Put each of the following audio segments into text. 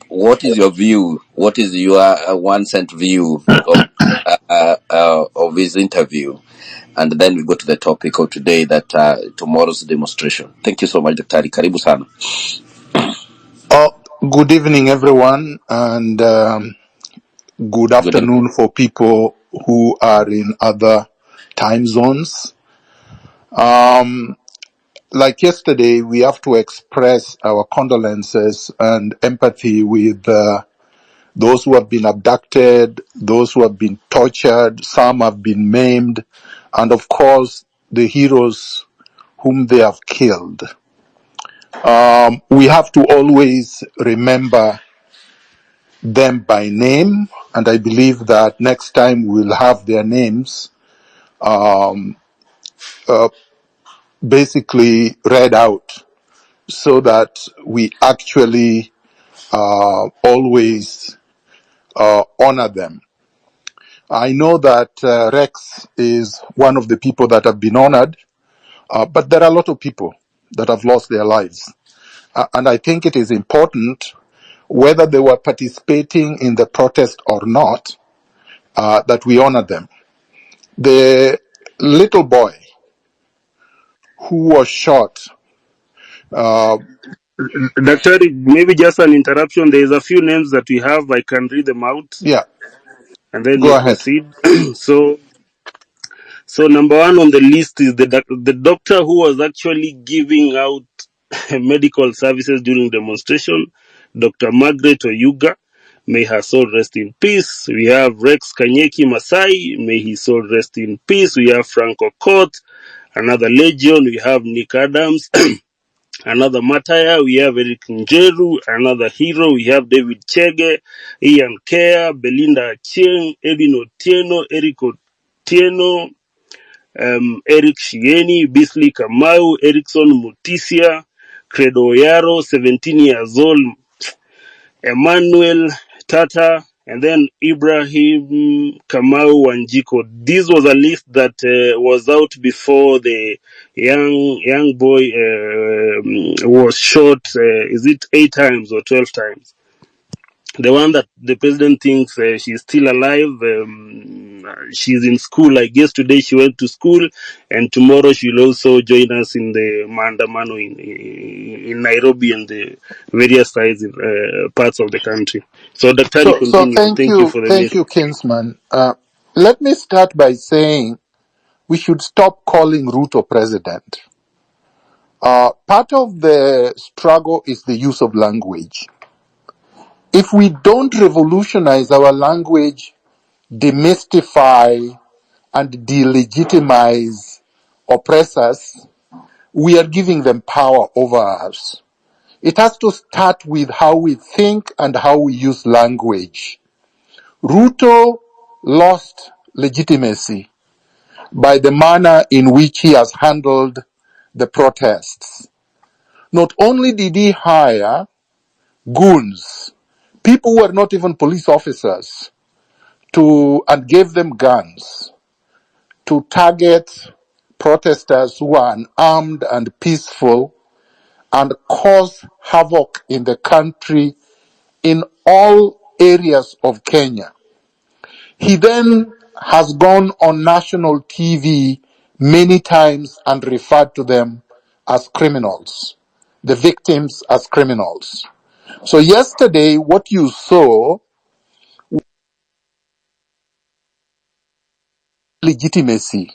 What is your view? What is your 1 cent view of his interview? And then we go to the topic of today, that tomorrow's demonstration. Thank you so much, Daktari. Karibu sana. Good evening, everyone, and good afternoon for people who are in other time zones. Like yesterday, we have to express our condolences and empathy with those who have been abducted, those who have been tortured, some have been maimed, and of course, the heroes whom they have killed. We have to always remember them by name, and I believe that next time we'll have their names basically read out, so that we actually always honor them. I know that Rex is one of the people that have been honored, but there are a lot of people that have lost their lives. And I think it is important, whether they were participating in the protest or not, that we honor them. The little boy who was shot. Daktari, maybe just an interruption. There's a few names that we have. I can read them out. Yeah, And then go you ahead. proceed. So number one on the list is the doctor who was actually giving out medical services during demonstration, Dr. Margaret Oyuga. May her soul rest in peace. We have Rex Kanyeki Masai. May his soul rest in peace. We have Franco Court, another legion. We have Nick Adams, another martyr. We have Eric Njeru, another hero. We have David Chege, Ian Kea, Belinda Cheng, Edwin Otieno, Eric Otieno, Eric Shieni, Bisley Kamau, Erickson Mutisia, Credo Oyaro, 17 years old, Emmanuel Tata, and then Ibrahim Kamau Wanjiko. This was a list that was out before the young boy was shot. Is it 8 times or 12 times? The one that the president thinks she's still alive. She's in school. I guess today she went to school, and tomorrow she'll also join us in the maandamano in Nairobi and the various sides parts of the country. So, Daktari, So continue. Thank you for the thank you, Kinsman. Let me start by saying we should stop calling Ruto president. Part of the struggle is the use of language. If we don't revolutionize our language, demystify and delegitimize oppressors, we are giving them power over us. It has to start with how we think and how we use language. Ruto lost legitimacy by the manner in which he has handled the protests. Not only did he hire goons, people who were not even police officers, and gave them guns to target protesters who are unarmed and peaceful and cause havoc in the country in all areas of Kenya. He then has gone on national TV many times and referred to them as criminals, the victims as criminals. So yesterday, what you saw, legitimacy.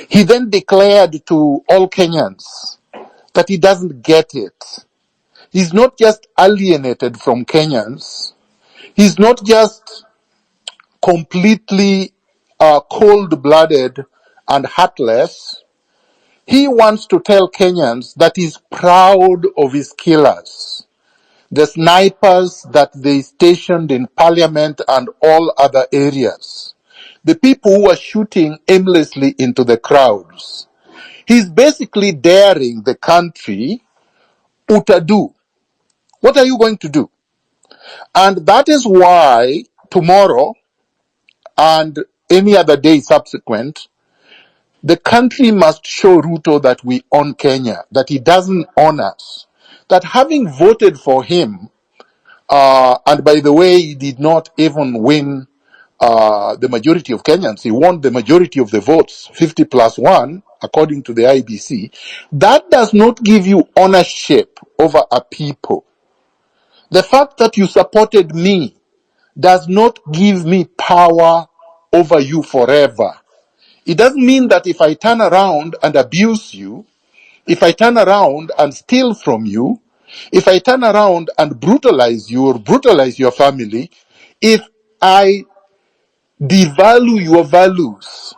He then declared to all Kenyans that he doesn't get it. He's not just alienated from Kenyans. He's not just completely cold-blooded and heartless. He wants to tell Kenyans that he's proud of his killers, the snipers that they stationed in parliament and all other areas, the people who are shooting aimlessly into the crowds. He's basically daring the country, utadu. What are you going to do? And that is why tomorrow and any other day subsequent, the country must show Ruto that we own Kenya, that he doesn't own us, that having voted for him, And by the way, he did not even win the majority of Kenyans. He won the majority of the votes, 50+1, according to the IBC. That does not give you ownership over a people. The fact that you supported me does not give me power over you forever. It doesn't mean that if I turn around and abuse you, if I turn around and steal from you, if I turn around and brutalize you or brutalize your family, if I devalue your values,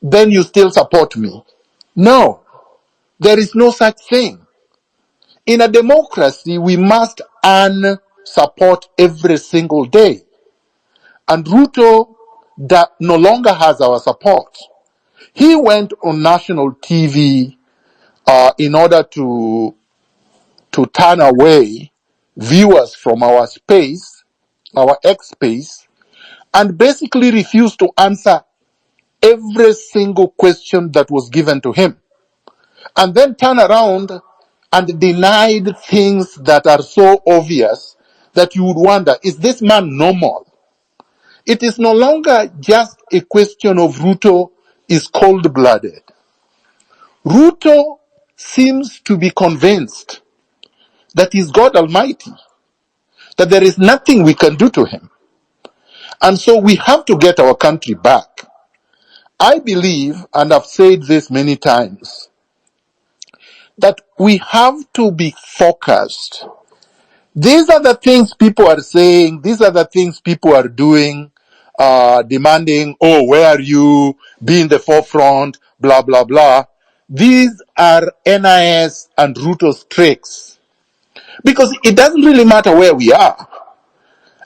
then you still support me. No, there is no such thing. In a democracy, we must earn support every single day. And Ruto no longer has our support. He went on national TV in order to turn away viewers from our space, our X space, and basically refused to answer every single question that was given to him. And then turn around and denied things that are so obvious that you would wonder, is this man normal? It is no longer just a question of Ruto is cold-blooded. Ruto seems to be convinced that he's God Almighty, that there is nothing we can do to him. And so we have to get our country back. I believe, and I've said this many times, that we have to be focused. These are the things people are saying, these are the things people are doing, demanding, oh, where are you? Be in the forefront, blah, blah, blah. These are NIS and Ruto's tricks. Because it doesn't really matter where we are.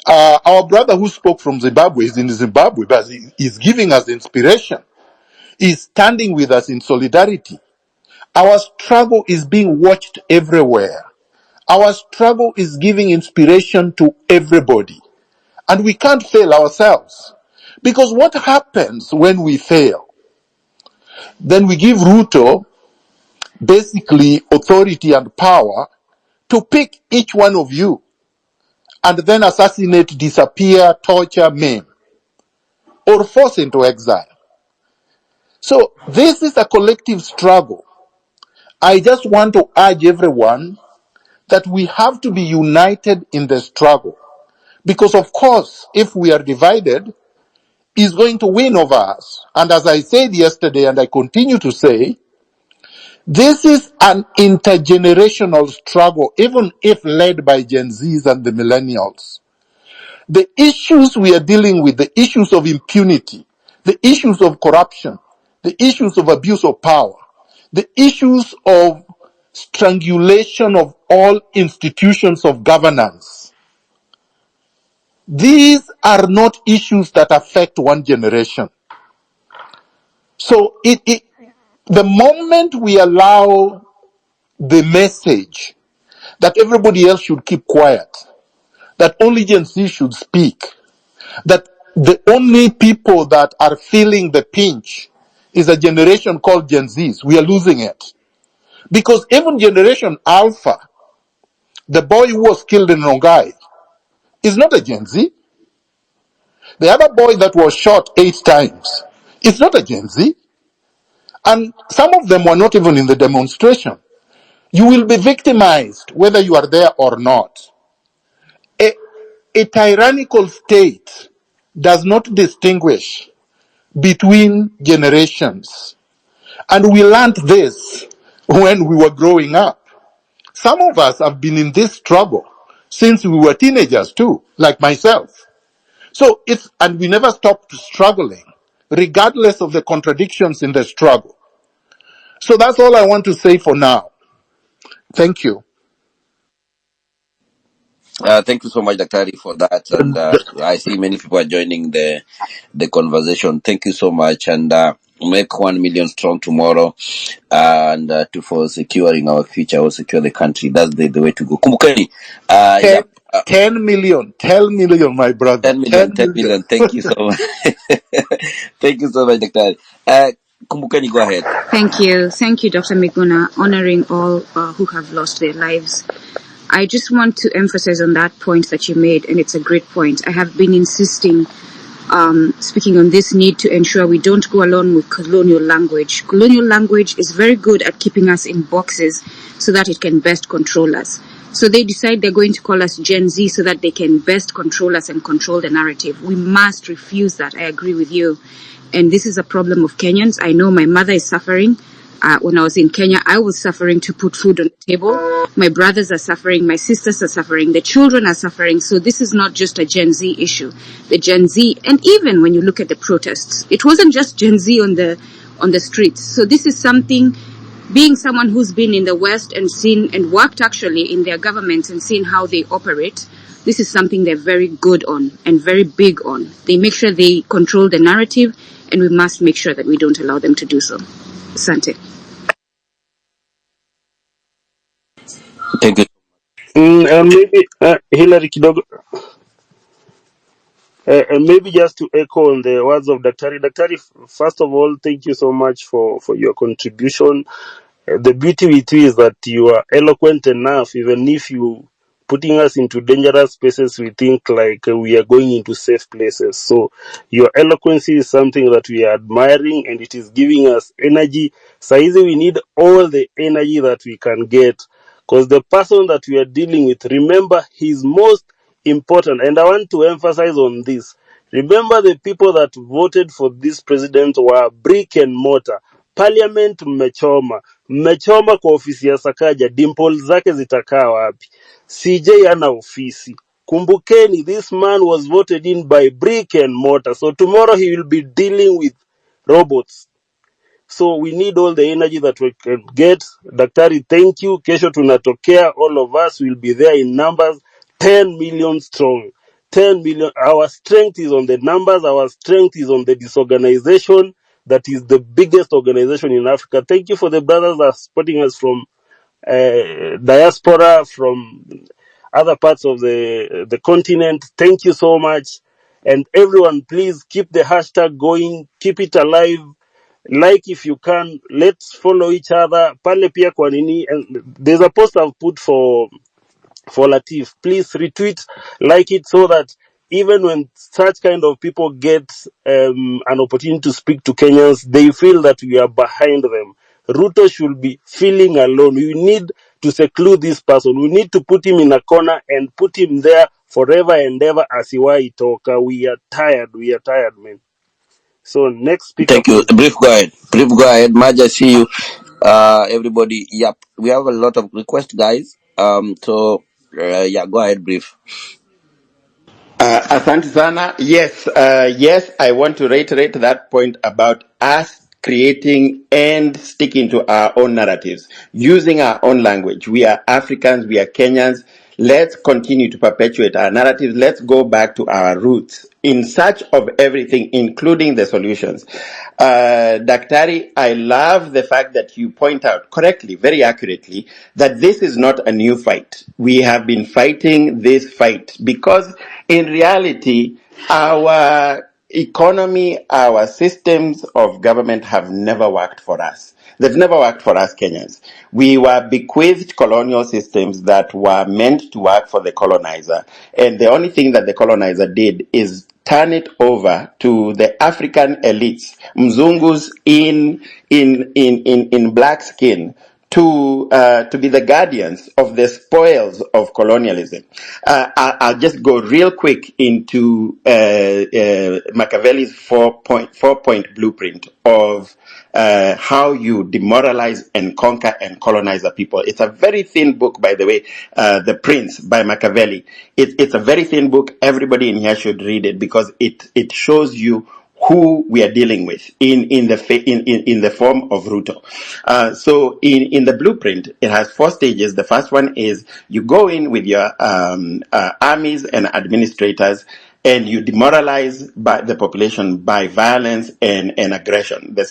Our brother who spoke from Zimbabwe is in Zimbabwe, but he's giving us inspiration. He's standing with us in solidarity. Our struggle is being watched everywhere. Our struggle is giving inspiration to everybody. And we can't fail ourselves. Because what happens when we fail? Then we give Ruto basically authority and power to pick each one of you and then assassinate, disappear, torture, maim, or force into exile. So this is a collective struggle. I just want to urge everyone that we have to be united in the struggle. Because of course, if we are divided, he's going to win over us. And as I said yesterday, and I continue to say, this is an intergenerational struggle, even if led by Gen Zs and the millennials. The issues we are dealing with, the issues of impunity, the issues of corruption, the issues of abuse of power, the issues of strangulation of all institutions of governance. These are not issues that affect one generation. So the moment we allow the message that everybody else should keep quiet, that only Gen Z should speak, that the only people that are feeling the pinch is a generation called Gen Zs, we are losing it. Because even Generation Alpha, the boy who was killed in Rongai, is not a Gen Z. The other boy that was shot 8 times is not a Gen Z. And some of them were not even in the demonstration. You will be victimized whether you are there or not. A tyrannical state does not distinguish between generations. And we learned this when we were growing up. Some of us have been in this struggle since we were teenagers too, like myself. So and we never stopped struggling, regardless of the contradictions in the struggle. So that's all I want to say for now. Thank you. Thank you so much, Daktari, for that. And I see many people are joining the conversation. Thank you so much. And make 1 million strong tomorrow, and for securing our future or secure the country. That's the way to go. Kumbukani, 10 million, my brother. 10 million. Thank you so much. Thank you so much, Daktari. Kumbukani, go ahead. Thank you, Dr. Miguna, honoring all who have lost their lives I just want to emphasize on that point that you made, and it's a great point. I have been insisting, speaking on this need to ensure we don't go along with colonial language. Colonial language is very good at keeping us in boxes so that it can best control us. So they decide they're going to call us Gen Z so that they can best control us and control the narrative. We must refuse that. I agree with you. And this is a problem of Kenyans. I know my mother is suffering. When I was in Kenya, I was suffering to put food on the table. My brothers are suffering. My sisters are suffering. The children are suffering. So this is not just a Gen Z issue. The Gen Z, and even when you look at the protests, it wasn't just Gen Z on the streets. So this is something, being someone who's been in the West and seen and worked actually in their governments and seen how they operate, this is something they're very good on and very big on. They make sure they control the narrative, and we must make sure that we don't allow them to do so. Asante. Thank you. Maybe Hillary kidogo. Maybe just to echo on the words of Daktari. Daktari, first of all, thank you so much for your contribution. The beauty with you is that you are eloquent enough, even if you putting us into dangerous spaces, we think like we are going into safe places. So your eloquence is something that we are admiring, and it is giving us energy. Saizi, we need all the energy that we can get, because the person that we are dealing with, remember, he's most important. And I want to emphasize on this. Remember, the people that voted for this president were brick and mortar. Parliament mmechoma kwa ofisi ya Sakaja, dimple zake zitakaa wapi? CJ ana ofisi. Kumbukeni, this man was voted in by brick and mortar. So tomorrow he will be dealing with robots. So we need all the energy that we can get. Daktari, thank you. Kesho tunatokea. All of us will be there in numbers 10 million strong. 10 million. Our strength is on the numbers. Our strength is on the disorganization. That is the biggest organization in Africa. Thank you for the brothers that are supporting us from diaspora, from other parts of the continent. Thank you so much. And everyone, please keep the hashtag going. Keep it alive. Like if you can, let's follow each other. Pale pia kwa nini, and there's a post I've put for Latif. Please retweet, like it, so that even when such kind of people get an opportunity to speak to Kenyans, they feel that we are behind them. Ruto should be feeling alone. We need to seclude this person. We need to put him in a corner and put him there forever and ever as Iwai Toka. We are tired. We are tired, man. So next speaker, Thank you. please. Brief, go ahead. Brief, go ahead. Maj, I see you. Everybody, yep. We have a lot of requests, guys. Yeah, go ahead, brief. Asante sana. Yes, yes, I want to reiterate that point about us creating and sticking to our own narratives, using our own language. We are Africans, we are Kenyans. Let's continue to perpetuate our narratives. Let's go back to our roots in search of everything, including the solutions. Daktari, I love the fact that you point out correctly, very accurately, that this is not a new fight. We have been fighting this fight because in reality, our economy, our systems of government have never worked for us. They've never worked for us Kenyans. We were bequeathed colonial systems that were meant to work for the colonizer. And the only thing that the colonizer did is turn it over to the African elites, Mzungus in black skin, to be the guardians of the spoils of colonialism. I'll just go real quick into Machiavelli's four-point blueprint of how you demoralize and conquer and colonize a people. It's a very thin book, by the way, The Prince by Machiavelli. It's a very thin book. Everybody in here should read it because it shows you who we are dealing with in the form of Ruto. So in the blueprint, it has 4 stages. The first one is you go in with your armies and administrators, and you demoralize the population by violence and aggression. The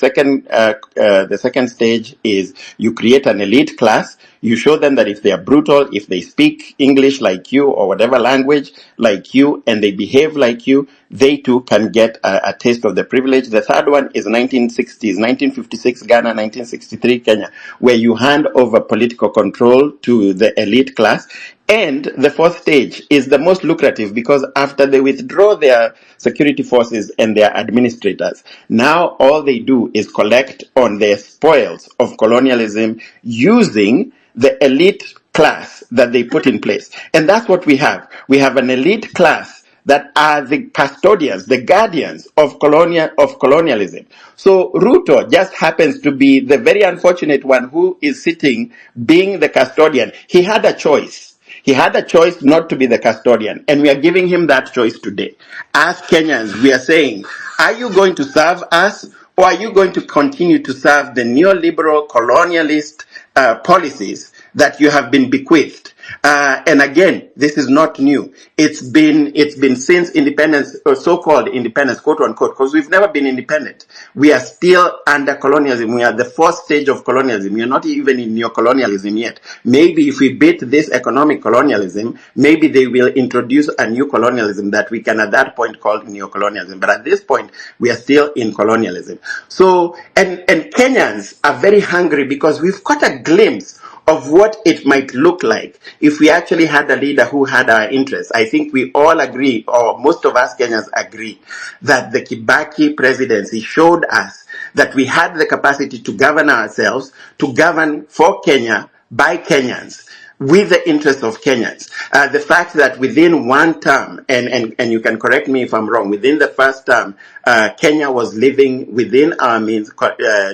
second stage is you create an elite class. You show them that if they are brutal, if they speak English like you or whatever language like you, and they behave like you, they too can get a taste of the privilege. The third one is 1960s, 1956 Ghana, 1963 Kenya, where you hand over political control to the elite class. And the fourth stage is the most lucrative because after they withdraw their security forces and their administrators, now all they do is collect on the spoils of colonialism using the elite class that they put in place. And that's what we have. We have an elite class that are the custodians, the guardians of colonialism. So Ruto just happens to be the very unfortunate one who is sitting being the custodian. He had a choice. He had a choice not to be the custodian, and we are giving him that choice today. As Kenyans, we are saying, are you going to serve us, or are you going to continue to serve the neoliberal colonialist policies that you have been bequeathed? And again, this is not new. It's been since independence, or so-called independence, quote unquote, because we've never been independent. We are still under colonialism. We are the fourth stage of colonialism. We are not even in neocolonialism yet. Maybe if we beat this economic colonialism, maybe they will introduce a new colonialism that we can at that point call neocolonialism. But at this point, we are still in colonialism. So, and Kenyans are very hungry because we've got a glimpse of what it might look like if we actually had a leader who had our interests. I think we all agree, or most of us Kenyans agree, that the Kibaki presidency showed us that we had the capacity to govern ourselves, to govern for Kenya, by Kenyans, with the interests of Kenyans. The fact that within one term, and you can correct me if I'm wrong, within the first term, Kenya was living within our means,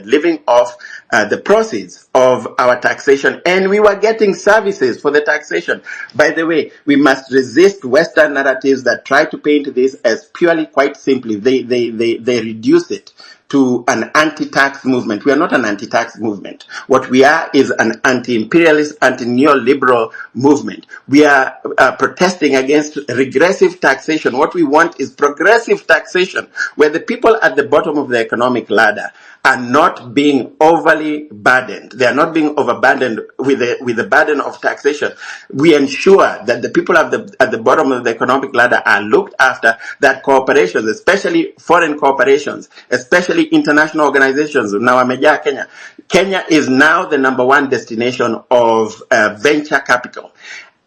living off the proceeds of our taxation, and we were getting services for the taxation. By the way, we must resist Western narratives that try to paint this as purely, quite simply, they reduce it to an anti-tax movement. We are not an anti-tax movement. What we are is an anti-imperialist, anti-neoliberal movement. We are protesting against regressive taxation. What we want is progressive taxation, where the people at the bottom of the economic ladder are not being overly burdened. They are not being overburdened with the burden of taxation. We ensure that the people at the bottom of the economic ladder are looked after, that corporations, especially foreign corporations, especially international organizations, now wamejaa Kenya. Kenya is now the number one destination of venture capital.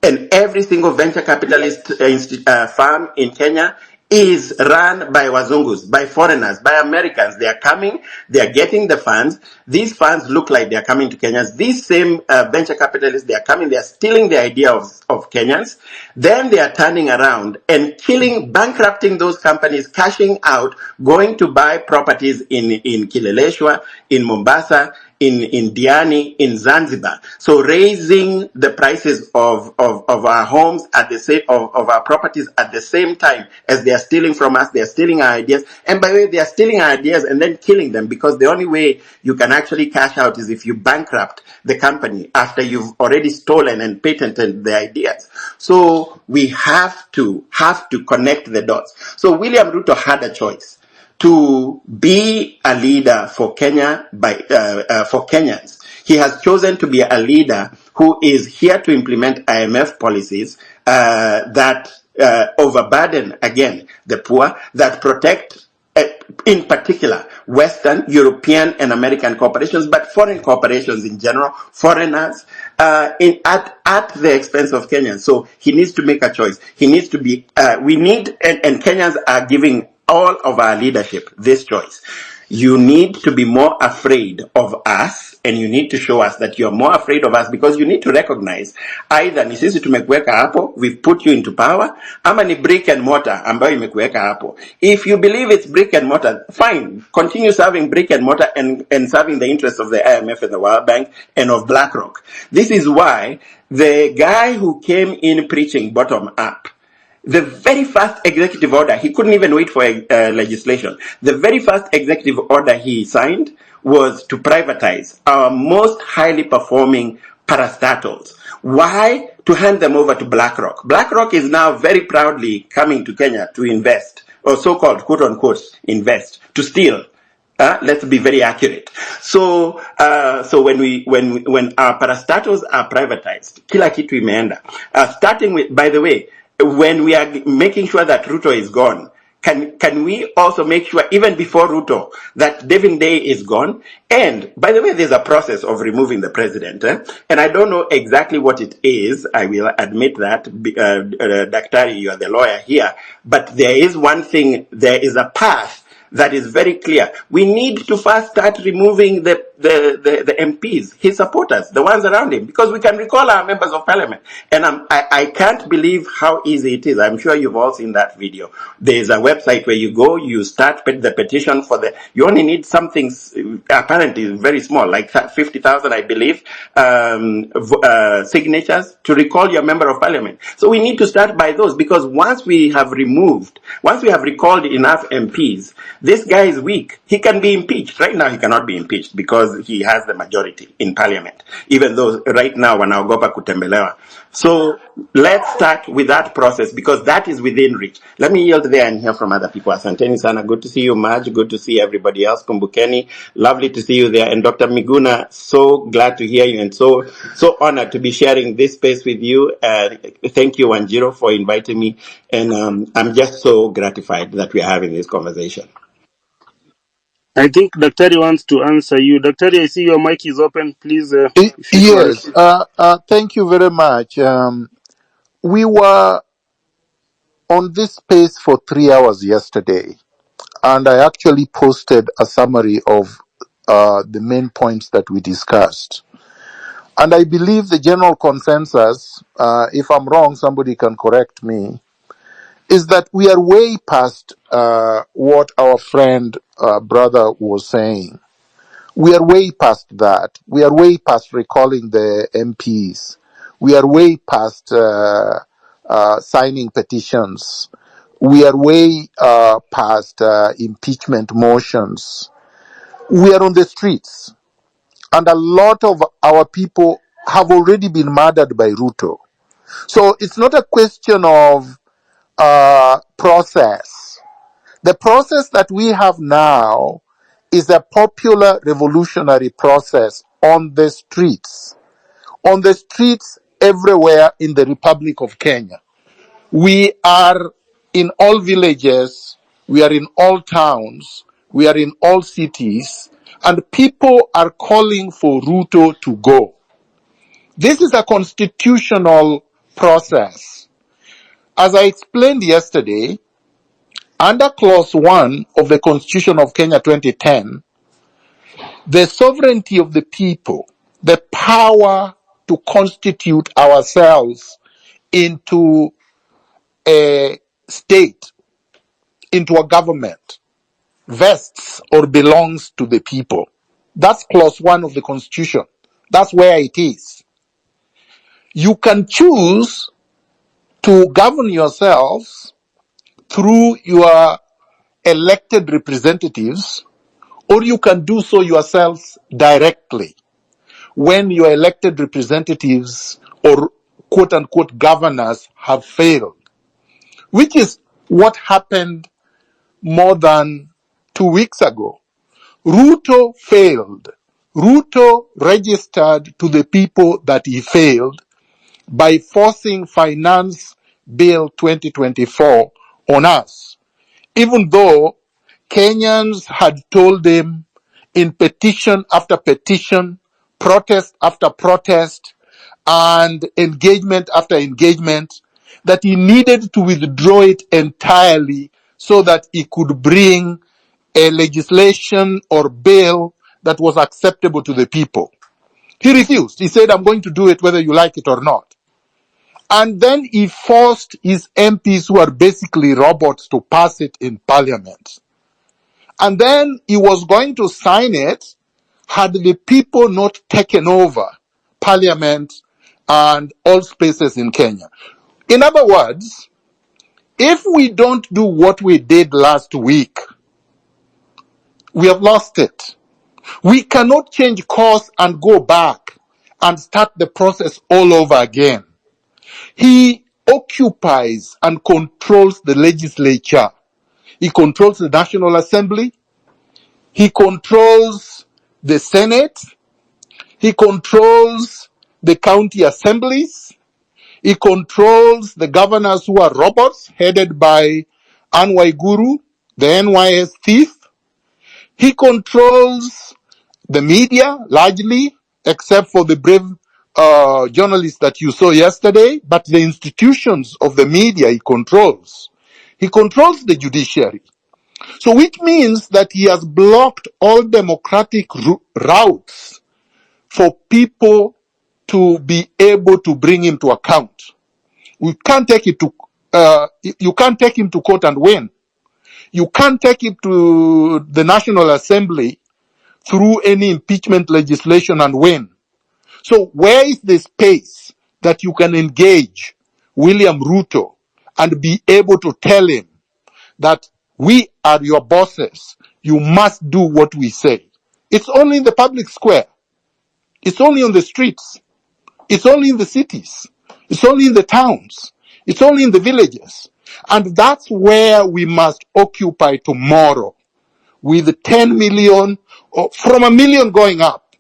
And every single venture capitalist firm in Kenya is run by wazungus, by foreigners, by Americans. They are coming, they are getting the funds. These funds look like they are coming to Kenyans. These same venture capitalists, they are coming, they are stealing the idea of Kenyans. Then they are turning around and killing, bankrupting those companies, cashing out, going to buy properties in Kileleshwa, in Mombasa, in Diani, in Zanzibar. So raising the prices of our homes at the same, of our properties at the same time as they are stealing from us, they are stealing our ideas. And by the way, they are stealing our ideas and then killing them, because the only way you can actually cash out is if you bankrupt the company after you've already stolen and patented the ideas. So we have to connect the dots. So William Ruto had a choice to be a leader for Kenya for Kenyans. He has chosen to be a leader who is here to implement IMF policies that overburden again the poor, that protect in particular Western, European, and American corporations, but foreign corporations in general, foreigners, at the expense of Kenyans. So he needs to make a choice. He needs to be. We need, and Kenyans are giving all of our leadership this choice. You need to be more afraid of us, and you need to show us that you're more afraid of us, because you need to recognize either ni sisi tumekuweka hapo, we've put you into power, ama ni brick and mortar ambayo imekuweka hapo. If you believe it's brick and mortar, fine, continue serving brick and mortar and serving the interests of the IMF and the World Bank and of BlackRock. This is why the guy who came in preaching bottom up, the very first executive order, he couldn't even wait for legislation. The very first executive order he signed was to privatize our most highly performing parastatals. Why? To hand them over to BlackRock. BlackRock is now very proudly coming to Kenya to invest, or so-called quote-unquote invest, to steal. Let's be very accurate. So, when our parastatals are privatized, kila kitu imeenda. Starting with, by the way, when we are making sure that Ruto is gone, can we also make sure, even before Ruto, that Devin Day is gone? And by the way, there's a process of removing the president, and I don't know exactly what it is. I will admit that, Daktari, you are the lawyer here, but there is one thing. There is a path that is very clear. We need to first start removing the MPs, his supporters, the ones around him, because we can recall our members of parliament. And I can't believe how easy it is. I'm sure you've all seen that video. There's a website where you go, you start the petition for you only need something apparently very small, like 50,000, I believe, signatures to recall your member of parliament. So we need to start by those, because once we have recalled enough MPs, this guy is weak. He can be impeached. Right now, he cannot be impeached because he has the majority in parliament, even though right now wanaogopa kutembelewa. So let's start with that process, because that is within reach. Let me yield there and hear from other people. Asanteni sana. Good to see you, Maj. Good to see everybody else. Kumbukeni. Lovely to see you there. And Dr. Miguna, so glad to hear you and so honored to be sharing this space with you. Thank you, Wanjiro, for inviting me. And I'm just so gratified that we are having this conversation. I think Daktari wants to answer you. Daktari, I see your mic is open. Please, if you go ahead. Yes, thank you very much. We were on this space for 3 hours yesterday, and I actually posted a summary of the main points that we discussed. And I believe the general consensus, if I'm wrong, somebody can correct me, is that we are way past what our friend, brother was saying. We are way past that. We are way past recalling the MPs. We are way past signing petitions. We are way past impeachment motions. We are on the streets. And a lot of our people have already been murdered by Ruto. So it's not a question of process. The process that we have now is a popular revolutionary process on the streets. On the streets everywhere in the Republic of Kenya. We are in all villages, we are in all towns, we are in all cities, and people are calling for Ruto to go. This is a constitutional process. As I explained yesterday, under Clause 1 of the Constitution of Kenya 2010, the sovereignty of the people, the power to constitute ourselves into a state, into a government, vests or belongs to the people. That's Clause 1 of the Constitution. That's where it is. You can choose to govern yourselves through your elected representatives, or you can do so yourselves directly when your elected representatives or quote-unquote governors have failed, which is what happened more than 2 weeks ago. Ruto failed. Ruto registered to the people that he failed by forcing Finance Bill 2024 on us, even though Kenyans had told him in petition after petition, protest after protest, and engagement after engagement, that he needed to withdraw it entirely so that he could bring a legislation or bill that was acceptable to the people. He refused. He said, I'm going to do it whether you like it or not. And then he forced his MPs, who are basically robots, to pass it in parliament. And then he was going to sign it had the people not taken over parliament and all spaces in Kenya. In other words, if we don't do what we did last week, we have lost it. We cannot change course and go back and start the process all over again. He occupies and controls the legislature. He controls the National Assembly. He controls the Senate. He controls the county assemblies. He controls the governors who are robots, headed by Anne Waiguru, the NYS thief. He controls the media largely, except for the brave journalists that you saw yesterday, but the institutions of the media he controls. He controls the judiciary. So which means that he has blocked all democratic routes for people to be able to bring him to account. We can't take it to, you can't take him to court and win. You can't take it to the National Assembly through any impeachment legislation and win. So where is the space that you can engage William Ruto and be able to tell him that we are your bosses, you must do what we say? It's only in the public square. It's only on the streets. It's only in the cities. It's only in the towns. It's only in the villages. And that's where we must occupy tomorrow, with 10 million, or from 1 million going up,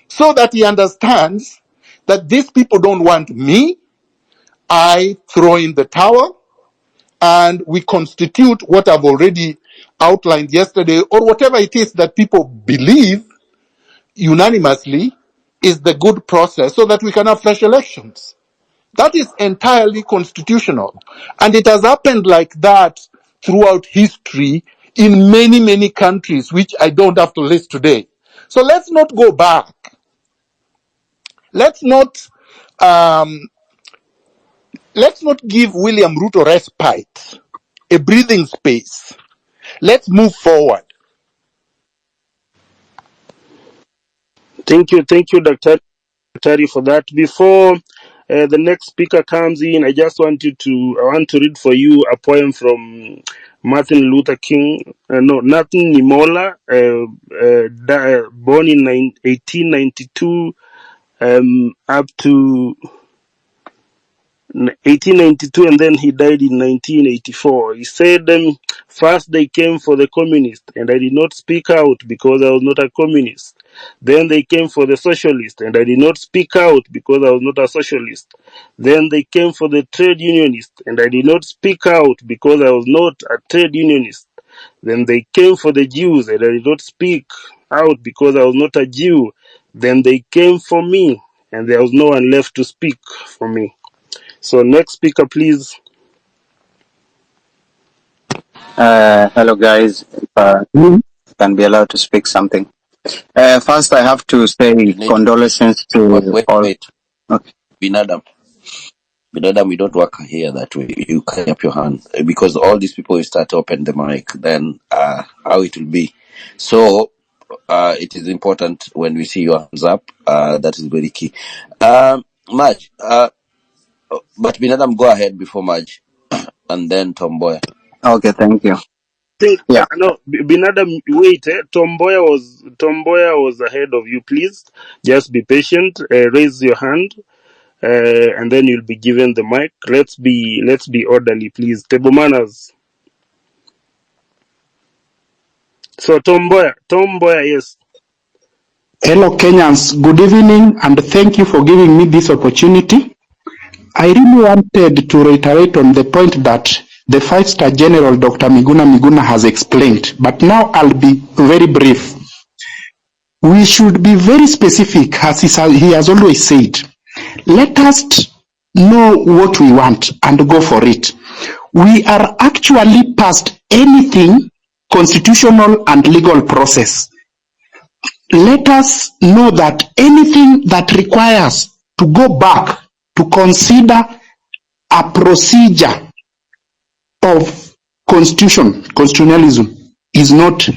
so that he understands that these people don't want me. I throw in the towel and we constitute what I've already outlined yesterday, or whatever it is that people believe unanimously is the good process, so that we can have fresh elections. That is entirely constitutional. And it has happened like that throughout history in many, many countries, which I don't have to list today. So let's not go back. Let's not give William Ruto respite, a breathing space. Let's move forward. Thank you, Dr. for that. Before the next speaker comes in, I want to read for you a poem from Martin Luther King, Nathan Nimola, born in 1892 up to 1892, and then he died in 1984. He said, first they came for the communist, and I did not speak out because I was not a communist. Then they came for the socialist, and I did not speak out because I was not a socialist. Then they came for the trade unionist, and I did not speak out because I was not a trade unionist. Then they came for the Jews, and I did not speak out because I was not a Jew. Then they came for me, and there was no one left to speak for me. So next speaker, please. Hello guys, can be allowed to speak something. First I have to say condolences to all. Wait. Okay. Binadam, we don't work here that way. You carry up your hand, because all these people will start to open the mic, then how it will be. So it is important when we see your hands up. That is very key. Maj, but Binadam, go ahead before Maj, and then Tomboy. Okay, thank you. Yeah. No, Binadam, wait. Tomboya was ahead of you. Please, just be patient. Raise your hand, and then you'll be given the mic. Let's be orderly, please. Table manners. So Tomboya, yes. Hello Kenyans, good evening and thank you for giving me this opportunity. I really wanted to reiterate on the point that the 5-star General Dr. Miguna has explained, but now I'll be very brief. We should be very specific, as he has always said. Let us know what we want and go for it. We are actually past anything constitutional and legal process. Let us know that anything that requires to go back to consider a procedure of constitutionalism is not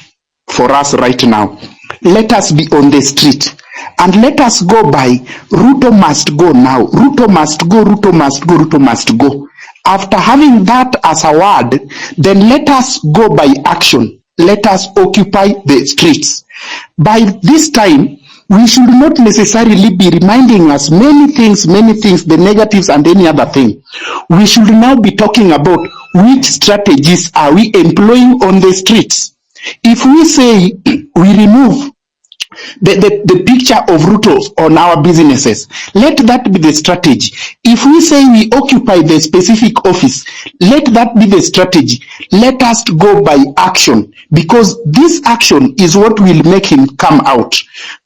for us right now. Let us be on the street and let us go by Ruto must go now. Ruto must go, Ruto must go, Ruto must go. After having that as a word, then let us go by action. Let us occupy the streets. By this time, we should not necessarily be reminding us many things, the negatives and any other thing. We should now be talking about which strategies are we employing on the streets. If we say we remove the picture of Ruto on our businesses, let that be the strategy. If we say we occupy the specific office, let that be the strategy. Let us go by action, because this action is what will make him come out.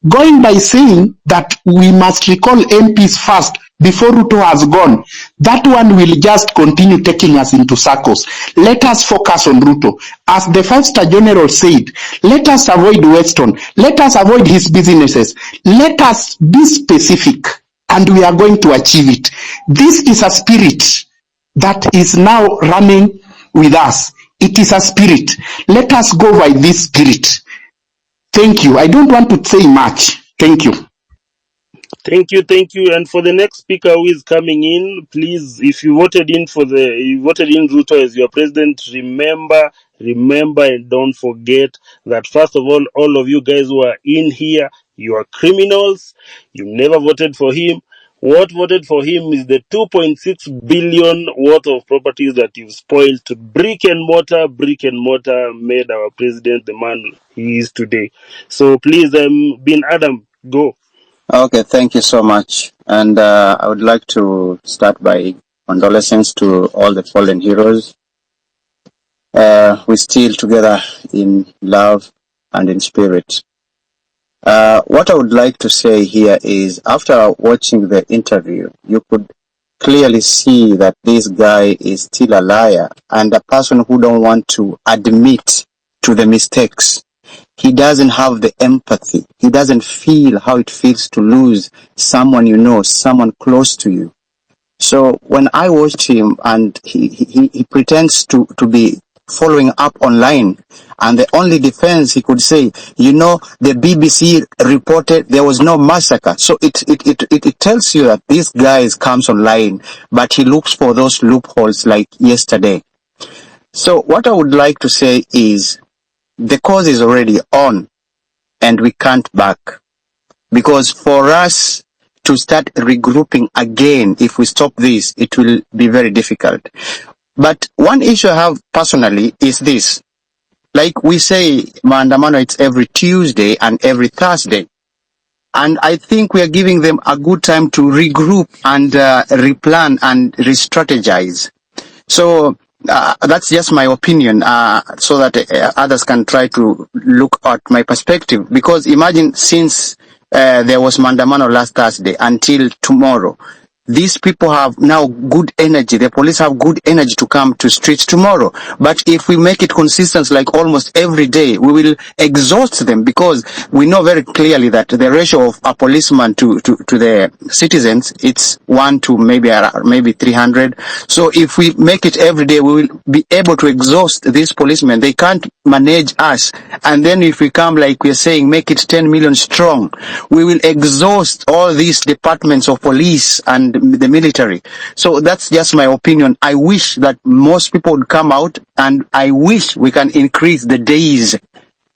Going by saying that we must recall MPs first before Ruto has gone, that one will just continue taking us into circles. Let us focus on Ruto. As the five-star general said, let us avoid Weston. Let us avoid his businesses. Let us be specific, and we are going to achieve it. This is a spirit that is now running with us. It is a spirit. Let us go by this spirit. Thank you. I don't want to say much. Thank you. Thank you, thank you. And for the next speaker who is coming in, please, if you voted in Ruto as your president, remember and don't forget that first of all of you guys who are in here, you are criminals. You never voted for him. What voted for him is the 2.6 billion worth of properties that you've spoiled. Brick and mortar made our president the man he is today. So please, Bin Adam, go. Okay, thank you so much. And I would like to start by condolences to all the fallen heroes. We're still together in love and in spirit. What I would like to say here is, after watching the interview, you could clearly see that this guy is still a liar and a person who don't want to admit to the mistakes. He doesn't have the empathy. He doesn't feel how it feels to lose someone you know, someone close to you. So when I watched him and he pretends to be following up online, and the only defense he could say, the BBC reported there was no massacre. So it tells you that this guy comes online, but he looks for those loopholes like yesterday. So what I would like to say is, the cause is already on and we can't back, because for us to start regrouping again, if we stop this, it will be very difficult. But one issue I have personally is this. Like we say, maandamano, it's every Tuesday and every Thursday. And I think we are giving them a good time to regroup and replan and re-strategize. So that's just my opinion, so that others can try to look at my perspective. Because imagine, since there was Mandamano last Thursday until tomorrow, these people have now good energy. The police have good energy to come to streets tomorrow. But if we make it consistent, like almost every day, we will exhaust them, because we know very clearly that the ratio of a policeman to the citizens, it's 1 to maybe 300. So if we make it every day, we will be able to exhaust these policemen. They can't manage us. And then if we come, like we're saying, make it 10 million strong, we will exhaust all these departments of police and the military. So that's just my opinion. I wish that most people would come out, and I wish we can increase the days,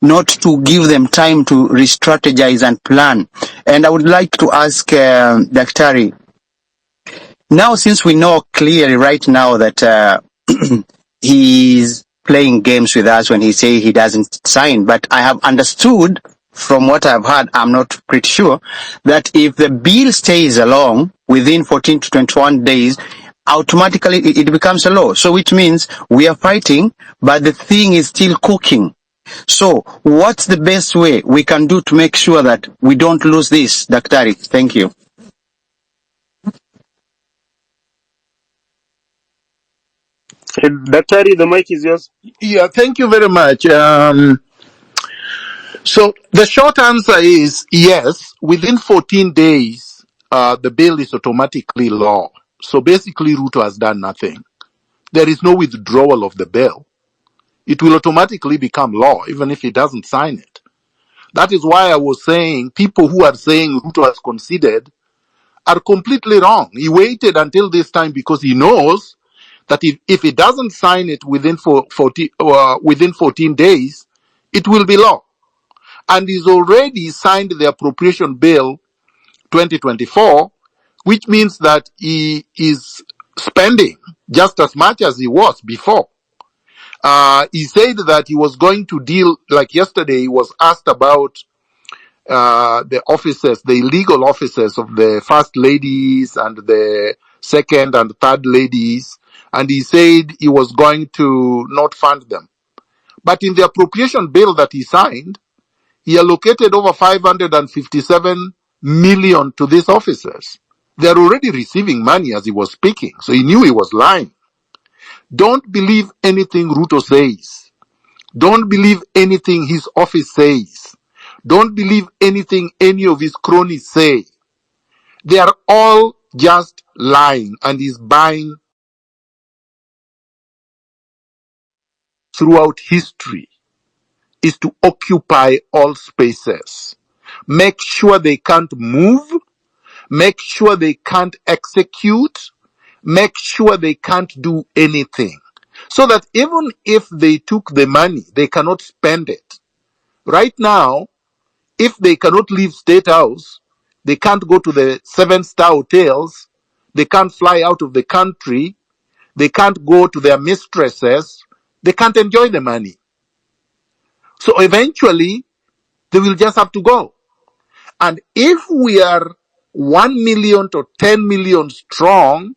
not to give them time to re-strategize and plan. And I would like to ask Daktari, now since we know clearly right now that he's playing games with us when he say he doesn't sign, but I have understood from what I've heard, I'm not pretty sure, that if the bill stays along within 14 to 21 days, automatically it becomes a law. So which means we are fighting, but the thing is still cooking. So what's the best way we can do to make sure that we don't lose this, Daktari? Thank you. Daktari, the mic is yours. Yeah, thank you very much. So the short answer is yes, within 14 days, the bill is automatically law. So basically, Ruto has done nothing. There is no withdrawal of the bill. It will automatically become law, even if he doesn't sign it. That is why I was saying people who are saying Ruto has conceded are completely wrong. He waited until this time because he knows that if he doesn't sign it within 14 days, it will be law. And he's already signed the appropriation bill 2024, which means that he is spending just as much as he was before. He said that he was going to deal, like yesterday, he was asked about the officers, the illegal officers of the first ladies and the second and third ladies, and he said he was going to not fund them. But in the appropriation bill that he signed, he allocated over 557 million to these officers. They are already receiving money as he was speaking, so he knew he was lying. Don't believe anything Ruto says. Don't believe anything his office says. Don't believe anything any of his cronies say. They are all just lying, and he's buying throughout history is to occupy all spaces. Make sure they can't move. Make sure they can't execute. Make sure they can't do anything. So that even if they took the money, they cannot spend it. Right now, if they cannot leave State House, they can't go to the 7-star hotels, they can't fly out of the country, they can't go to their mistresses, they can't enjoy the money. So eventually, they will just have to go. And if we are 1 million to 10 million strong,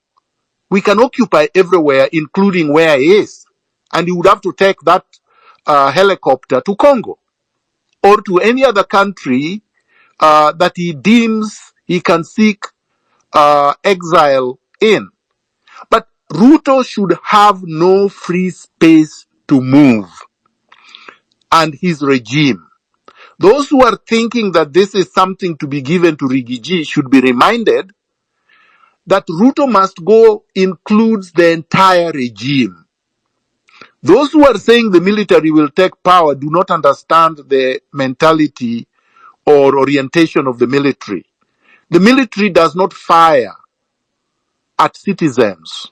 we can occupy everywhere, including where he is. And he would have to take that helicopter to Congo or to any other country that he deems he can seek exile in. But Ruto should have no free space to move, and his regime. Those who are thinking that this is something to be given to Rigiji should be reminded that Ruto must go includes the entire regime. Those who are saying the military will take power do not understand the mentality or orientation of the military. The military does not fire at citizens.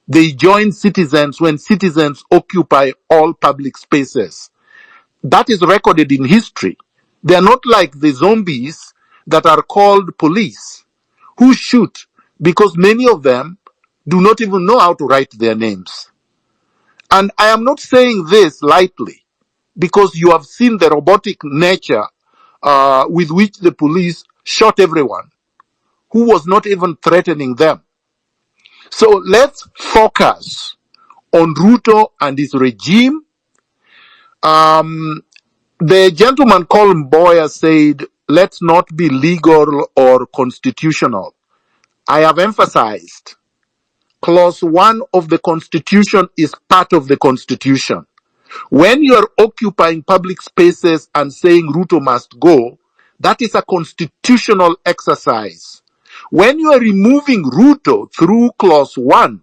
They join citizens when citizens occupy all public spaces. That is recorded in history. They are not like the zombies that are called police, who shoot because many of them do not even know how to write their names. And I am not saying this lightly, because you have seen the robotic nature with which the police shot everyone who was not even threatening them. So let's focus on Ruto and his regime. The gentleman called Mboya said, let's not be legal or constitutional. I have emphasized, clause 1 of the Constitution is part of the Constitution. When you are occupying public spaces and saying Ruto must go, that is a constitutional exercise. When you are removing Ruto through clause 1,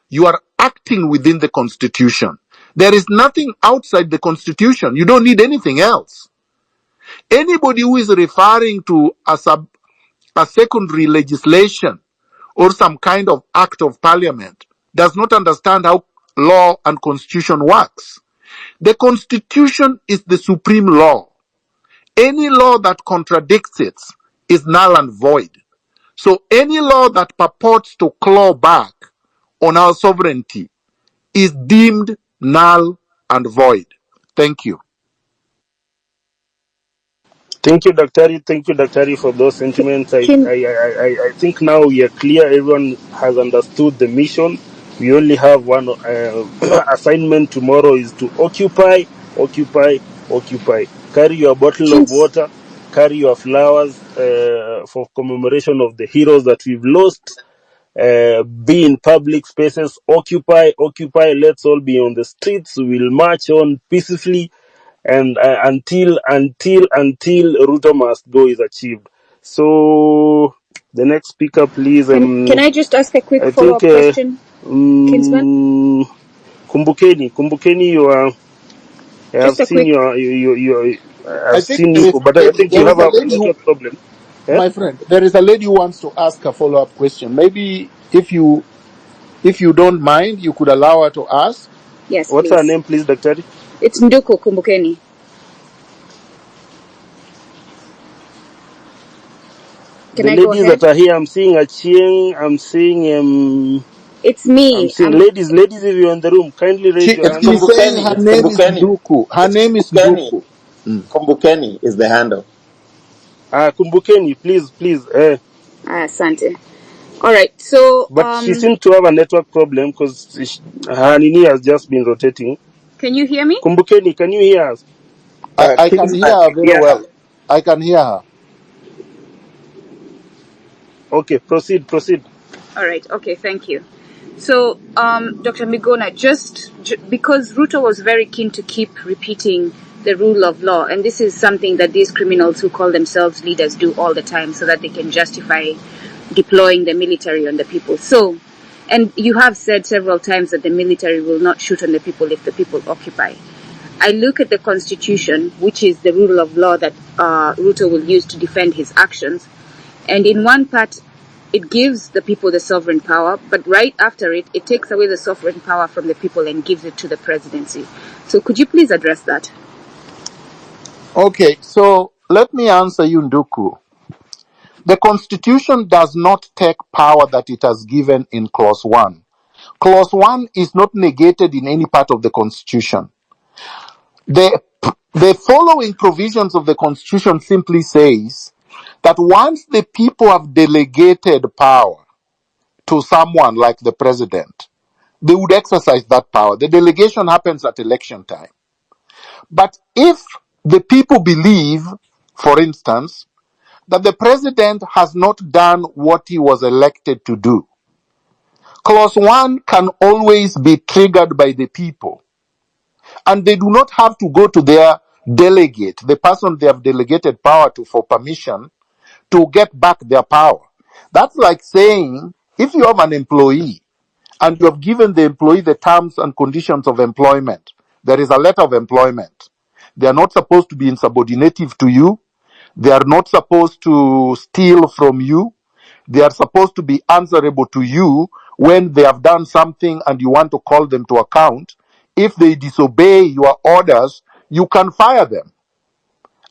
you are acting within the Constitution. There is nothing outside the Constitution. You don't need anything else. Anybody who is referring to a secondary legislation or some kind of act of parliament does not understand how law and constitution works. The Constitution is the supreme law. Any law that contradicts it is null and void. So any law that purports to claw back on our sovereignty is deemed null and void. Thank you. Thank you, Daktari. Thank you, Daktari, for those sentiments. I think now we are clear. Everyone has understood the mission. We only have one assignment tomorrow is to occupy, occupy, occupy. Carry your bottle of water, carry your flowers for commemoration of the heroes that we've lost. Be in public spaces, occupy, occupy. Let's all be on the streets. We'll march on peacefully, and until Ruto must go is achieved. So the next speaker, please. Can I just ask a quick I follow-up think question, Kinsman? Kumbukeni, you are. I have Just a seen quick. I've seen you, but I think you there have is a a lady who, network problem. Yeah? my friend, there is a lady who wants to ask a follow-up question. Maybe if you don't mind, you could allow her to ask. Yes, What's her please. name, please, Daktari? It's Nduku Kumbukeni. Can The I go ladies ahead? that are here, I'm seeing Achieng, I'm seeing It's I'm me. saying, ladies, if you're in the room, kindly raise your hand. She's saying her It's name is Kumbukeni. Nduku. Her It's name is Kumbukeni. Nduku. Mm. Kumbukeni is the handle. Kumbukeni, please. Asante. All right. So, But she seemed to have a network problem because her nini has just been rotating. can you hear me? Kumbukeni, can you hear us? I can hear Kingsman, her we very hear her. well. I can hear her. Okay, proceed. All right. Okay. Thank you. So, Dr. Miguna, because Ruto was very keen to keep repeating the rule of law, and this is something that these criminals who call themselves leaders do all the time so that they can justify deploying the military on the people. So, and you have said several times that the military will not shoot on the people if the people occupy. I look at the constitution, which is the rule of law that Ruto will use to defend his actions, and in one part, it gives the people the sovereign power, but right after it, it takes away the sovereign power from the people and gives it to the presidency. So could you please address that? Okay, so let me answer you, Nduku. The Constitution does not take power that it has given in Clause 1. Clause 1 is not negated in any part of the Constitution. The following provisions of the Constitution simply says that once the people have delegated power to someone like the president, they would exercise that power. The delegation happens at election time. But if the people believe, for instance, that the president has not done what he was elected to do, Clause 1 can always be triggered by the people. And they do not have to go to their delegate, the person they have delegated power to, for permission to get back their power. That's like saying, if you have an employee and you have given the employee the terms and conditions of employment, there is a letter of employment. They are not supposed to be insubordinative to you. They are not supposed to steal from you. They are supposed to be answerable to you when they have done something and you want to call them to account. If they disobey your orders, you can fire them.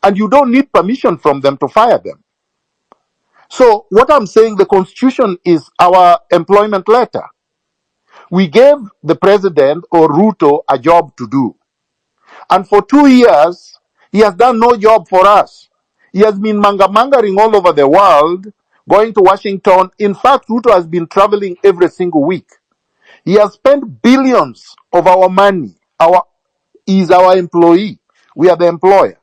And you don't need permission from them to fire them. So what I'm saying, the Constitution is our employment letter. We gave the president or Ruto a job to do. And for 2 years, he has done no job for us. He has been mangamangering all over the world, going to Washington. In fact, Ruto has been traveling every single week. He has spent billions of our money. He is our employee. We are the employer.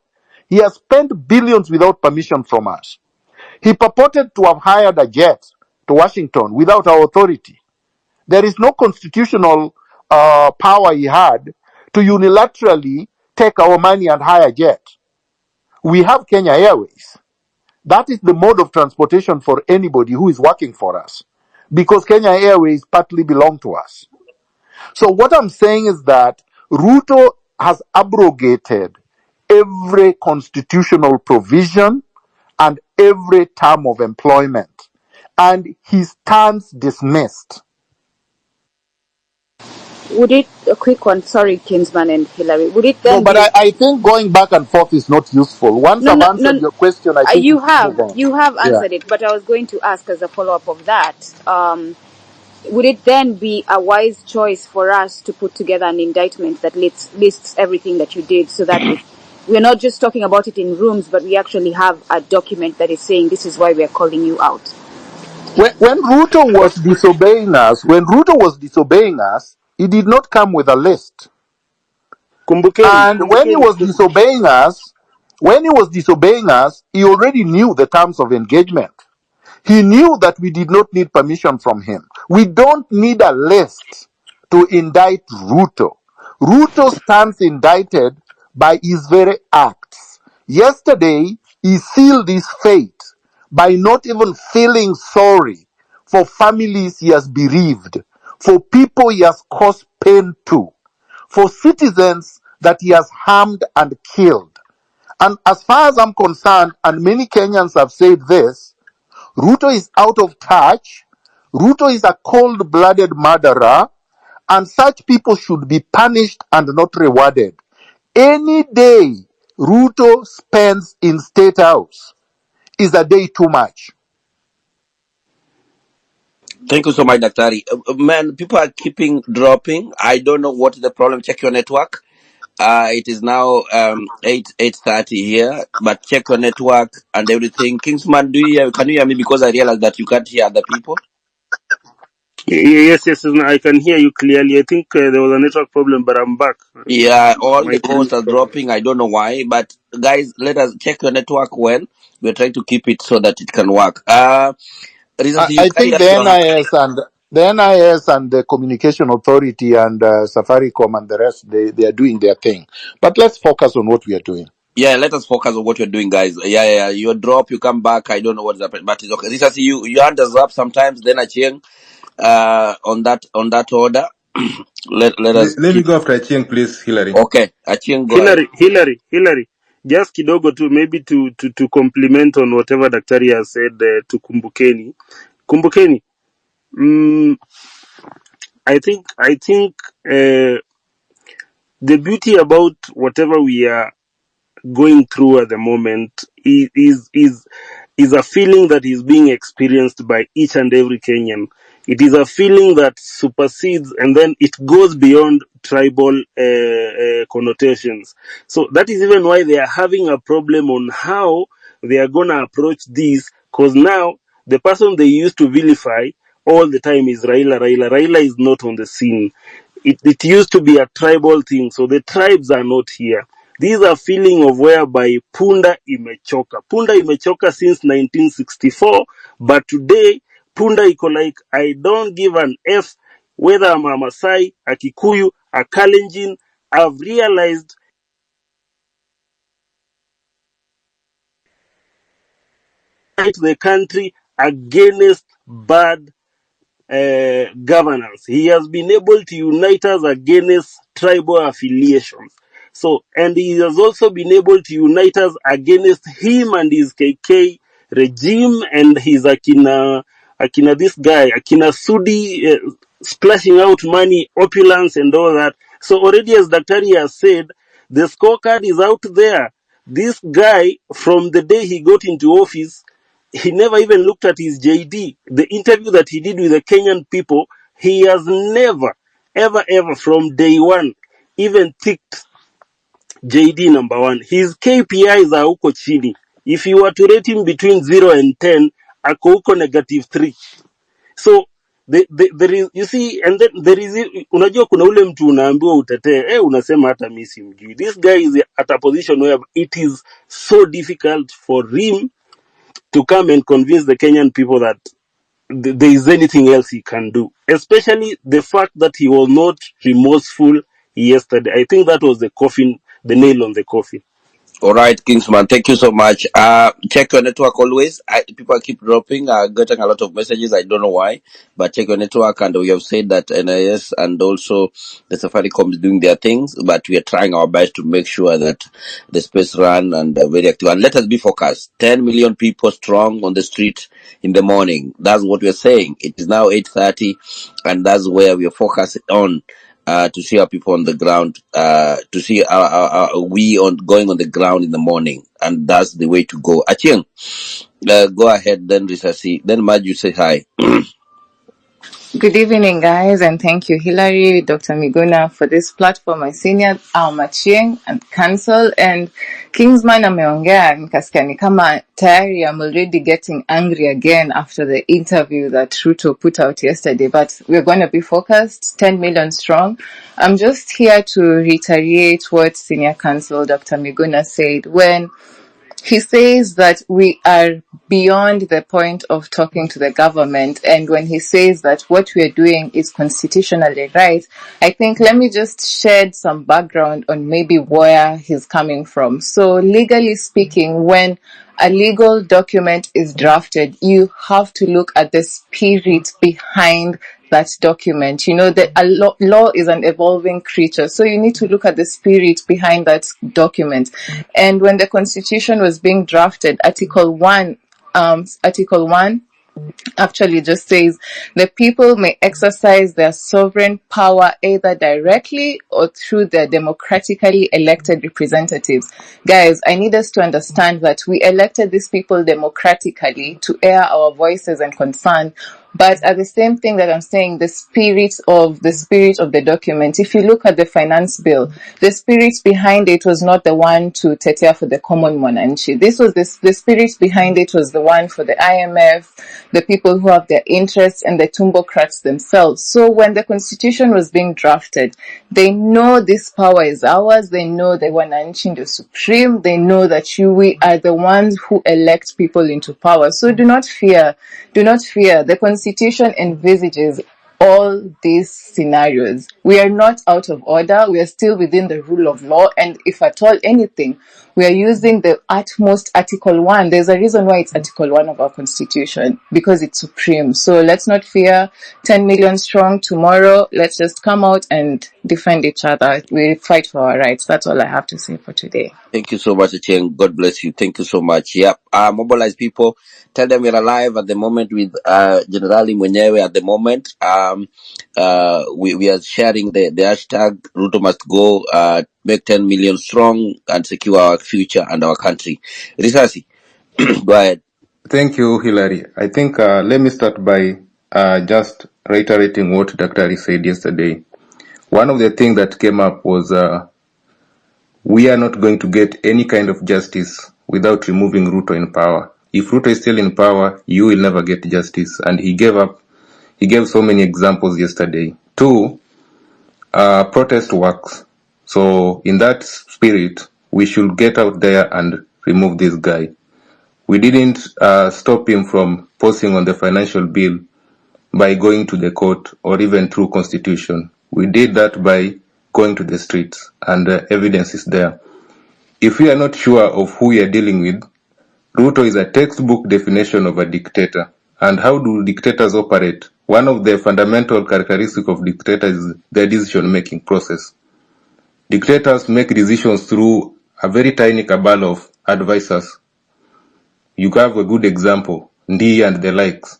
He has spent billions without permission from us. He purported to have hired a jet to Washington without our authority. There is no constitutional power he had to unilaterally take our money and hire a jet. We have Kenya Airways. That is the mode of transportation for anybody who is working for us, because Kenya Airways partly belong to us. So what I'm saying is that Ruto has abrogated every constitutional provision and every term of employment, and he stands dismissed. Would it, a quick one, sorry, Kinsman and Hillary, would it No, then but be, I think going back and forth is not useful. Once no, I've no, answered no, your question, I think we should move on. you have Yeah. answered it, but I was going to ask as a follow-up of that, would it then be a wise choice for us to put together an indictment that lists everything that you did, so that we're not just talking about it in rooms, but we actually have a document that is saying this is why we're calling you out? When Ruto was disobeying us, he did not come with a list. Kumbukeni. And when he was disobeying us, he already knew the terms of engagement. He knew that we did not need permission from him. We don't need a list to indict Ruto. Ruto stands indicted by his very acts. Yesterday, he sealed his fate by not even feeling sorry for families he has bereaved, for people he has caused pain to, for citizens that he has harmed and killed. And as far as I'm concerned, and many Kenyans have said this, Ruto is out of touch. Ruto is a cold-blooded murderer, and such people should be punished and not rewarded. Any day Ruto spends in State House is a day too much. Thank you so much, Daktari. Man, people are keeping dropping. I don't know what is the problem. Check your network. It is now 8:30 here, but check your network and everything. Kingsman, can you hear me? Because I realize that you can't hear other people. Yes, yes, I can hear you clearly. I think there was a network problem, but I'm back. Yeah, all My the calls colleague are called me. dropping. I don't know why, but guys, let us check your network well. We're trying to keep it so that it can work. Reasons you I carry think us your the NIS and the Communication Authority and Safaricom and the rest, they are doing their thing. But let's focus on what we are doing. Yeah, let us focus on what you're doing, guys. Yeah. You drop, you come back. I don't know what's happening, but it's okay. Reasons you hand us up sometimes. Then I change on that order. Let us Let me keep. go after Chiang, please, Hillary. Okay, Achieng, go ahead. Hillary. Just kidogo tu, maybe to compliment on whatever Daktari has said to Kumbukeni. Mm, I think the beauty about whatever we are going through at the moment is a feeling that is being experienced by each and every Kenyan. It is a feeling that supersedes and then it goes beyond tribal connotations. So that is even why they are having a problem on how they are going to approach this, because now the person they used to vilify all the time is Raila is not on the scene. It used to be a tribal thing, so the tribes are not here. These are feeling of whereby Punda imechoka. Punda imechoka since 1964, but today Punda iko like, I don't give an F whether I'm a Masai, a Kikuyu, a Kalenjin. I've realized fight the country against bad governance. He has been able to unite us against tribal affiliations. So, and he has also been able to unite us against him and his KK regime and his Akina this guy, Akina Sudi, splashing out money, opulence and all that. So already, as Daktari has said, the scorecard is out there. This guy, from the day he got into office, he never even looked at his JD. The interview that he did with the Kenyan people, he has never, ever from day one even ticked JD number one. His KPIs are uko chini. If you were to rate him between 0 and 10, ako uko -3. So there is, you see, and then there is, unajua kuna ule mtu unaambiwa utetee, unasema hata mimi simjui. This guy is at a position where it is so difficult for him to come and convince the Kenyan people that there is anything else he can do. Especially the fact that he was not remorseful yesterday. I think that was the nail on the coffin. All right, Kingsman, thank you so much. Check your network always. People keep dropping. Getting a lot of messages. I don't know why, but check your network. And we have said that NIS and also the Safaricom is doing their things, but we are trying our best to make sure that the space run and very active. And let us be focused. 10 million people strong on the street in the morning. That's what we are saying. It is now 8:30, and that's where we are focused on. To see our people on the ground, to see we on going on the ground in the morning, and that's the way to go. Aching, go ahead, then Risasi, then Maju say hi. Good evening, guys, and thank you, Hillary, Dr. Miguna, for this platform. My senior Machieng and Council and Kingsman ameongea nikasikia ni kama tayari I'm already getting angry again after the interview that Ruto put out yesterday, but we're going to be focused, 10 million strong. I'm just here to reiterate what Senior Counsel Dr. Miguna said when he says that we are beyond the point of talking to the government, and when he says that what we are doing is constitutionally right, I think let me just shed some background on maybe where he's coming from. So legally speaking, when a legal document is drafted, you have to look at the spirit behind that document. You know that a law is an evolving creature, so you need to look at the spirit behind that document. And when the Constitution was being drafted, Article 1 actually just says the people may exercise their sovereign power either directly or through their democratically elected representatives. Guys, I need us to understand that we elected these people democratically to air our voices and concern But at the same thing that I'm saying, the spirit of the document, if you look at the finance bill, the spirit behind it was not the one to tetea for the common mwananchi. This was the spirit behind it was the one for the IMF, the people who have their interests, and the tumbocrats themselves. So when the constitution was being drafted, they know this power is ours. They know the wananchi the supreme. They know that we are the ones who elect people into power. So do not fear. Do not fear. The constitution envisages all these scenarios. We are not out of order. We are still within the rule of law. And if at all anything, we are using the utmost Article 1. There's a reason why it's Article 1 of our constitution, because it's supreme. So let's not fear 10 million strong tomorrow. Let's just come out and defend each other. We fight for our rights. That's all I have to say for today. Thank you so much, Etienne. God bless you. Thank you so much. Yep. Mobilize people. Tell them we're alive at the moment with Generali Mwenyewe at the moment. We are sharing the hashtag Ruto must go, make 10 million strong and secure our future and our country. Risasi, go ahead. Thank you, Hilary. I think let me start by just reiterating what Dr. said yesterday. One of the things that came up was we are not going to get any kind of justice without removing Ruto in power. If Ruto is still in power, you will never get justice. And he gave so many examples yesterday. 2, protest works. So in that spirit, we should get out there and remove this guy. We didn't stop him from posting on the financial bill by going to the court or even through constitution. We did that by going to the streets, and evidence is there. If we are not sure of who we are dealing with, Ruto is a textbook definition of a dictator. And how do dictators operate? One of the fundamental characteristics of dictators is their decision-making process. Dictators make decisions through a very tiny cabal of advisors. You have a good example, Ndi and the likes.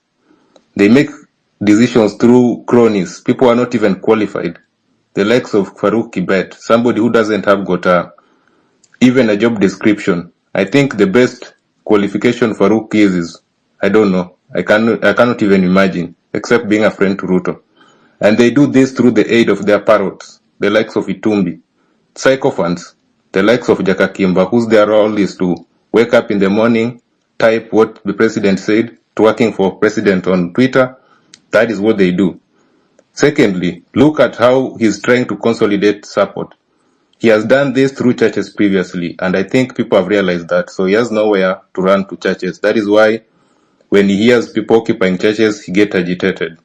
They make decisions through cronies. People are not even qualified. The likes of Farouk Kibet, somebody who doesn't have got even a job description. I think the best qualification Farouk is I don't know. I cannot even imagine, except being a friend to Ruto. And they do this through the aid of their parrots, the likes of Itumbi. Sycophants, the likes of Jakakimba, whose their role is to wake up in the morning, type what the president said, twerking for president on Twitter. That is what they do. Secondly, look at how he's trying to consolidate support. He has done this through churches previously, and I think people have realized that. So he has nowhere to run to churches. That is why when he hears people occupying churches, he gets agitated.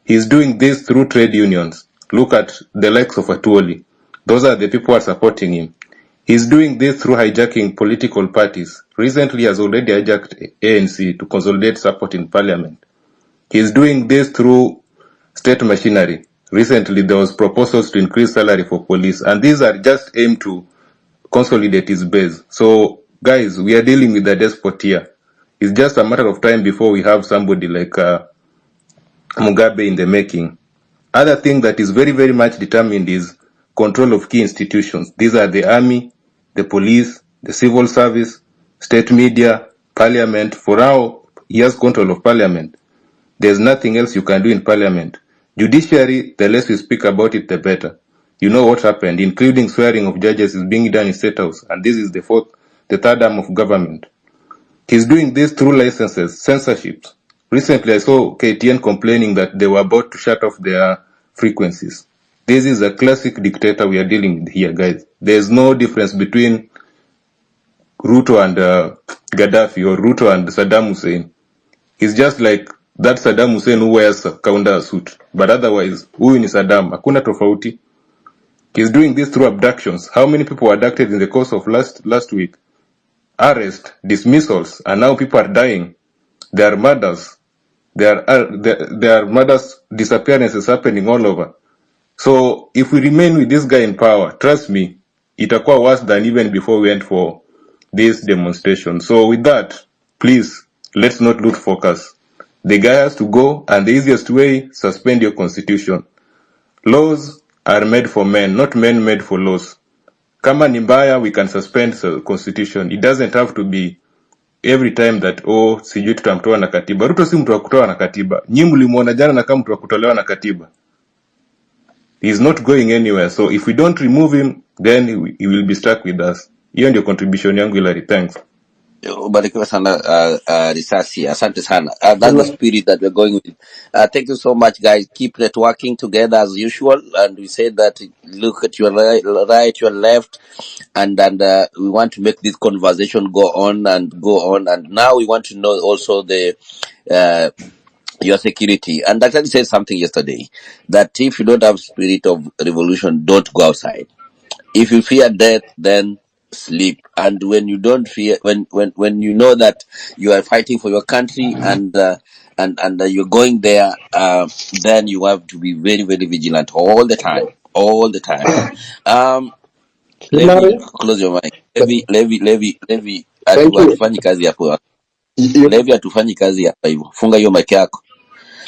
He's doing this through trade unions. Look at the likes of Atuoli. Those are the people who are supporting him. He's doing this through hijacking political parties. Recently, he has already hijacked ANC to consolidate support in parliament. He's doing this through state machinery. Recently, there was proposals to increase salary for police, and these are just aimed to consolidate his base. So, guys, we are dealing with a despot here. It's just a matter of time before we have somebody like Mugabe in the making. Other thing that is very, very much determined is control of key institutions. These are the army, the police, the civil service, state media, parliament. For now, he has control of parliament. There's nothing else you can do in parliament. Judiciary, the less we speak about it, the better. You know what happened, including swearing of judges is being done in State House, and this is the third arm of government. He's doing this through licenses, censorship. Recently, I saw KTN complaining that they were about to shut off their frequencies. This is a classic dictator we are dealing with here, guys. There's no difference between Ruto and Gaddafi or Ruto and Saddam Hussein. He's just like that Saddam Hussein who wears a Kaunda suit. But otherwise, huyu ni Saddam. Hakuna tofauti. He's doing this through abductions. How many people were abducted in the course of last week? Arrest, dismissals, and now people are dying. There are murders. There are murders, disappearances happening all over. So if we remain with this guy in power, trust me, itakuwa worse than even before we went for this demonstration. So with that, please, let's not lose focus. The guy has to go, and the easiest way, suspend your constitution. Laws are made for men, not men made for laws. Kama ni mbaya, we can suspend the constitution. It doesn't have to be every time that sijui tutamtoa na katiba. Ruto si mtu wa kutoa na katiba. Nyinyi mlimuona jana na kama mtu wa kutolewa na katiba. He is not going anywhere. So if we don't remove him, then he will be stuck with us. Hiyo ndio contribution yangu, Hilary. Thanks. Ubarikiwe sana Risasi. Asante sana. That's the spirit that we're going with. Thank you so much, guys. Keep networking together as usual. And we said that look at your right, your left, and we want to make this conversation go on and go on. And now we want to know also the your security. And Dr. said something yesterday that if you don't have spirit of revolution, don't go outside. If you fear death, then sleep. And when you don't fear, when you know that you are fighting for your country and you're going there, then you have to be very, very vigilant all the time, all the time. Levi, Hilary, close your mic. th- Levi, thank you. hatufanyi kazi hapo. You, Levi, hatufanyi kazi hapa hivyo. Funga hiyo mic yako.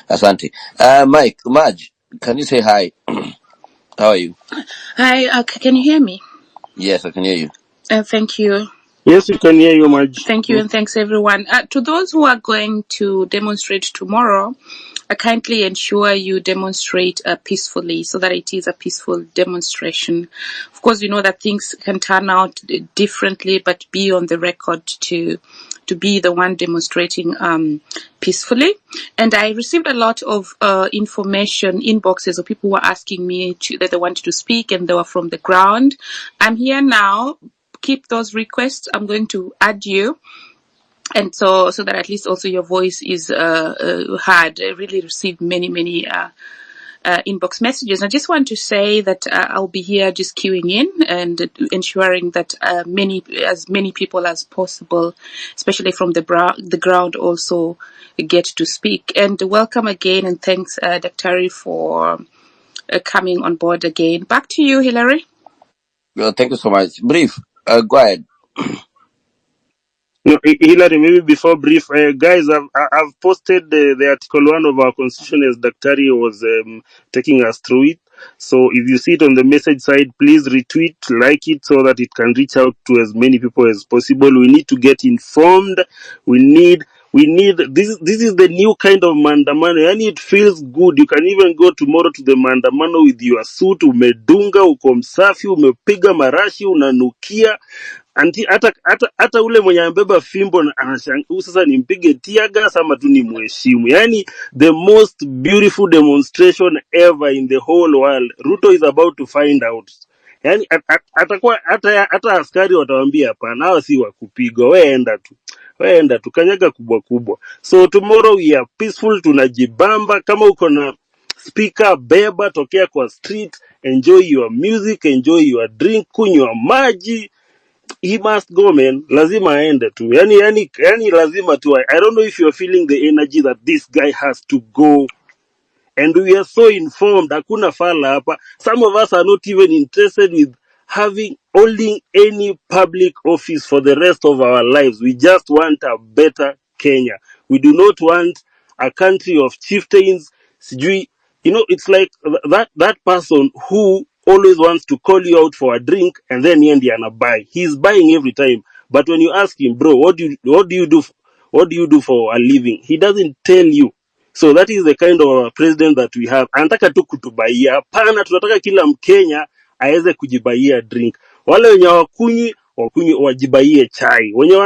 Asante. Mike, Maj, can you say hi? How are you? Hi, can you hear me? Yes, I can hear you. Thank you. Yes, you can hear you, Maj. Thank you, and thanks everyone. To those who are going to demonstrate tomorrow, kindly ensure you demonstrate peacefully so that it is a peaceful demonstration. Of course, we know that things can turn out differently, but be on the record to be the one demonstrating peacefully. And I received a lot of information, inboxes of people who were asking me that they wanted to speak and they were from the ground. I'm here now. Keep those requests. I'm going to add you, and so that at least also your voice is heard. I really received many inbox messages. I just want to say that I'll be here just queuing in and ensuring that as many people as possible, especially from the ground, also get to speak. And welcome again, and thanks, Dr. for coming on board again. Back to you, Hilary. Well, thank you so much. Brief. Go ahead. No, Hilary, maybe before brief, guys, I've posted the article 1 of our constitution as Daktari was taking us through it. So if you see it on the message side, please retweet, like it so that it can reach out to as many people as possible. We need to get informed. We need this is the new kind of maandamano. And it feels good. You can even go tomorrow to the maandamano with your suit, umedunga, uko msafi, umepiga marashi, unanukia. Anti hata ule mwenye ambeba fimbo anashangaa sasa nimpige tear gas ama tu ni mheshimu. Yani the most beautiful demonstration ever in the whole world. Ruto is about to find out. Yani atakuwa hata askari watawaambia hapana, hawa si wa kupigwa, wewe enda tu kanyaga kubwa kubwa. So tomorrow we are peaceful, tunajibamba. Kama uko na speaker, beba, tokea kwa street, enjoy your music, enjoy your drink, kunywa maji. He must go, man. Lazima aende tu. Yani lazima tu. I don't know if you're feeling the energy that this guy has to go. And we are so informed. Hakuna fala hapa. Some of us are not even interested with holding any public office for the rest of our lives. We just want a better Kenya. We do not want a country of chieftains. Sijui, it's like that person who always wants to call you out for a drink and then he and buy. He's buying every time. But when you ask him, bro, what do you do for a living? He doesn't tell you. So that is the kind of president that we have. Anataka tu kutubaia. Hapana, tunataka kila Mkenya aweze kujibaia drink. Wale wenye wakunywi wajibaie chai. Wenye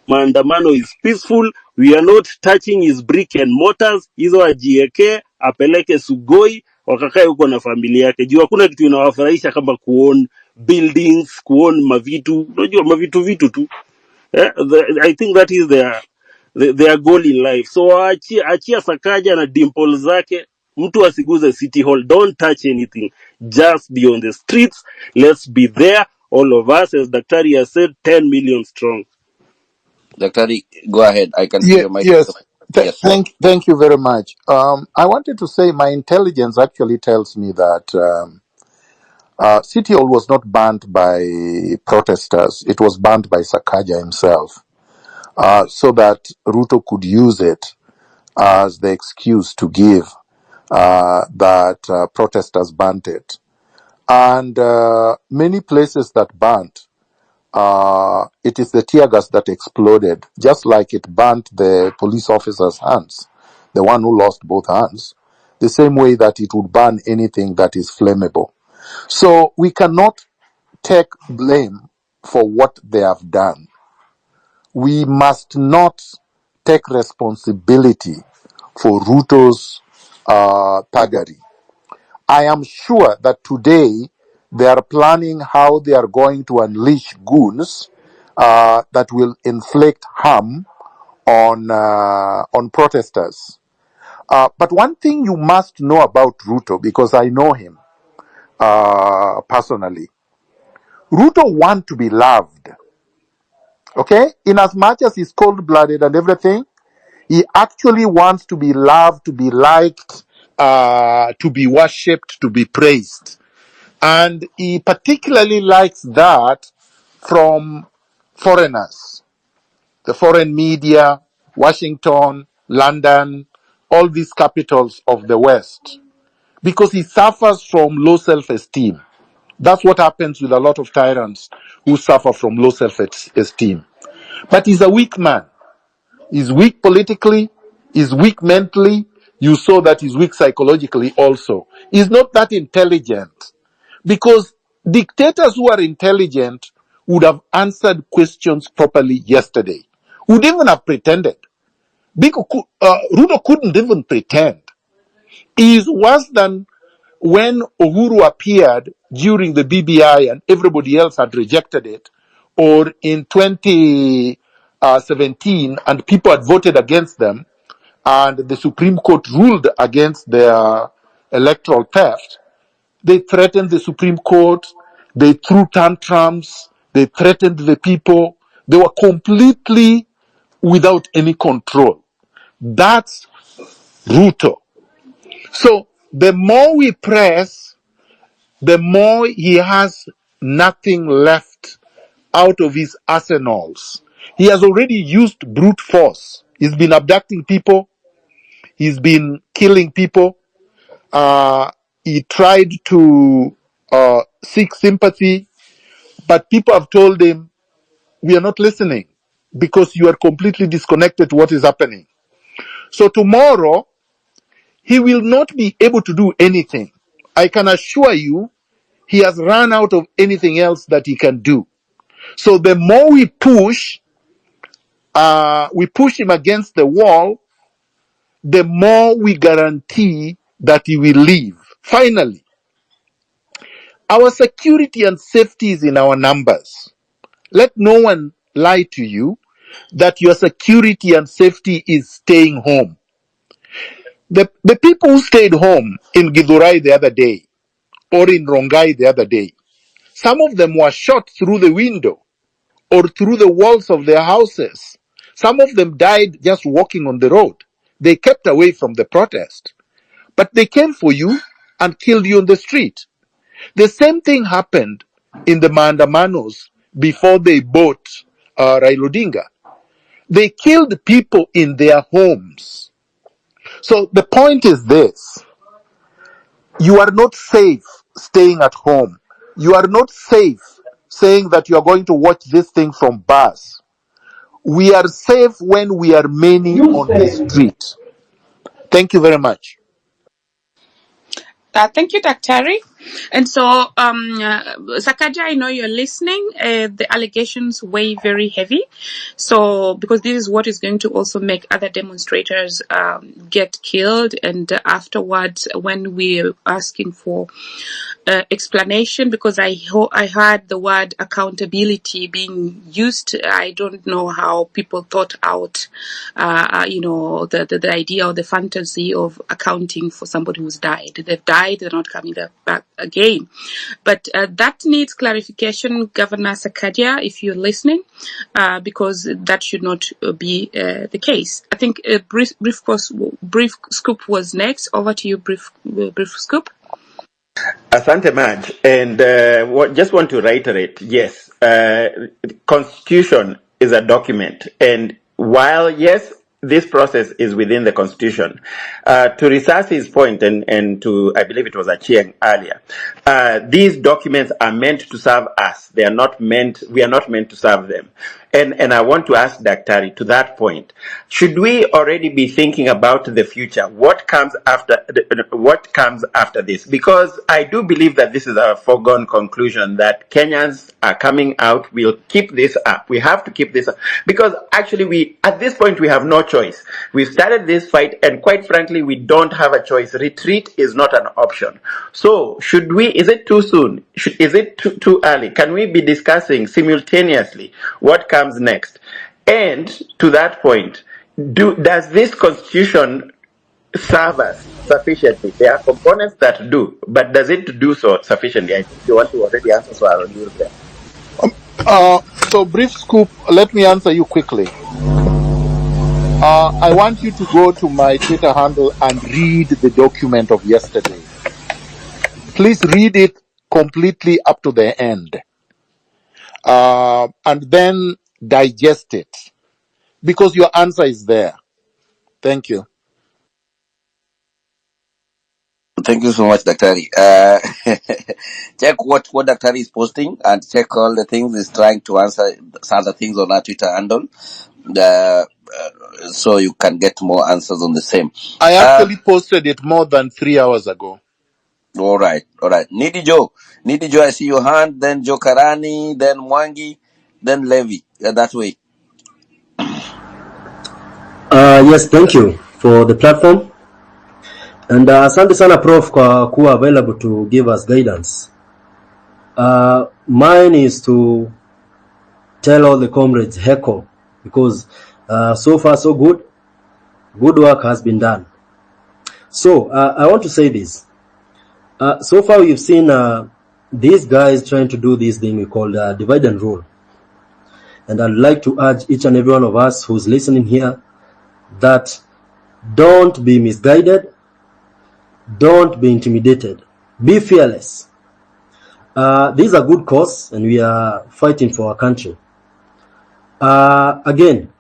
maandamano is peaceful. We are not touching his brick and mortars. Hizo ajieke, apeleke Sugoi, wakakae huko na familia yake. Juu hakuna kitu inawafurahisha kama kuown buildings, kuown mavitu. Unajua mavitu tu. I think that is their goal in life. So achia Sakaja na dimple zake, mtu asiguze City Hall. Don't touch anything. Just be on the streets. Let's be there. All of us, as Daktari has said, 10 million strong. Daktari, go ahead. I can see Yeah, your mic. yes. Yes. Thank you very much. I wanted to say my intelligence actually tells me that City Hall was not banned by protesters. It was banned by Sakaja himself, so that Ruto could use it as the excuse to give that protesters banned it. And many places that banned It is the tear gas that exploded, just like it burnt the police officer's hands, the one who lost both hands, the same way that it would burn anything that is flammable. So we cannot take blame for what they have done. We must not take responsibility for Ruto's thuggery. I am sure that today they are planning how they are going to unleash goons that will inflict harm on protesters. But one thing you must know about Ruto, because I know him personally, Ruto wants to be loved. Okay? In as much as he's cold-blooded and everything, he actually wants to be loved, to be liked, to be worshipped, to be praised. And he particularly likes that from foreigners, the foreign media, Washington, London, all these capitals of the West, because he suffers from low self-esteem. That's what happens with a lot of tyrants who suffer from low self-esteem. But he's a weak man. He's weak politically, he's weak mentally. You saw that he's weak psychologically also. He's not that intelligent. Because dictators who are intelligent would have answered questions properly yesterday. Would even have pretended. Ruto couldn't even pretend. He is worse than when Uhuru appeared during the BBI and everybody else had rejected it, or in 2017 and people had voted against them, and the Supreme Court ruled against their electoral theft. They threatened the Supreme Court. They threw tantrums. They threatened the people. They were completely without any control. That's Ruto. So the more we press, the more he has nothing left out of his arsenals. He has already used brute force. He's been abducting people. He's been killing people. He tried to seek sympathy, but people have told him, we are not listening because you are completely disconnected to what is happening. So tomorrow, he will not be able to do anything. I can assure you, he has run out of anything else that he can do. So the more we push him against the wall, the more we guarantee that he will leave. Finally, our security and safety is in our numbers. Let no one lie to you that your security and safety is staying home. The people who stayed home in Githurai the other day, or in Rongai the other day, some of them were shot through the window or through the walls of their houses. Some of them died just walking on the road. They kept away from the protest. But they came for you and killed you on the street. The same thing happened in the Maandamanos before they bought Raila Odinga. They killed people in their homes. So the point is this. You are not safe staying at home. You are not safe saying that you are going to watch this thing from bars. We are safe when we are many on the street. Thank you very much. Thank you, Daktari. And so, Sakaja, I know you're listening. The allegations weigh very heavy. So, because this is what is going to also make other demonstrators get killed. And afterwards, when we're asking for explanation, because I heard the word accountability being used. I don't know how people thought out, the idea or the fantasy of accounting for somebody who's died. They've died, they're not coming back again. But that needs clarification, Governor Sakaja, if you're listening, because that should not be the case. I think brief scoop was next. Over to you, brief scoop. Asante Maj, and just want to reiterate, yes, Constitution is a document, and while, yes, this process is within the constitution. To Risasi's point, and to, I believe it was Achieng earlier, these documents are meant to serve us. We are not meant to serve them. And I want to ask Daktari to that point, should we already be thinking about the future? What comes after this? Because I do believe that this is a foregone conclusion that Kenyans are coming out. We'll keep this up. We have to keep this up because actually at this point we have no choice. We've started this fight, and quite frankly, we don't have a choice. Retreat is not an option. So is it too soon? Is it too early? Can we be discussing simultaneously what comes next? And to that point, does this constitution serve us sufficiently? There are components that do, but does it do so sufficiently? I think you want to already answer, so I'll leave there. So brief scoop, let me answer you quickly. I want you to go to my Twitter handle and read the document of yesterday. Please read it completely up to the end. And then digest it. Because your answer is there. Thank you. Thank you so much, Daktari. Check what Daktari is posting and check all the things he's trying to answer some of the things on our Twitter handle. So you can get more answers on the same. I actually posted it more than 3 hours ago. All right. Nidi Joe, I see your hand, then Joe Karani, then Mwangi, then Levi. That way. Yes, thank you for the platform. And asante sana Prof kwa kuwa available to give us guidance. Mine is to tell all the comrades heckle, because so far so good. Good work has been done. So I want to say this. So far we've seen these guys trying to do this thing we call divide and rule. And I'd like to urge each and every one of us who's listening here that don't be misguided, don't be intimidated, be fearless. This is a good cause, and we are fighting for our country. Again,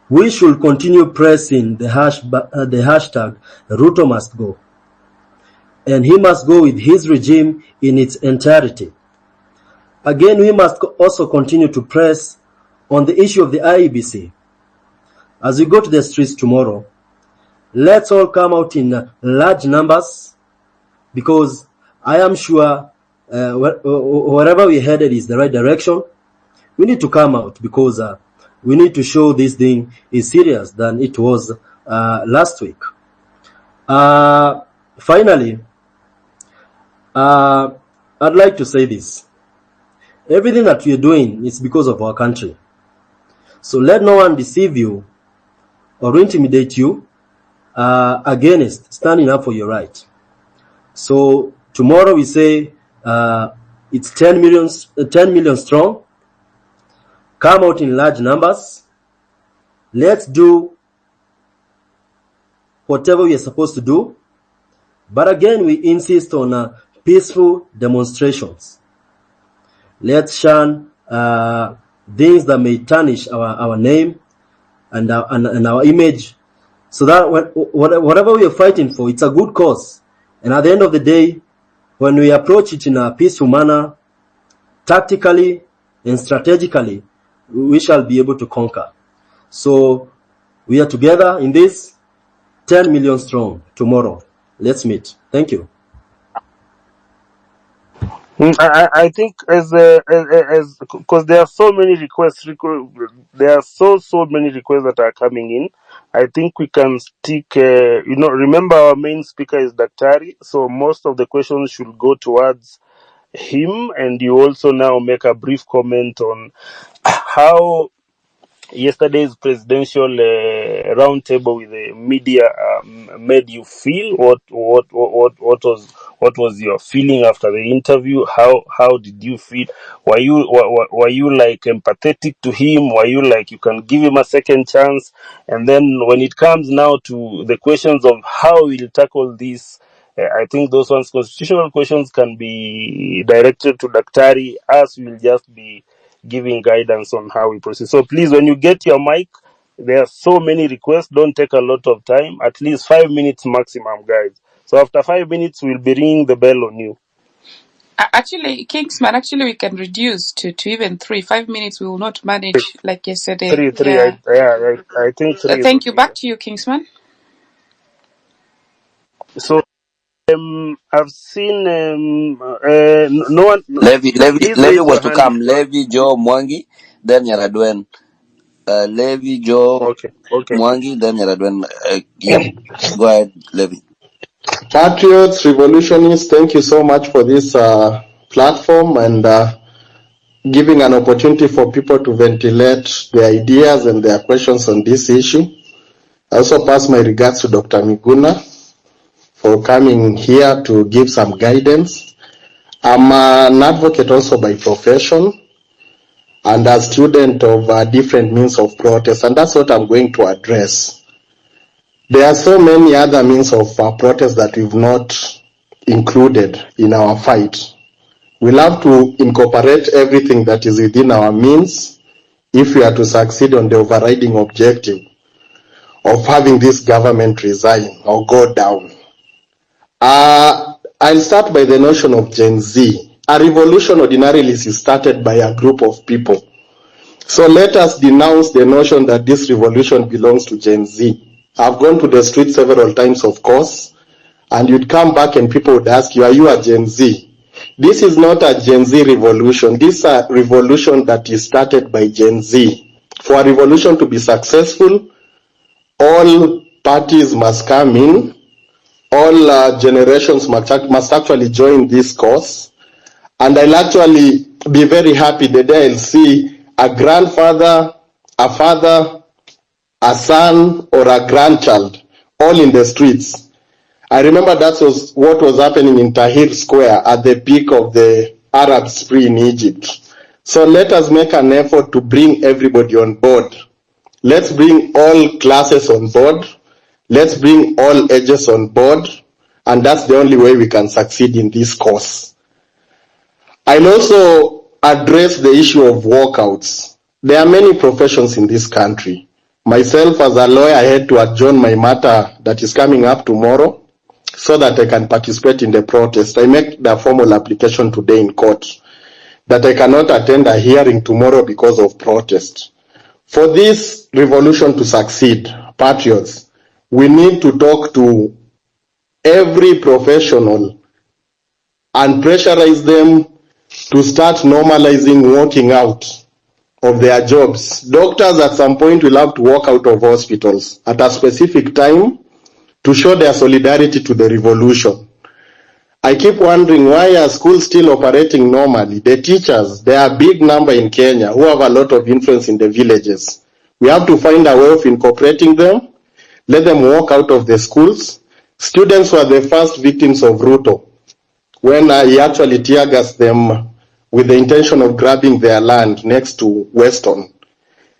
we should continue pressing the hashtag Ruto must go. And he must go with his regime in its entirety. Again, we must also continue to press on the issue of the IEBC. As we go to the streets tomorrow, let's all come out in large numbers, because I am sure wherever we're headed is the right direction. We need to come out because we need to show this thing is serious than it was last week. Finally, I'd like to say this. Everything that we are doing is because of our country. So let no one deceive you or intimidate you against standing up for your right. So tomorrow we say it's 10 million strong. Come out in large numbers. Let's do whatever we are supposed to do. But again, we insist on peaceful demonstrations. Let's shun things that may tarnish our name and our image, so that whatever we are fighting for, it's a good cause. And at the end of the day, when we approach it in a peaceful manner, tactically and strategically, we shall be able to conquer. So we are together in this, 10 million strong tomorrow. Let's meet. Thank you. I think as because there are so many requests, there are so many requests that are coming in. I think we can stick. Remember our main speaker is Daktari, so most of the questions should go towards him, and you also now make a brief comment on how yesterday's presidential roundtable with the media made you feel. What was your feeling after the interview? How did you feel? Were you like empathetic to him? Were you like you can give him a second chance? And then when it comes now to the questions of how we'll tackle this, I think those ones, constitutional questions, can be directed to Daktari. Us will just be giving guidance on how we proceed. So please, when you get your mic, There are so many requests. Don't take a lot of time. At least 5 minutes maximum, guys. So after 5 minutes, we'll be ringing the bell on you. Actually, Kingsman, we can reduce to even 3. 5 minutes we will not manage like yesterday. Three. Yeah. I think 3 is Thank you. okay. Back to you, Kingsman. So I've seen no one. Please Levi raise was your to hand if come. you are. Levi, Joe, Mwangi, then Yaradwen. Levi, Joe, Okay. Mwangi, then Yaradwen. Yep. Go ahead, Levi. Patriots, revolutionists, thank you so much for this platform and giving an opportunity for people to ventilate their ideas and their questions on this issue. I also pass my regards to Dr. Miguna for coming here to give some guidance. I'm an advocate also by profession and a student of different means of protest, and that's what I'm going to address. There are so many other means of protest that we've not included in our fight. We'll have to incorporate everything that is within our means if we are to succeed on the overriding objective of having this government resign or go down. I'll start by the notion of Gen Z. A revolution ordinarily is started by a group of people. So let us denounce the notion that this revolution belongs to Gen Z. I've gone to the street several times, of course, and you'd come back and people would ask you, are you a Gen Z? This is not a Gen Z revolution. This is a revolution that is started by Gen Z. For a revolution to be successful, all parties must come in, all generations must actually join this cause, and I'll actually be very happy the day I'll see a grandfather, a father, a son, or a grandchild all in the streets. I remember that was what was happening in Tahrir Square at the peak of the Arab Spring in Egypt. So let us make an effort to bring everybody on board. Let's bring all classes on board. Let's bring all ages on board. And that's the only way we can succeed in this cause. I'll also address the issue of walkouts. There are many professions in this country. Myself as a lawyer, I had to adjourn my matter that is coming up tomorrow so that I can participate in the protest. I make the formal application today in court that I cannot attend a hearing tomorrow because of protest. For this revolution to succeed, patriots, we need to talk to every professional and pressurize them to start normalizing walking out of their jobs. Doctors at some point will have to walk out of hospitals at a specific time to show their solidarity to the revolution. I keep wondering, why are schools still operating normally? The teachers, there are a big number in Kenya who have a lot of influence in the villages. We have to find a way of incorporating them, let them walk out of the schools. Students were the first victims of Ruto when he actually tear gassed them with the intention of grabbing their land next to Weston.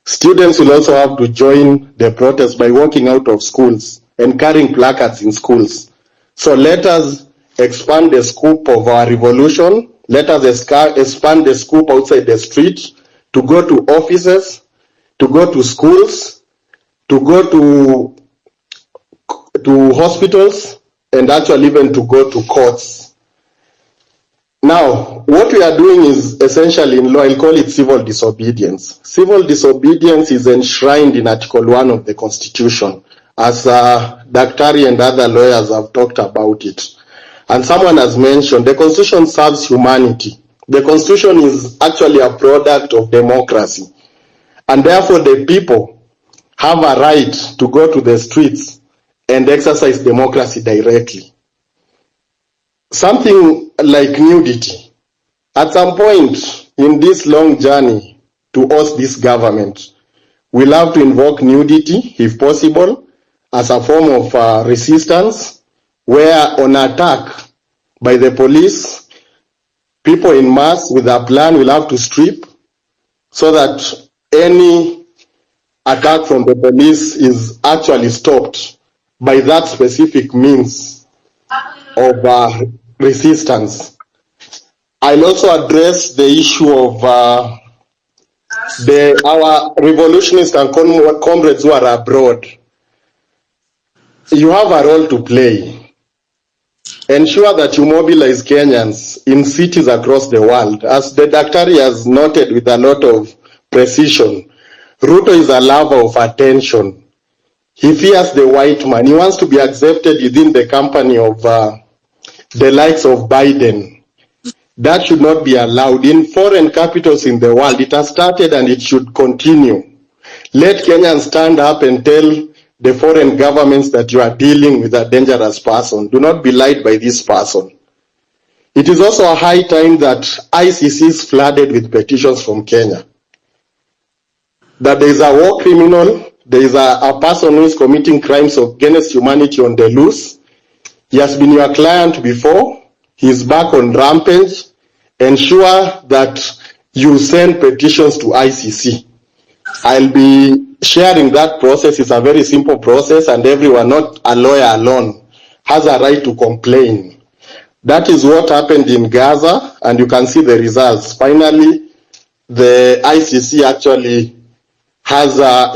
Students will also have to join the protest by walking out of schools and carrying placards in schools. So let us expand the scope of our revolution. Let us expand the scope outside the street to go to offices, to go to schools, to go to hospitals, and actually even to go to courts. Now, what we are doing is essentially in law, I'll call it civil disobedience. Civil disobedience is enshrined in Article 1 of the Constitution, as Daktari and other lawyers have talked about it. And someone has mentioned the Constitution serves humanity. The Constitution is actually a product of democracy. And therefore, the people have a right to go to the streets and exercise democracy directly. Something like nudity. At some point in this long journey to oust this government, we'll have to invoke nudity, if possible, as a form of resistance, where on attack by the police, people in mass with a plan will have to strip so that any attack from the police is actually stopped by that specific means of resistance. I'll also address the issue of our revolutionists and comrades who are abroad, you have a role to play. Ensure that you mobilize Kenyans in cities across the world. As the Daktari has noted with a lot of precision, Ruto is a lover of attention. He fears the white man. He wants to be accepted within the company of the likes of Biden. That should not be allowed. In foreign capitals in the world, it has started and it should continue. Let Kenyans stand up and tell the foreign governments that you are dealing with a dangerous person. Do not be lied by this person. It is also a high time that ICC is flooded with petitions from Kenya. That there is a war criminal, there is a person who is committing crimes against humanity on the loose. He has been your client before. He is back on rampage. Ensure that you send petitions to ICC. I'll be sharing that process. It's a very simple process, and everyone, not a lawyer alone, has a right to complain. That is what happened in Gaza, and you can see the results. Finally, the ICC actually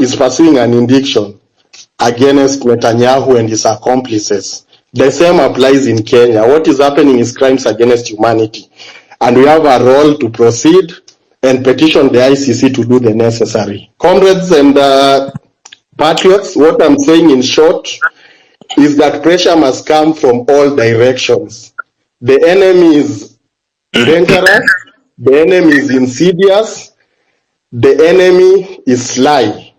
is pursuing an indiction against Netanyahu and his accomplices. The same applies in Kenya. What is happening is crimes against humanity. And we have a role to proceed and petition the ICC to do the necessary. Comrades and patriots, what I'm saying in short is that pressure must come from all directions. The enemy is dangerous, the enemy is insidious, the enemy is sly.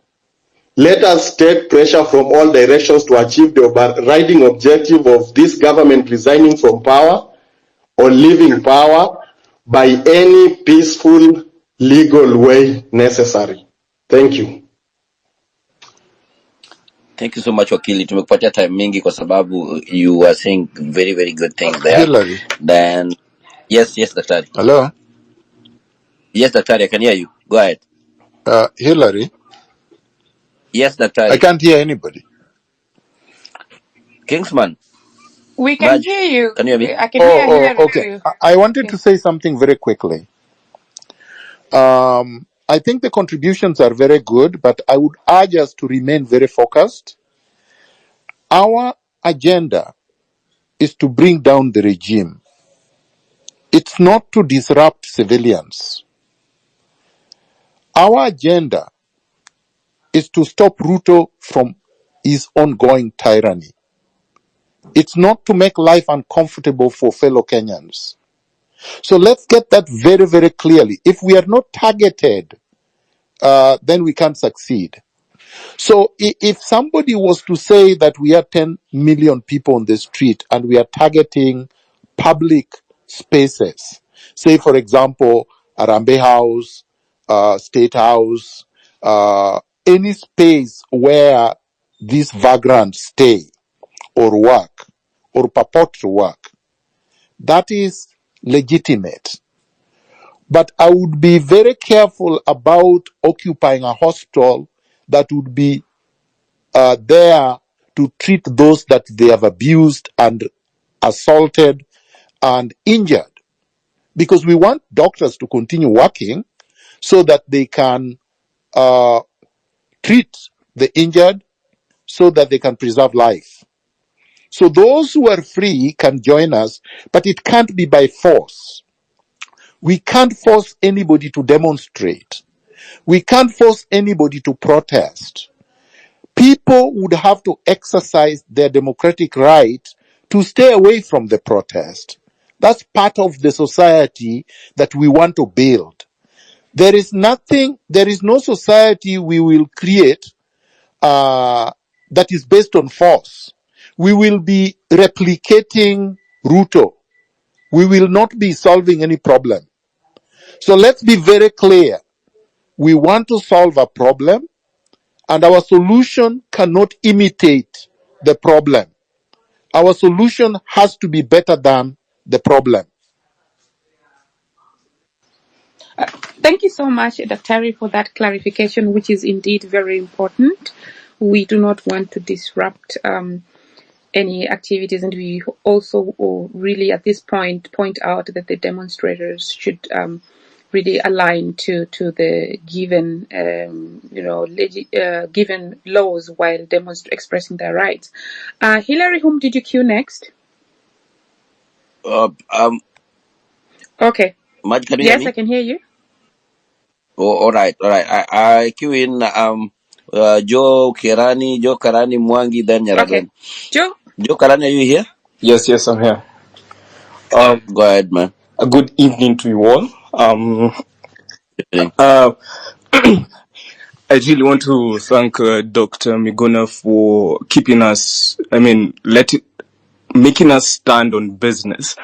Let us take pressure from all directions to achieve the overriding objective of this government resigning from power or leaving power by any peaceful, legal way necessary. Thank you. Thank you so much, Wakili. Tumekupatia time mingi kwa sababu you were saying very, very good things there. Hillary. Then, yes, Daktari. Hello? Yes, Daktari, I can hear you. Go ahead. Hillary? Yes, I Daktari. can't hear anybody. Kingsman. We can Raj, hear you. can you hear me? I can hear Hillary Okay. too. I wanted to say something very quickly. I think the contributions are very good, but I would urge us to remain very focused. Our agenda is to bring down the regime. It's not to disrupt civilians. Our agenda is to stop Ruto from his ongoing tyranny. It's not to make life uncomfortable for fellow Kenyans. So let's get that very, very clearly. If we are not targeted, then we can't succeed. So if somebody was to say that we have 10 million people on the street and we are targeting public spaces, say, for example, Arambe House, State House, any space where these vagrants stay or work or purport to work, that is legitimate. But I would be very careful about occupying a hostel that would be there to treat those that they have abused and assaulted and injured. Because we want doctors to continue working so that they can treat the injured, so that they can preserve life. So those who are free can join us, but it can't be by force. We can't force anybody to demonstrate. We can't force anybody to protest. People would have to exercise their democratic right to stay away from the protest. That's part of the society that we want to build. There is no society we will create that is based on force. We will be replicating Ruto. We will not be solving any problem. So let's be very clear. We want to solve a problem, and our solution cannot imitate the problem. Our solution has to be better than the problem. Thank you so much, Dr. for that clarification, which is indeed very important. We do not want to disrupt any activities, and we also really at this point out that the demonstrators should really align to the given given laws while expressing their rights. Hillary, whom did you cue next? Okay. Maj, can you hear Yes, me? I can hear you. Oh, all right. I cue in Joe Karani, Mwangi, then Okay. Nyaragwen. Joe? Joe Karani, are you here? Yes, I'm here. Go ahead, man. A good evening to you all. Evening. I really want to thank Dr. Miguna for keeping us, making us stand on business.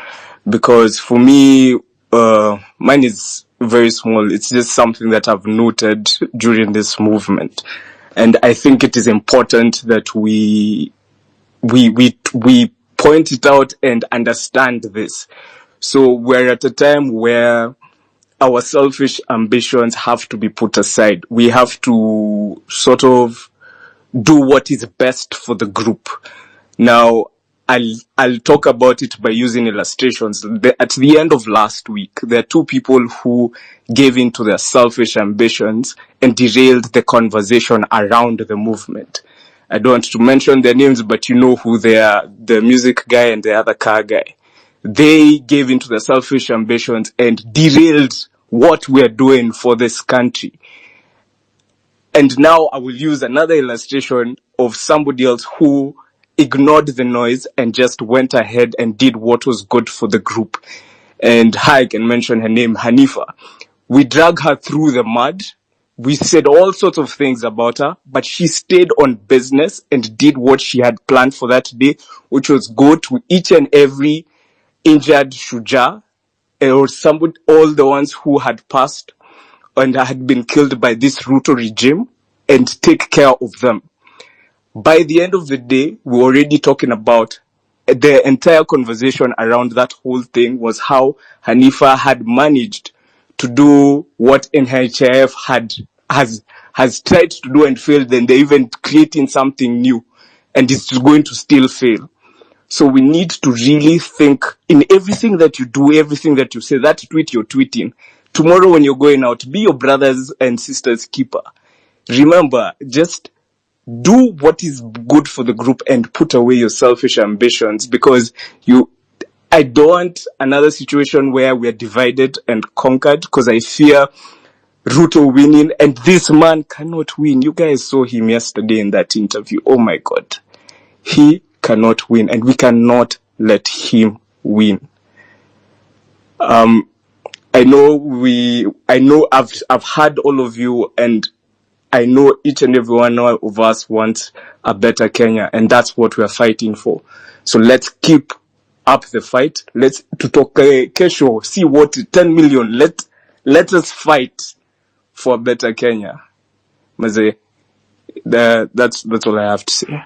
Because for me, mine is very small. It's just something that I've noted during this movement. And I think it is important that we point it out and understand this. So we're at a time where our selfish ambitions have to be put aside. We have to sort of do what is best for the group. Now, I'll talk about it by using illustrations. At the end of last week, there are two people who gave in to their selfish ambitions and derailed the conversation around the movement. I don't want to mention their names, but you know who they are, the music guy and the other car guy. They gave into their selfish ambitions and derailed what we're doing for this country. And now I will use another illustration of somebody else who ignored the noise and just went ahead and did what was good for the group. And I can mention her name, Hanifa. We dragged her through the mud. We said all sorts of things about her, but she stayed on business and did what she had planned for that day, which was go to each and every injured Shuja, or somebody, all the ones who had passed and had been killed by this Ruto regime, and take care of them. By the end of the day, we were already talking about the entire conversation around that whole thing was how Hanifa had managed to do what NHIF has tried to do and failed, then they're even creating something new, and it's going to still fail. So we need to really think in everything that you do, everything that you say, that tweet you're tweeting. Tomorrow when you're going out, be your brothers and sisters keeper. Remember, just do what is good for the group and put away your selfish ambitions, because I don't want another situation where we're divided and conquered, because I fear Ruto winning, and this man cannot win. You guys saw him yesterday in that interview. Oh my God. He cannot win, and we cannot let him win. I know I've heard all of you, and I know each and every one of us wants a better Kenya, and that's what we're fighting for. So let's keep up the fight. Let's to talk kesho, see what 10 million. Let us fight for a better Kenya. Maze, that's all I have to say.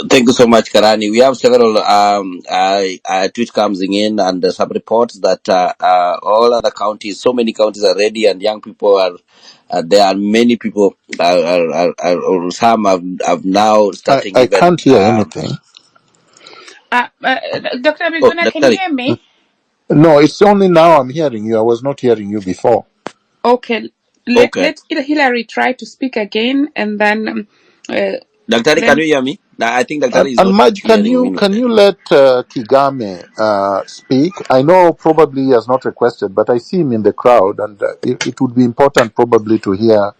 Thank you so much, Karani. We have several tweets coming in and some reports that all other counties, so many counties are ready, and young people are. There are many people. Some have now starting I even. can't hear anything. Dr. Oh, Miguna, can you Daktari. hear me? No, it's only now I'm hearing you. I was not hearing you before. Okay. Okay, Let Hillary try to speak again, and then Daktari, can then you hear me? I think Daktari is And not Maj, hearing me. can you let Kigame speak? I know probably he has not requested, but I see him in the crowd, and it would be important probably to hear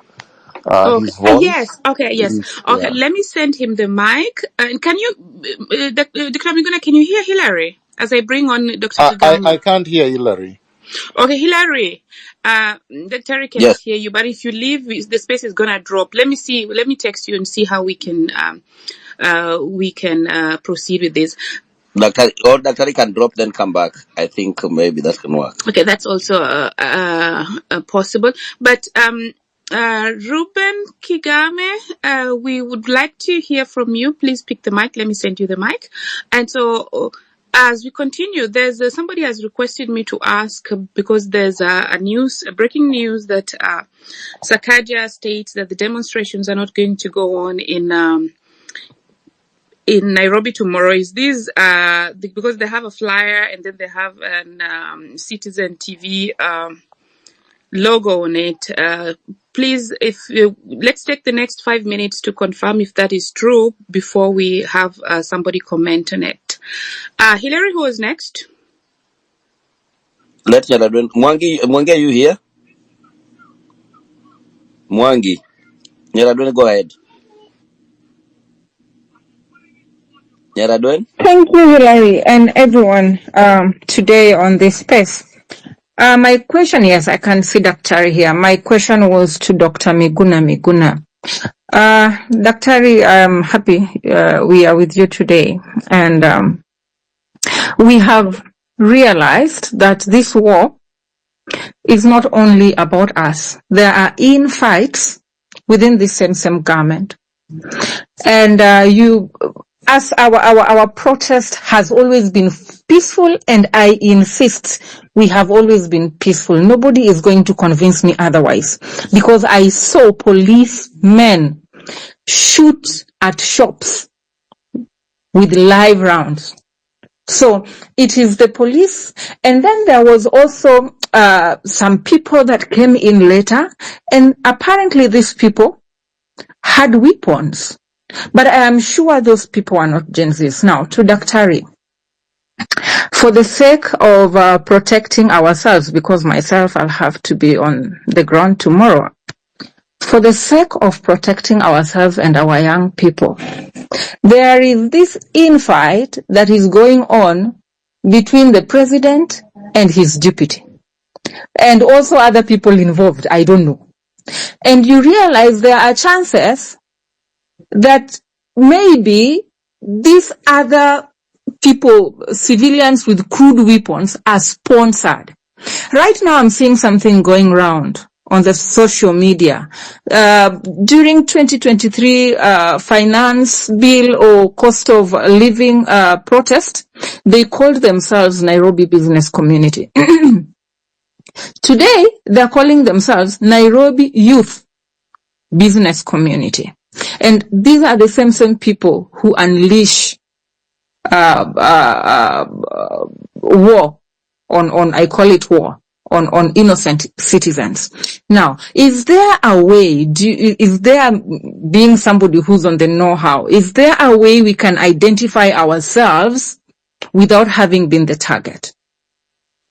okay. his voice. Yes. Okay. Yes. Please, Okay. yeah. Let me send him the mic. Can you, Dr. Miguna, can you hear Hillary as I bring on Dr. I Kigame? can't hear Hillary. Okay, Hillary. Dr. cannot Yes, hear you, but if you leave, the space is gonna drop. Let me see. Let me text you and see how we can proceed with this. Daktari can drop then come back. I think maybe that can work. Okay, that's also possible. But Ruben Kigame, we would like to hear from you. Please pick the mic. Let me send you the mic. And so, as we continue, there's somebody has requested me to ask, because there's a breaking news that Sakaja states that the demonstrations are not going to go on in in Nairobi tomorrow is this because they have a flyer and then they have an Citizen TV logo on it. Please, let's take the next 5 minutes to confirm if that is true before we have somebody comment on it. Hillary, who is next? Let's Mwangi, are you here? Mwangi, Nyaradwen, go ahead. Nyaradwen? Thank you, Hillary, and everyone today on this space. My question, yes, I can see Dr. here. My question was to Dr. Miguna. Dr. I'm happy we are with you today. And we have realized that this war is not only about us. There are infights within the same government. And as our protest has always been peaceful, and I insist we have always been peaceful. Nobody is going to convince me otherwise, because I saw policemen shoot at shops with live rounds. So it is the police, and then there was also some people that came in later, and apparently these people had weapons. But I am sure those people are not Gen Zs. Now, to Dr. For the sake of protecting ourselves, because myself, I'll have to be on the ground tomorrow. For the sake of protecting ourselves and our young people, there is this infight that is going on between the president and his deputy, and also other people involved, I don't know. And you realize there are chances that maybe these other people, civilians with crude weapons, are sponsored. Right now I'm seeing something going around on the social media. During 2023 finance bill or cost of living protest, they called themselves Nairobi Business Community. Today, they're calling themselves Nairobi Youth Business Community. And these are the same people who unleash war on I call it war on innocent citizens. Now, is there a way? Is there, being somebody who's on the know-how, is there a way we can identify ourselves without having been the target?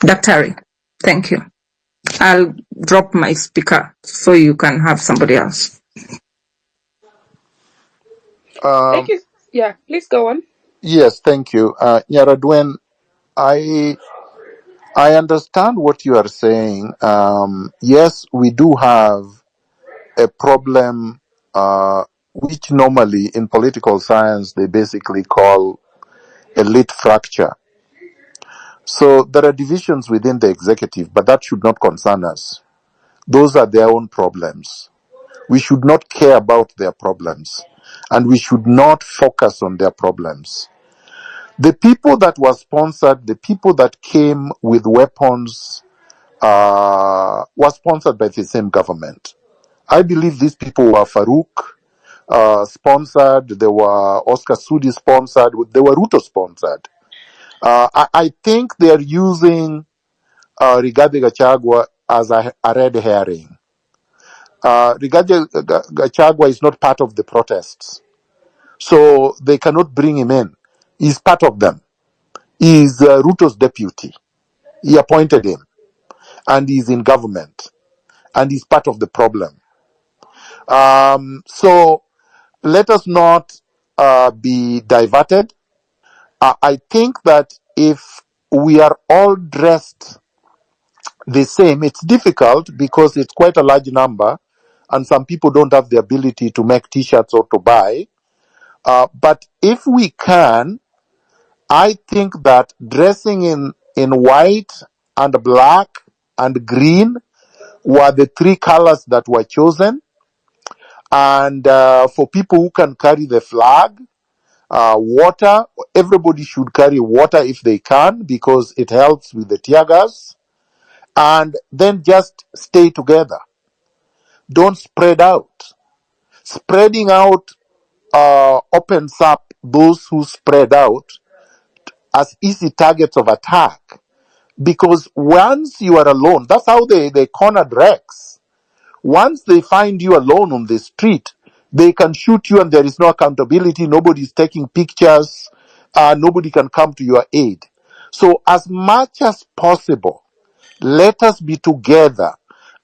Dr. Thank you. I'll drop my speaker so you can have somebody else. Thank you. Yeah, please go on. Yes, thank you. Nyaradwen, I understand what you are saying. Yes, we do have a problem, which normally in political science they basically call elite fracture. So there are divisions within the executive, but that should not concern us. Those are their own problems. We should not care about their problems, and we should not focus on their problems. The people that were sponsored, the people that came with weapons, were sponsored by the same government. I believe these people were Farouk sponsored, they were Oscar Sudi sponsored, they were Ruto sponsored. I think they are using Rigathi Gachagua as a red herring. Rigathi Gachagua is not part of the protests, so they cannot bring him in. He's part of them. He's Ruto's deputy. He appointed him, and he's in government, and he's part of the problem. So let us not be diverted. I think that if we are all dressed the same, it's difficult because it's quite a large number, and some people don't have the ability to make t-shirts or to buy. But if we can, I think that dressing in white and black and green were the three colors that were chosen. And for people who can carry the flag, water, everybody should carry water if they can, because it helps with the tear gas. And then just stay together. Don't spread out. Spreading out opens up those who spread out as easy targets of attack. Because once you are alone, that's how they cornered Rex. Once they find you alone on the street, they can shoot you and there is no accountability. Nobody's taking pictures. Nobody can come to your aid. So as much as possible, let us be together,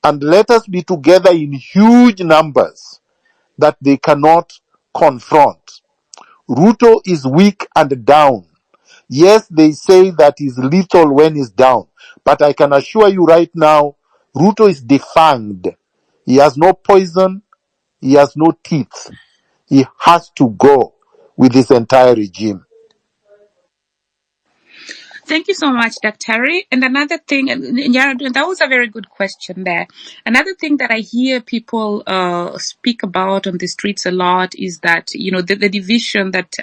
and let us be together in huge numbers that they cannot confront. Ruto is weak and down. Yes, they say that he's lethal when he's down, but I can assure you right now, Ruto is defanged. He has no poison. He has no teeth. He has to go with his entire regime. Thank you so much, Dr. And another thing, and that was a very good question there. Another thing that I hear people speak about on the streets a lot is that, the division that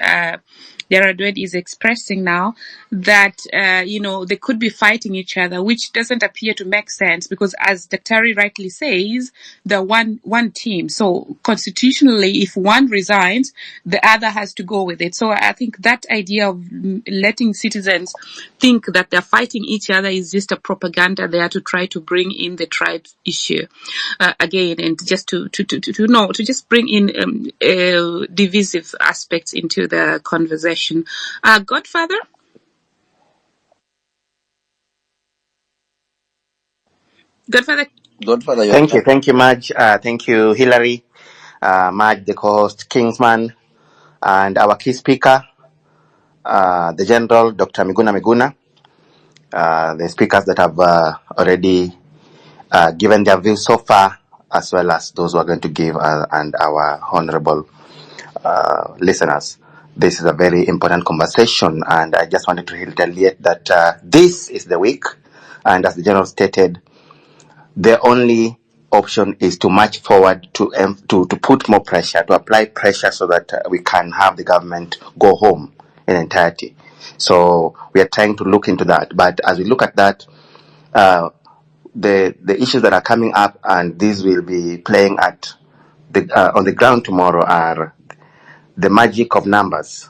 Yaradwed is expressing now, that, they could be fighting each other, which doesn't appear to make sense because, as Dr. rightly says, they're one team. So constitutionally, if one resigns, the other has to go with it. So I think that idea of letting citizens think that they're fighting each other is just a propaganda there to try to bring in the tribe issue again, and just to just bring in divisive aspects into the conversation. Godfather. Godfather. Godfather, Thank you, Madge. Thank you, Hillary, Madge, the co-host, Kingsman, and our key speaker, the General, Dr. Miguna, the speakers that have already given their views so far, as well as those who are going to give, and our honorable listeners. This is a very important conversation, and I just wanted to retaliate that this is the week, and as the General stated, the only option is to march forward to put more pressure, to apply pressure so that we can have the government go home in entirety. So we are trying to look into that. But as we look at that, the issues that are coming up, and these will be playing at on the ground tomorrow, are the magic of numbers.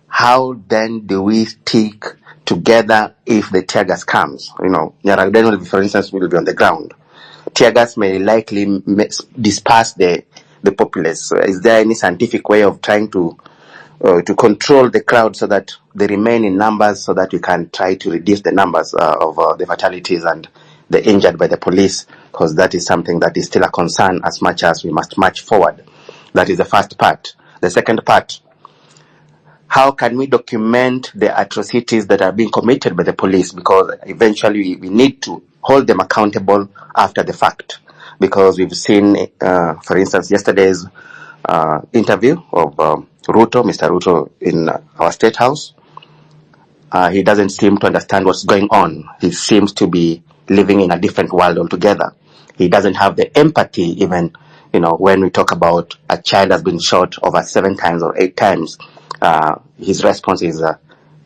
How then do we stick together if the tear gas comes? Nyaragden, for instance, will be on the ground. Tear gas may likely disperse the populace. So is there any scientific way of trying to control the crowd so that they remain in numbers, so that we can try to reduce the numbers of the fatalities and the injured by the police? Because that is something that is still a concern, as much as we must march forward. That is the first part. The second part, how can we document the atrocities that are being committed by the police? Because eventually we need to hold them accountable after the fact. Because we've seen, for instance, yesterday's interview of Mr. Ruto, in our State House. He doesn't seem to understand what's going on. He seems to be living in a different world altogether. He doesn't have the empathy, even, when we talk about a child has been shot over 7 times or 8 times. His response is,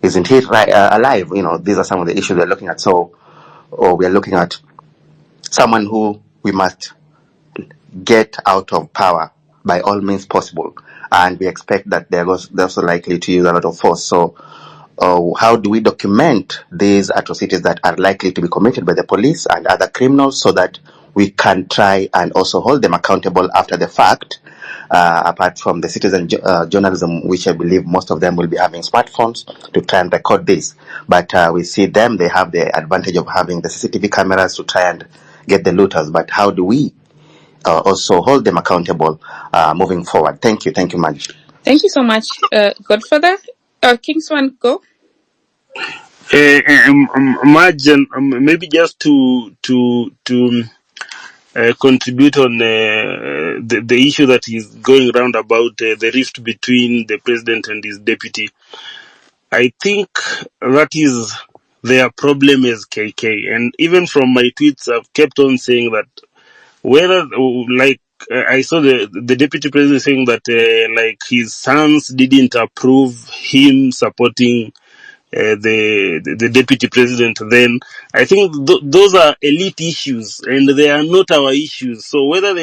isn't he alive? These are some of the issues we're looking at. So, we are looking at someone who we must get out of power by all means possible. And we expect that they're also likely to use a lot of force. So, how do we document these atrocities that are likely to be committed by the police and other criminals, so that we can try and also hold them accountable after the fact, apart from the citizen journalism, which I believe most of them will be having smartphones to try and record this. But we see them, they have the advantage of having the CCTV cameras to try and get the looters. But how do we also hold them accountable moving forward? Thank you, Madge. Thank you so much, Godfather. Kingsman, go. Imagine, maybe just to contribute on the issue that is going around about the rift between the president and his deputy. I think that is their problem as KK. And even from my tweets, I've kept on saying that whether, I saw the deputy president saying that his sons didn't approve him supporting the deputy president, then I think those are elite issues and they are not our issues. So whether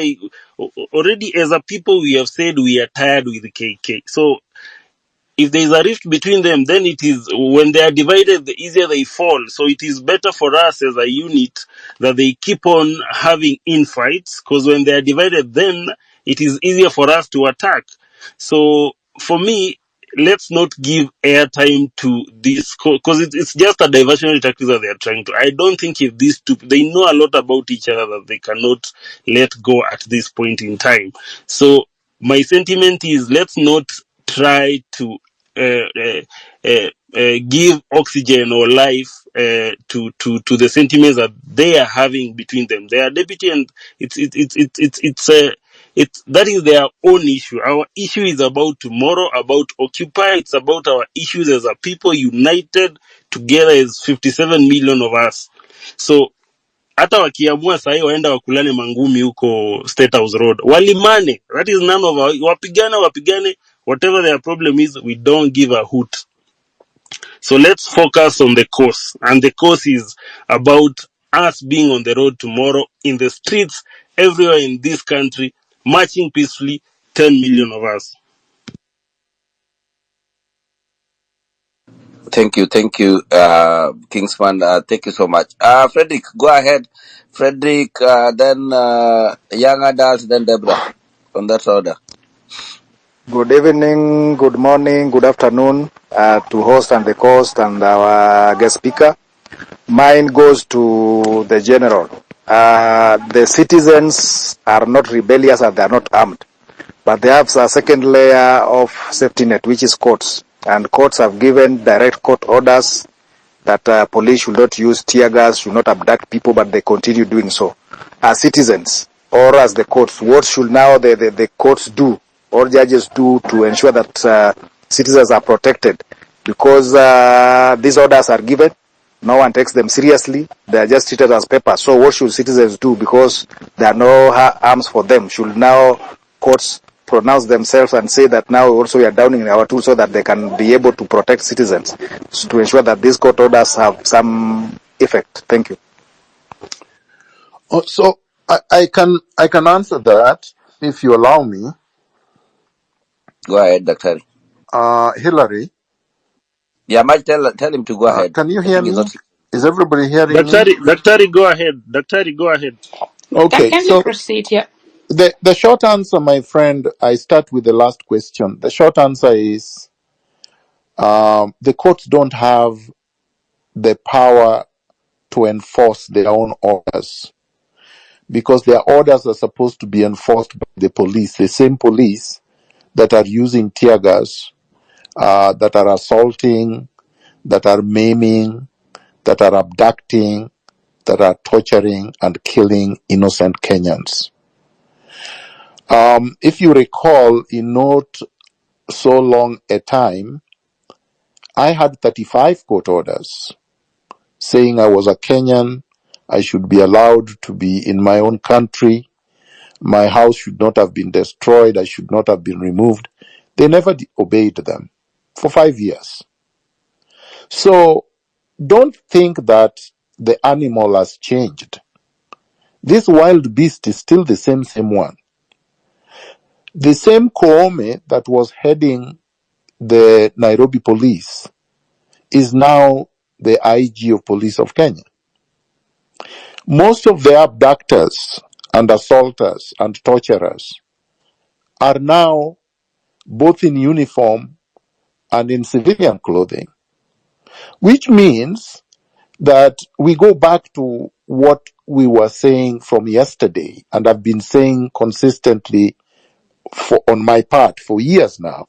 already as a people, we have said we are tired with KK. So if there is a rift between them, then it is when they are divided, the easier they fall. So it is better for us as a unit that they keep on having infights, because when they are divided, then it is easier for us to attack. So for me, let's not give airtime to this, because it's just a diversionary tactic that they are trying to. I don't think if these two, they know a lot about each other that they cannot let go at this point in time. So my sentiment is, let's not try to uh, uh, give oxygen or life to the sentiments that they are having between them. They are deputy, and it's that is their own issue. Our issue is about tomorrow, about Occupy. It's about our issues as a people united together as 57 million of us. So hata wakiamua sahii waenda wakulane mangumi huko State House Road, walimane. That is none of our, wapigane, whatever their problem is, we don't give a hoot. So let's focus on the cause, and the cause is about us being on the road tomorrow, in the streets, everywhere in this country, marching peacefully, 10 million of us. Thank you, Kingsman. Thank you so much. Frederick, go ahead. Frederick, then young adults, then Deborah, on that order. Good evening, good morning, good afternoon to host and the host and our guest speaker. Mine goes to the general. The citizens are not rebellious and they are not armed, but they have a second layer of safety net, which is courts. And courts have given direct court orders that police should not use tear gas, should not abduct people, but they continue doing so. As citizens, or as the courts, what should now the courts do, or judges do, to ensure that citizens are protected? Because these orders are given, no one takes them seriously, they are just treated as paper. So what should citizens do? Because there are no arms for them. Should now courts pronounce themselves and say that now also we are downing our tools so that they can be able to protect citizens, to ensure that these court orders have some effect? Thank you. So I can answer that if you allow me. Go ahead, Dr. Hillary, Yeah, Mike, tell him to go ahead. can you I hear think he's me? not. Is everybody hearing me? Daktari, go ahead. Daktari, go ahead. Okay, Can you so proceed? Yeah. the short answer, my friend, I start with the last question. The short answer is the courts don't have the power to enforce their own orders, because their orders are supposed to be enforced by the police, the same police that are using tear gas, that are assaulting, that are maiming, that are abducting, that are torturing and killing innocent Kenyans. If you recall, in not so long a time, I had 35 court orders saying I was a Kenyan, I should be allowed to be in my own country, my house should not have been destroyed, I should not have been removed. They never obeyed them for 5 years. So don't think that the animal has changed. This wild beast is still the same one. The same Koome that was heading the Nairobi police is now the IG of police of Kenya. Most of the abductors and assaulters and torturers are now both in uniform and in civilian clothing, which means that we go back to what we were saying from yesterday, and I've been saying consistently on my part for years now.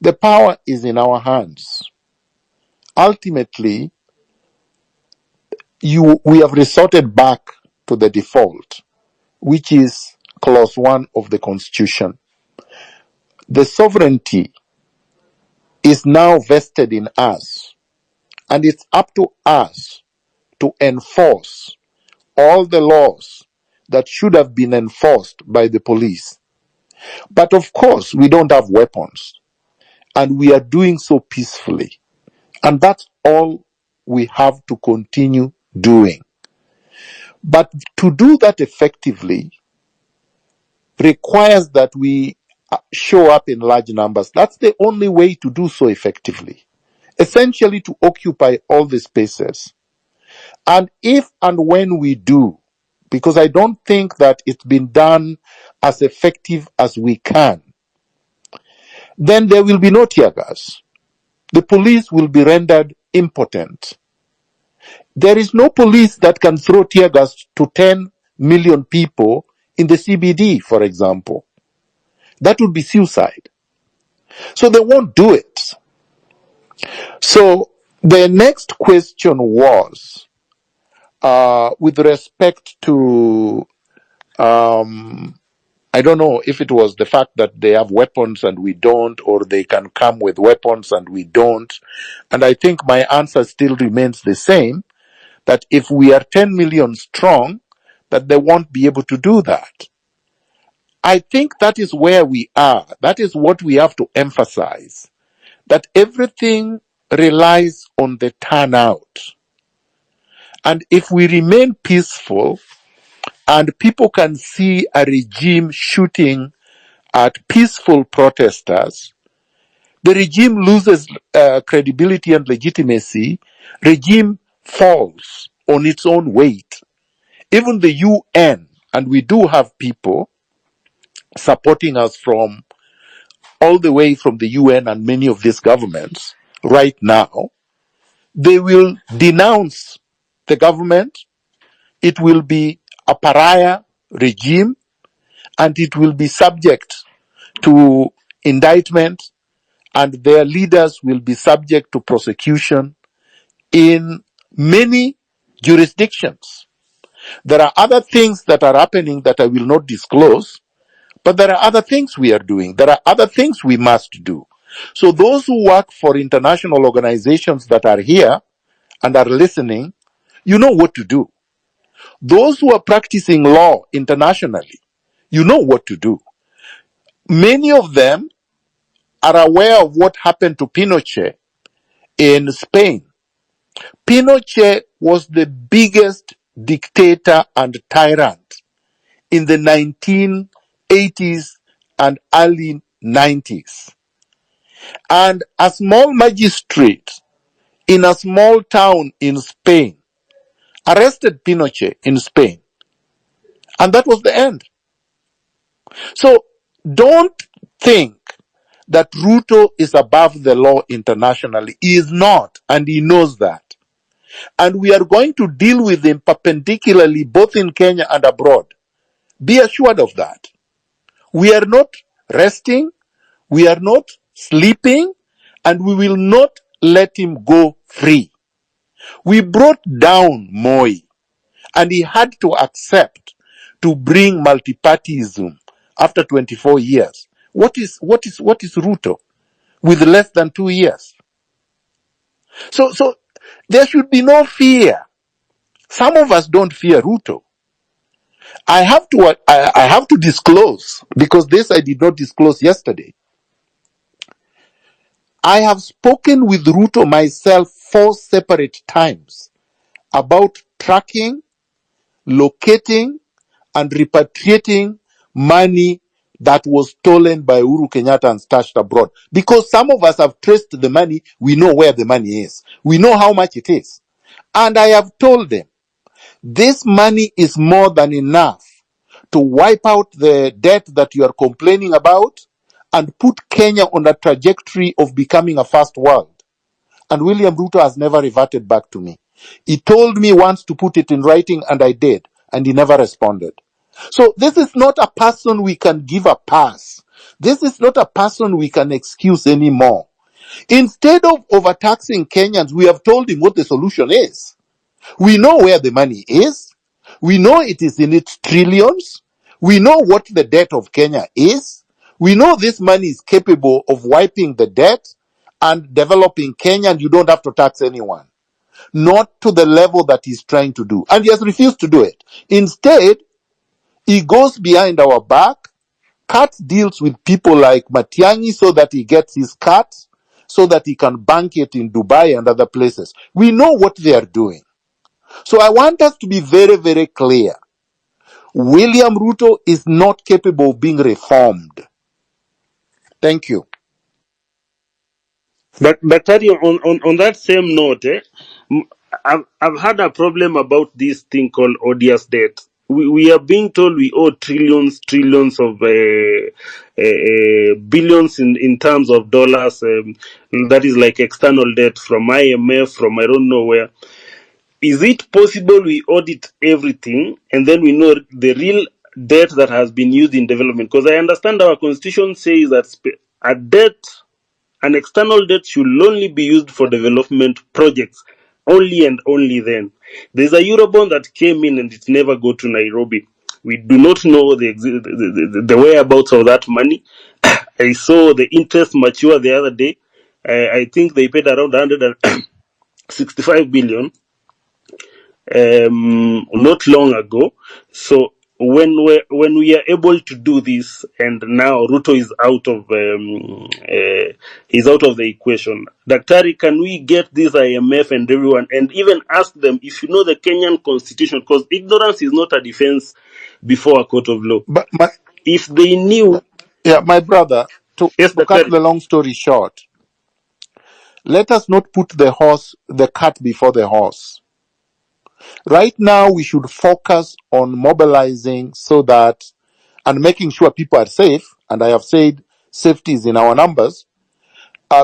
The power is in our hands. Ultimately, we have resorted back to the default, which is clause 1 of the Constitution. The sovereignty is now vested in us, and it's up to us to enforce all the laws that should have been enforced by the police. But of course, we don't have weapons, and we are doing so peacefully. And that's all we have to continue doing. But to do that effectively requires that we show up in large numbers. That's the only way to do so effectively. Essentially to occupy all the spaces. And if and when we do, because I don't think that it's been done as effective as we can, then there will be no tear gas. The police will be rendered impotent. There is no police that can throw tear gas to 10 million people in the CBD, for example. That would be suicide. So they won't do it. So the next question was, with respect to, I don't know if it was the fact that they have weapons and we don't, or they can come with weapons and we don't. And I think my answer still remains the same, that if we are 10 million strong, that they won't be able to do that. I think that is where we are. That is what we have to emphasize, that everything relies on the turnout. And if we remain peaceful and people can see a regime shooting at peaceful protesters, the regime loses credibility and legitimacy. Regime falls on its own weight. Even the UN, and we do have people supporting us from all the way from the UN and many of these governments right now, they will denounce the government. It will be a pariah regime and it will be subject to indictment, and their leaders will be subject to prosecution in many jurisdictions. There are other things that are happening that I will not disclose, but there are other things we are doing. There are other things we must do. So those who work for international organizations that are here and are listening, you know what to do. Those who are practicing law internationally, you know what to do. Many of them are aware of what happened to Pinochet in Spain. Pinochet was the biggest dictator and tyrant in the 1980s and early 90s. And a small magistrate in a small town in Spain arrested Pinochet in Spain. And that was the end. So don't think that Ruto is above the law internationally. He is not, and he knows that. And we are going to deal with him perpendicularly both in Kenya and abroad. Be assured of that. We are not resting, we are not sleeping, and we will not let him go free. We brought down Moi, and he had to accept to bring multipartyism after 24 years. What is Ruto with less than 2 years? So there should be no fear. Some of us don't fear Ruto. I have to disclose, because this I did not disclose yesterday. I have spoken with Ruto myself 4 separate times about tracking, locating, and repatriating money that was stolen by Uhuru Kenyatta and stashed abroad. Because some of us have traced the money, we know where the money is. We know how much it is. And I have told them, this money is more than enough to wipe out the debt that you are complaining about and put Kenya on a trajectory of becoming a first world. And William Ruto has never reverted back to me. He told me once to put it in writing, and I did, and he never responded. So this is not a person we can give a pass. This is not a person we can excuse anymore. Instead of overtaxing Kenyans, we have told him what the solution is. We know where the money is. We know it is in its trillions. We know what the debt of Kenya is. We know this money is capable of wiping the debt and developing Kenya, and you don't have to tax anyone. Not to the level that he's trying to do. And he has refused to do it. Instead, he goes behind our back, cuts deals with people like Matiang'i so that he gets his cut, so that he can bank it in Dubai and other places. We know what they are doing. So I want us to be very, very clear. William Ruto is not capable of being reformed. Thank you. But Daktari, on that same note, I've had a problem about this thing called odious debt. We are being told we owe trillions of billions in terms of dollars. That is like external debt from IMF, from I don't know where. Is it possible we audit everything and then we know the real debt that has been used in development? Because I understand our constitution says that a debt, an external debt, should only be used for development projects, only and only then. There's a Eurobond that came in and it never go to Nairobi. We do not know the whereabouts of that money. I saw the interest mature the other day. I think they paid around 165 billion not long ago. So when we are able to do this, and now Ruto is out of he's out of the equation. Daktari, can we get this IMF and everyone, and even ask them if you know the Kenyan constitution, because ignorance is not a defense before a court of law. But If they knew, my brother, yes, to cut Daktari. the long story short, let us not put the cart before the horse. Right now, we should focus on mobilizing so that, and making sure people are safe, and I have said safety is in our numbers,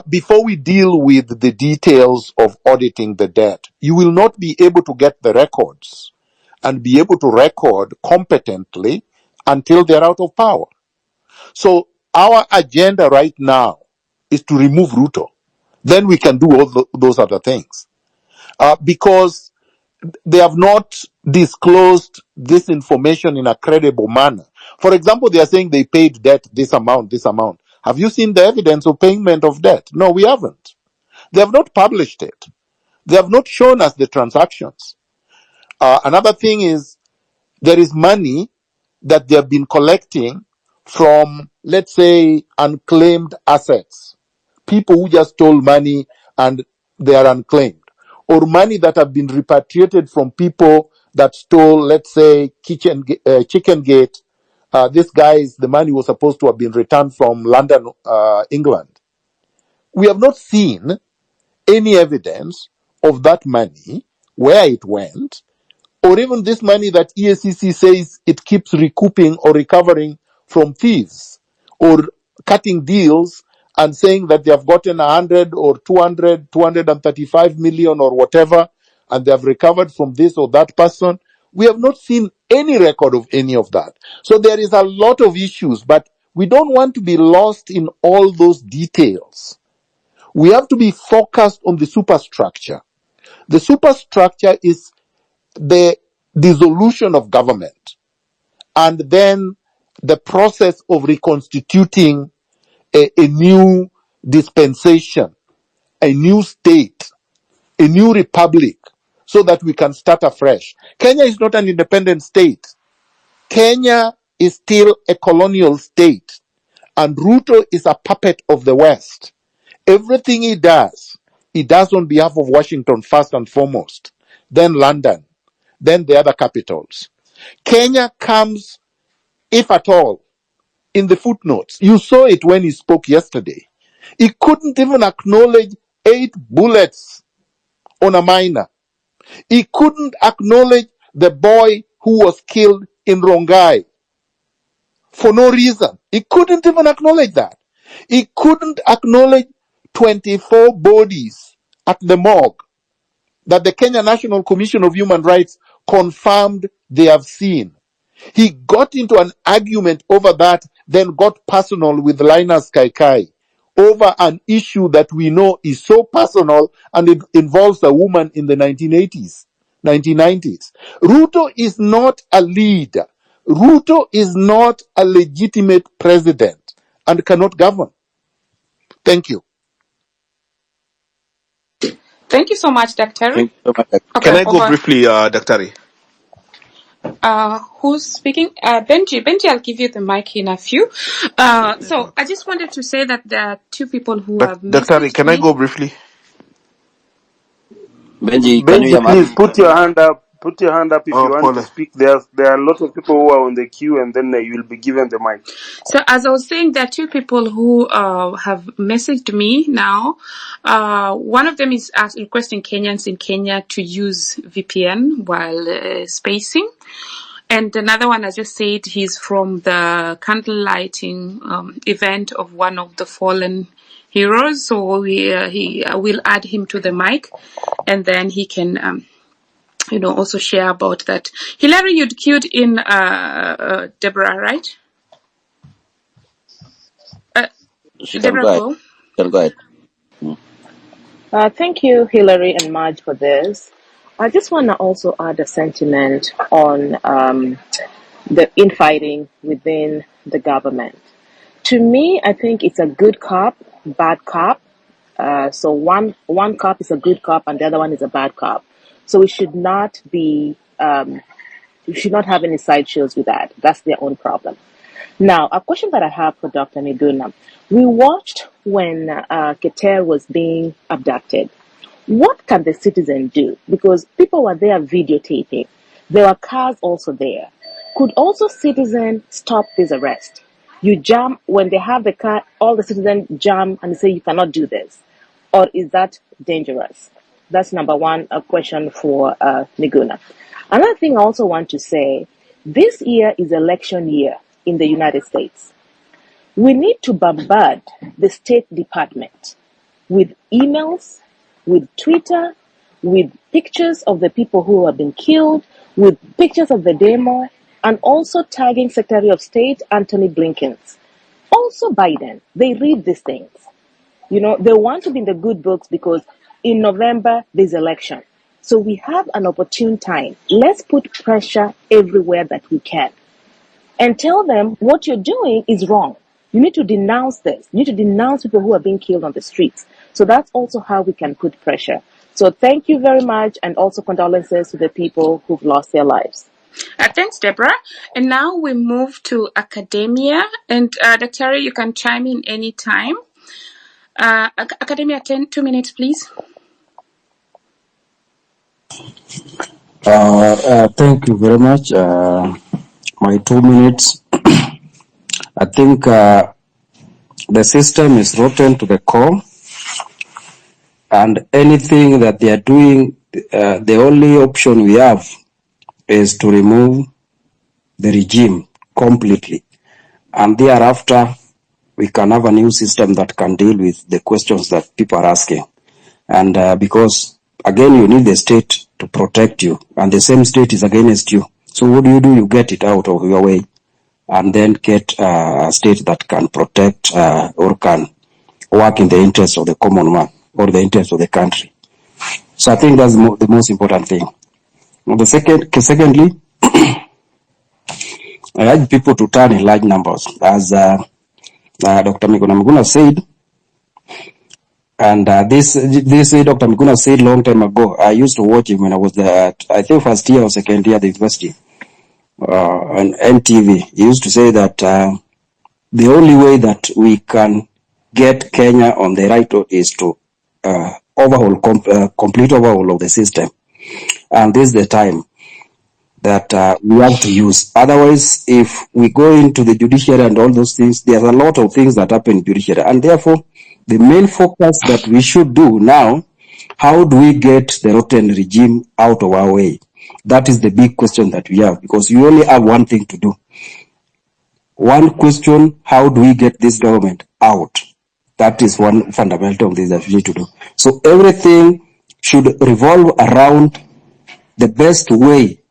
before we deal with the details of auditing the debt. You will not be able to get the records and be able to record competently until they're out of power. So our agenda right now is to remove Ruto. Then we can do all those other things. Because they have not disclosed this information in a credible manner. For example, they are saying they paid debt this amount, this amount. Have you seen the evidence of payment of debt? No, we haven't. They have not published it. They have not shown us the transactions. Another thing is there is money that they have been collecting from, let's say, unclaimed assets. People who just stole money and they are unclaimed. Or money that have been repatriated from people that stole, let's say, Chicken Gate. This guy's, the money was supposed to have been returned from London, England. We have not seen any evidence of that money, where it went, or even this money that EACC says it keeps recouping or recovering from thieves, or cutting deals and saying that they have gotten 100 or 200, 235 million or whatever, and they have recovered from this or that person. We have not seen any record of any of that. So there is a lot of issues, but we don't want to be lost in all those details. We have to be focused on the superstructure. The superstructure is the dissolution of government, and then the process of reconstituting a new dispensation, a new state, a new republic, so that we can start afresh. Kenya is not an independent state. Kenya is still a colonial state, and Ruto is a puppet of the West. Everything he does on behalf of Washington first and foremost, then London, then the other capitals. Kenya comes, if at all, in the footnotes. You saw it when he spoke yesterday. He couldn't even acknowledge 8 bullets on a minor. He couldn't acknowledge the boy who was killed in Rongai for no reason. He couldn't even acknowledge that. He couldn't acknowledge 24 bodies at the morgue that the Kenya National Commission of Human Rights confirmed they have seen. He got into an argument over that, then got personal with Linus Kaikai over an issue that we know is so personal, and it involves a woman in the 1990s. Ruto is not a leader. Ruto is not a legitimate president and cannot govern. Thank you. Thank you so much, Dr. Thank you so much. Okay, Can I go over. briefly, Daktari? Who's speaking? Benji, I'll give you the mic in a few. So I just wanted to say that there are 2 people who have Daktari, messaged can I me. go briefly? Benji, can you Benji, hear us? please put your hand up. Put your hand up if you Oh, want to Pole. speak. There are a lot of people who are on the queue, and then you will be given the mic. So as I was saying, there are two people who have messaged me now. One of them is requesting Kenyans in Kenya to use VPN while spacing. And another one, I just said, he's from the candle lighting event of one of the fallen heroes. So he will add him to the mic, and then he can, also share about that. Hillary, you'd queued in Deborah, right? She can Deborah, go ahead. go. Can go ahead. Mm. Thank you, Hillary and Marge, for this. I just want to also add a sentiment on the infighting within the government. To me, I think it's a good cop, bad cop. So one cop is a good cop and the other one is a bad cop. So we should not be, we should not have any sideshows with that. That's their own problem. Now, a question that I have for Dr. Miguna. We watched when Keter was being abducted. What can the citizen do? Because people were there videotaping. There were cars also there. Could also citizens stop this arrest? You jam, when they have the car, all the citizens jam and say you cannot do this. Or is that dangerous? That's number one, a question for Miguna. Another thing I also want to say, this year is election year in the United States. We need to bombard the State Department with emails, with Twitter, with pictures of the people who have been killed, with pictures of the demo, and also tagging Secretary of State Antony Blinken. Also Biden, they read these things. They want to be in the good books because in November there's election. So we have an opportune time. Let's put pressure everywhere that we can and tell them what you're doing is wrong. You need to denounce this. You need to denounce people who are being killed on the streets. So that's also how we can put pressure. So thank you very much, and also condolences to the people who've lost their lives. Thanks, Deborah. And now we move to academia. And Dr. you can chime in anytime. Academia, 2 minutes, please. Thank you very much. My 2 minutes. I think the system is rotten to the core, and anything that they are doing, the only option we have is to remove the regime completely, and thereafter we can have a new system that can deal with the questions that people are asking. And because again, you need the state to protect you, and the same state is against you. So what do? You get it out of your way, and then get a state that can protect or can work in the interest of the common man or the interest of the country. So I think that's the most important thing. Secondly, I urge people to turn in large numbers, as Dr. Miguna said. And this Dr. Miguna said long time ago. I used to watch him when I was there, I think first year or second year at the university, on NTV. He used to say that the only way that we can get Kenya on the right road is to complete overhaul of the system. And this is the time that we have to use. Otherwise, if we go into the judiciary and all those things, there's a lot of things that happen in judiciary. And therefore, the main focus that we should do now, how do we get the rotten regime out of our way? That is the big question that we have, because we only have one thing to do. One question, how do we get this government out? That is one fundamental thing that we need to do. So everything should revolve around the best way,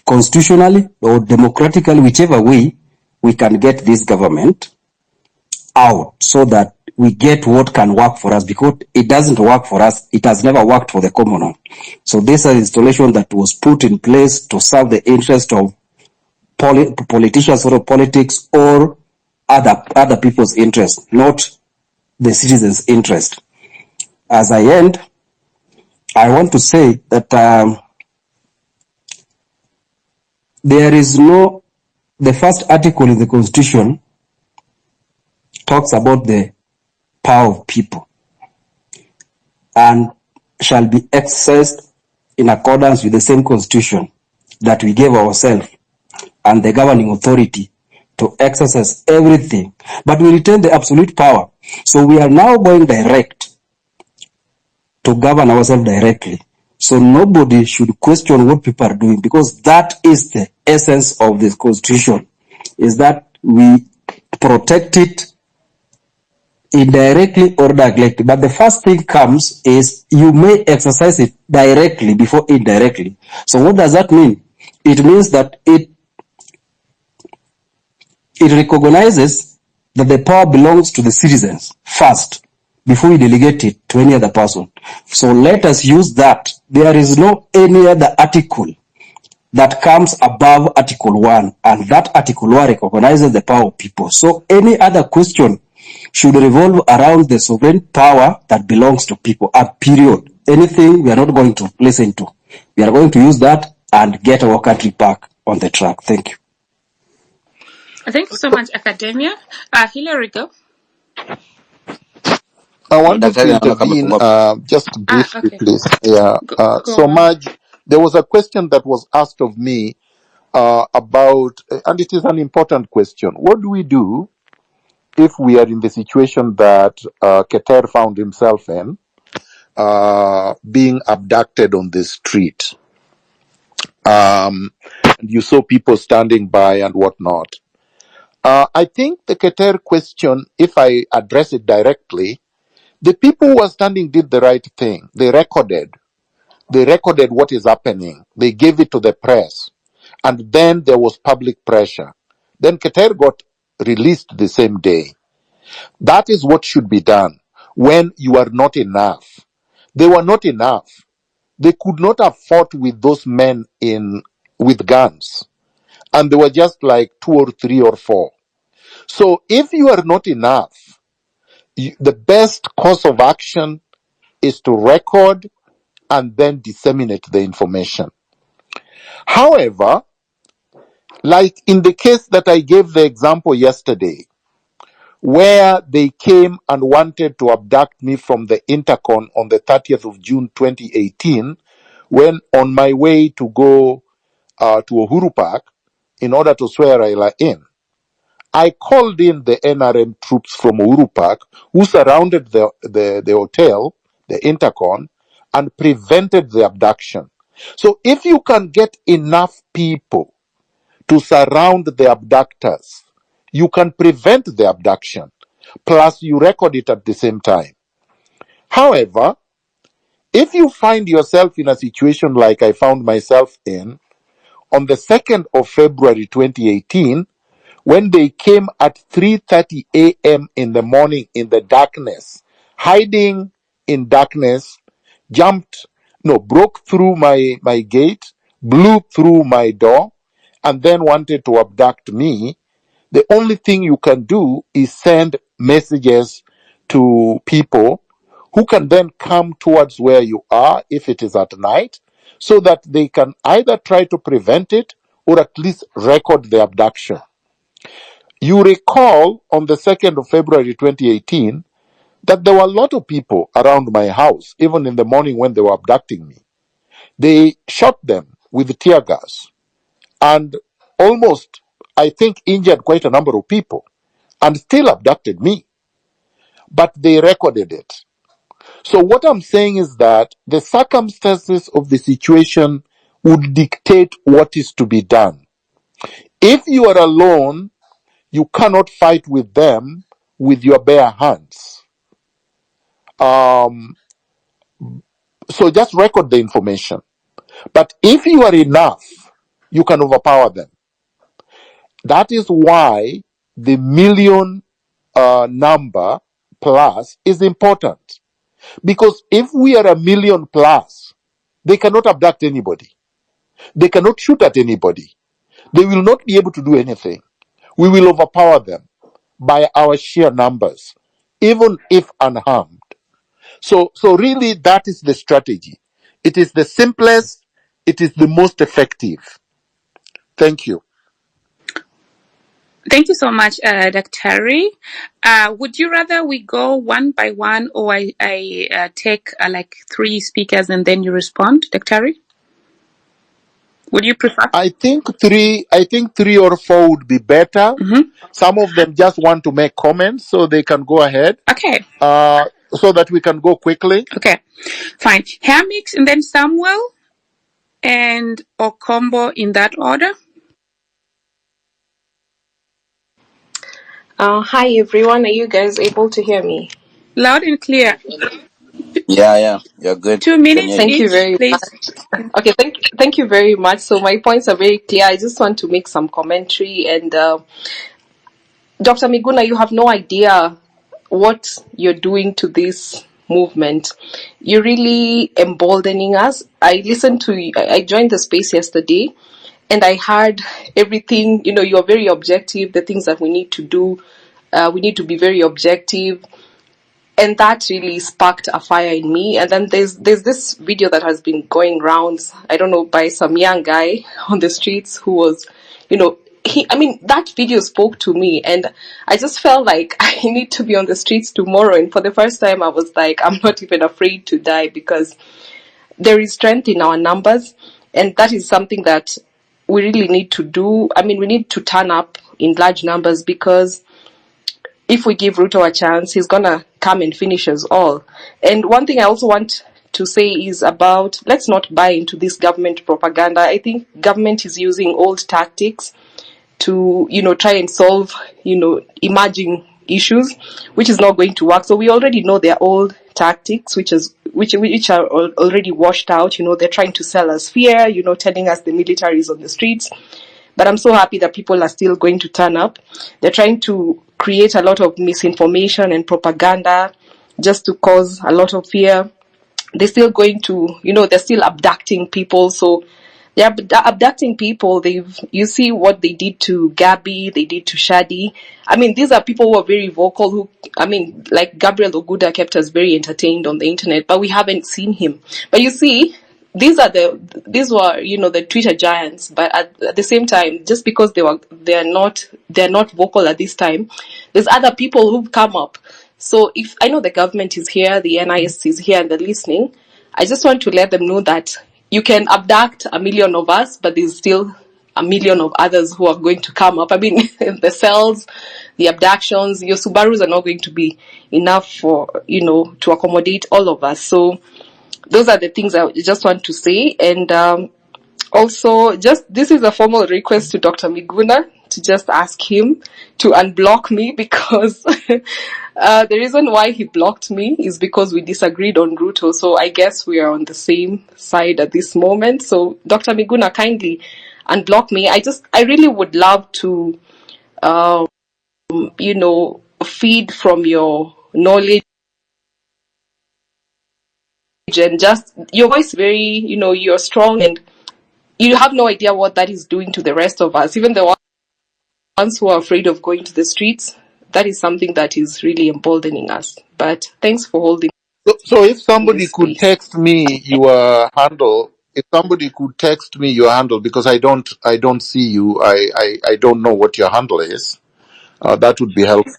constitutionally or democratically, whichever way we can get this government out, so that we get what can work for us, because it doesn't work for us. It has never worked for the common man. So this is an installation that was put in place to serve the interest of politicians or politics or other people's interest, not the citizens' interest. As I end, I want to say that there is the first article in the Constitution talks about the power of people and shall be exercised in accordance with the same constitution that we gave ourselves and the governing authority to exercise everything, but we retain the absolute power. So we are now going direct to govern ourselves directly. So nobody should question what people are doing, because that is the essence of this constitution, is that we protect it indirectly or directly. But the first thing comes is you may exercise it directly before indirectly. So what does that mean? It means that it recognizes that the power belongs to the citizens first before we delegate it to any other person. So let us use that. There is no any other article that comes above Article 1, and that Article 1 recognizes the power of people. So any other question should revolve around the sovereign power that belongs to people, period. Anything we are not going to listen to. We are going to use that and get our country back on the track. Thank you. Thank you so much, Academia. Hillary, go. I wanted to Daktari naona intervene kamefungua. just briefly, Okay. please. Yeah. Go So, on. Maj, there was a question that was asked of me about, and it is an important question. What do we do if we are in the situation that Keter found himself in, being abducted on the street? And you saw people standing by and whatnot. I think the Keter question, if I address it directly, the people who were standing did the right thing. They recorded what is happening. They gave it to the press. And then there was public pressure. Then Keter got released the same day. That is what should be done when you are not enough. They were not enough. They could not have fought with those men with guns. And they were just like 2 or 3 or 4. So if you are not enough, the best course of action is to record and then disseminate the information. However, like in the case that I gave the example yesterday, where they came and wanted to abduct me from the Intercon on the 30th of June 2018, when on my way to go to Uhuru Park in order to swear Raila in. I called in the NRM troops from Uhuru Park who surrounded the hotel, the Intercon, and prevented the abduction. So if you can get enough people to surround the abductors, you can prevent the abduction. Plus, you record it at the same time. However, if you find yourself in a situation like I found myself in, on the 2nd of February 2018, when they came at 3:30 a.m. in the morning in the darkness, hiding in darkness, broke through my gate, blew through my door, and then wanted to abduct me, the only thing you can do is send messages to people who can then come towards where you are if it is at night, so that they can either try to prevent it or at least record the abduction. You recall on the 2nd of February 2018 that there were a lot of people around my house, even in the morning when they were abducting me. They shot them with tear gas and almost, I think, injured quite a number of people and still abducted me. But they recorded it. So what I'm saying is that the circumstances of the situation would dictate what is to be done. If you are alone, you cannot fight with them with your bare hands. So just record the information. But if you are enough, you can overpower them. That is why the million number plus is important. Because if we are a million plus, they cannot abduct anybody. They cannot shoot at anybody. They will not be able to do anything. We will overpower them by our sheer numbers, even if unharmed. So really that is the strategy. It is the simplest, it is the most effective. Thank you. Thank you so much, Dr. Would you rather we go one by one, or I take like 3 speakers and then you respond, Dr. Would you prefer? I think three or four would be better. Some of them just want to make comments, so they can go ahead. Okay. So that we can go quickly. Okay. Fine. Hamix and then Samuel and Okombo in that order. Hi everyone, are you guys able to hear me? Loud and clear. Yeah, you're good. 2 Can minutes hear you. Thank you each, very please. much. Okay, thank you very much. So my points are very clear. I just want to make some commentary. And Dr. Miguna, you have no idea what you're doing to this movement. You're really emboldening us. I joined the space yesterday and I heard everything. You're very objective, the things that we need to do. We need to be very objective, and that really sparked a fire in me. And then there's this video that has been going rounds, I don't know, by some young guy on the streets who was, that video spoke to me, and I just felt like I need to be on the streets tomorrow. And for the first time, I was like, I'm not even afraid to die, because there is strength in our numbers, and that is something that we really need to do. We need to turn up in large numbers, because if we give Ruto a chance, he's gonna come and finish us all. And one thing I also want to say is about, let's not buy into this government propaganda. I think government is using old tactics to, try and solve, emerging issues, which is not going to work. So we already know their old tactics, which are already washed out. They're trying to sell us fear, telling us the military is on the streets. But I'm so happy that people are still going to turn up. They're trying to create a lot of misinformation and propaganda just to cause a lot of fear. They're still going to, they're still abducting people. So they're abducting people. You see what they did to Gabi, they did to Shadi. These are people who are very vocal, like Gabriel Oguda kept us very entertained on the internet, but we haven't seen him. But you see, these were the Twitter giants. But at the same time, just because they're not vocal at this time, there's other people who've come up. So if I know the government is here, the NIS is here, and they're listening, I just want to let them know that you can abduct 1 million of us, but there's still 1 million of others who are going to come up. The cells, the abductions, your Subarus are not going to be enough for, to accommodate all of us. So those are the things I just want to say. And also, this is a formal request to Dr. Miguna to just ask him to unblock me, because the reason why he blocked me is because we disagreed on Ruto. So I guess we are on the same side at this moment. So Dr. Miguna, kindly unblock me. I really would love to, feed from your knowledge, and just your voice very, you're strong, and you have no idea what that is doing to the rest of us, even the ones who are afraid of going to the streets. That is something that is really emboldening us. But thanks for holding So if somebody this could space. text me your handle, because I don't see you, I don't know what your handle is. That would be helpful.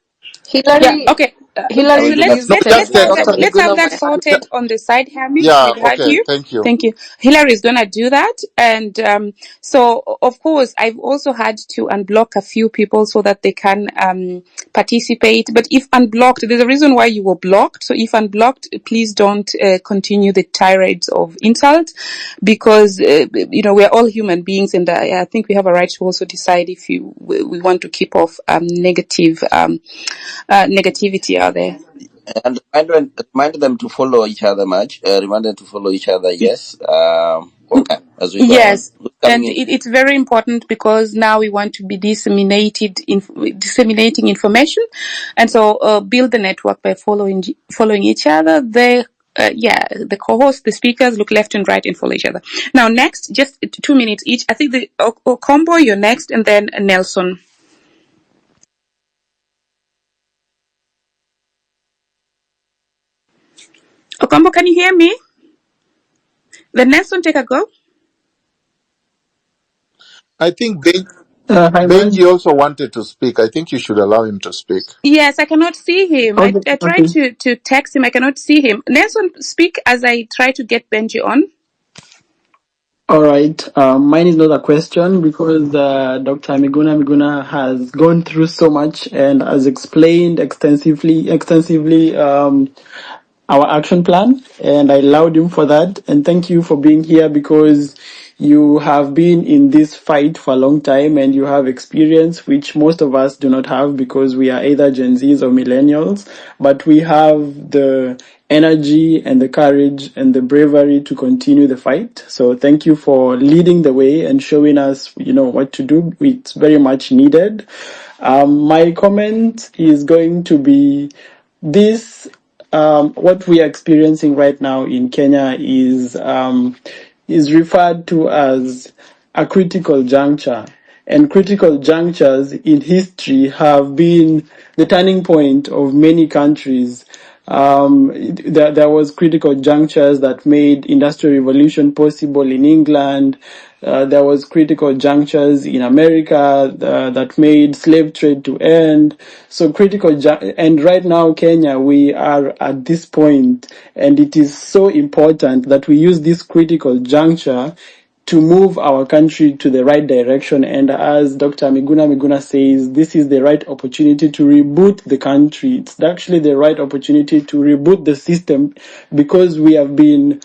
Yeah. Hillary, Okay. I So will Hillary, do that. let's please let's Just let's text have text that Dr. me. let's have Miguna that my sorted on the side, Hamix. Yeah. We've heard Okay. you. Thank you. Thank you. Hillary is gonna do that, and so of course I've also had to unblock a few people so that they can participate. But if unblocked, there's a reason why you were blocked. So if unblocked, please don't continue the tirades of insult, because we're all human beings, and I think we have a right to also decide if we want to keep off negativity out there. And remind them to follow each other much. Remind them to follow each other, yes. Okay, as we go on. Yes, Who's coming and in? it's very important, because now we want to be disseminating information, and so build the network by following each other. The co-hosts, the speakers, look left and right and follow each other. Now, next, just 2 minutes each. I think the Combo, you're next, and then Nelson. Okombo, can you hear me? Then Nelson, take a go. I think Hi, man. Benji also wanted to speak. I think you should allow him to speak. Yes, I cannot see him. I Okay, tried okay. to text him. I cannot see him. Nelson, speak as I try to get Benji on. All right. Mine is not a question because Dr. Miguna has gone through so much and has explained extensively our action plan, and I allowed him for that. And thank you for being here because you have been in this fight for a long time and you have experience which most of us do not have because we are either Gen Zs or millennials, but we have the energy and the courage and the bravery to continue the fight. So thank you for leading the way and showing us, what to do. It's very much needed. My comment is going to be this. What we are experiencing right now in Kenya is referred to as a critical juncture. And critical junctures in history have been the turning point of many countries. There was critical junctures that made industrial revolution possible in England. There was critical junctures in America that made slave trade to end. So and right now Kenya, we are at this point, and it is so important that we use this critical juncture to move our country to the right direction. And as Dr. Miguna says, this is the right opportunity to reboot the country. It's actually the right opportunity to reboot the system because we have been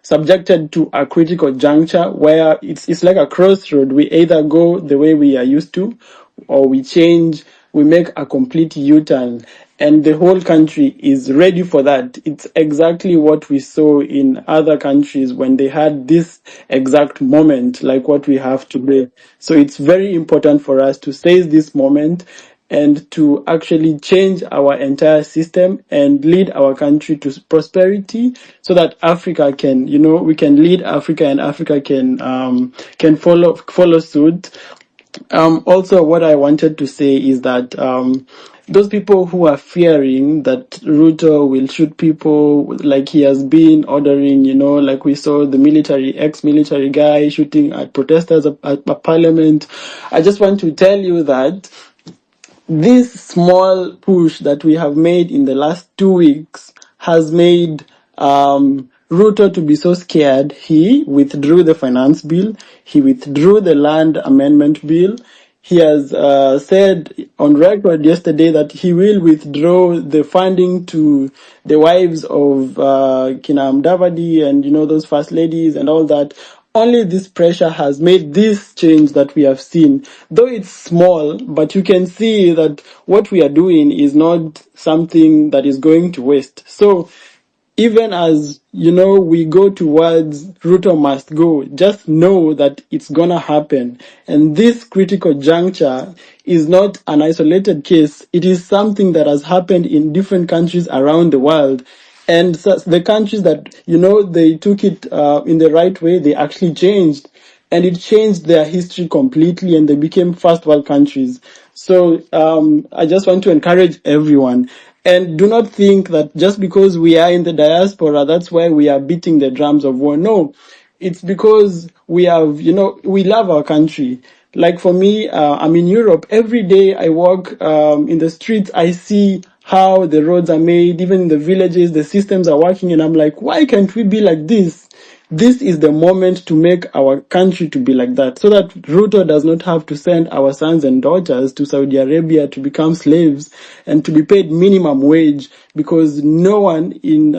subjected to a critical juncture where it's like a crossroad. We either go the way we are used to or we change, we make a complete U-turn. And the whole country is ready for that. It's exactly what we saw in other countries when they had this exact moment, like what we have today. So it's very important for us to seize this moment and to actually change our entire system and lead our country to prosperity so that Africa can, we can lead Africa and Africa can follow suit. Also, what I wanted to say is that those people who are fearing that Ruto will shoot people like he has been ordering, like we saw the ex-military guy shooting at protesters at parliament. I just want to tell you that this small push that we have made in the last 2 weeks has made Ruto to be so scared. He withdrew the finance bill. He withdrew the land amendment bill. He has said on record yesterday that he will withdraw the funding to the wives of Kinam Davadi and, those first ladies and all that. Only this pressure has made this change that we have seen. Though it's small, but you can see that what we are doing is not something that is going to waste. So even as, we go towards Ruto must go, just know that it's gonna happen. And this critical juncture is not an isolated case. It is something that has happened in different countries around the world. And so the countries that, they took it in the right way, they actually changed. And it changed their history completely and they became first world countries. So I just want to encourage everyone. And do not think that just because we are in the diaspora, that's why we are beating the drums of war. No, it's because we have, we love our country. Like for me, I'm in Europe. Every day I walk in the streets, I see how the roads are made, even in the villages, the systems are working, and I'm like, why can't we be like this? This is the moment to make our country to be like that, so that Ruto does not have to send our sons and daughters to Saudi Arabia to become slaves and to be paid minimum wage, because no one in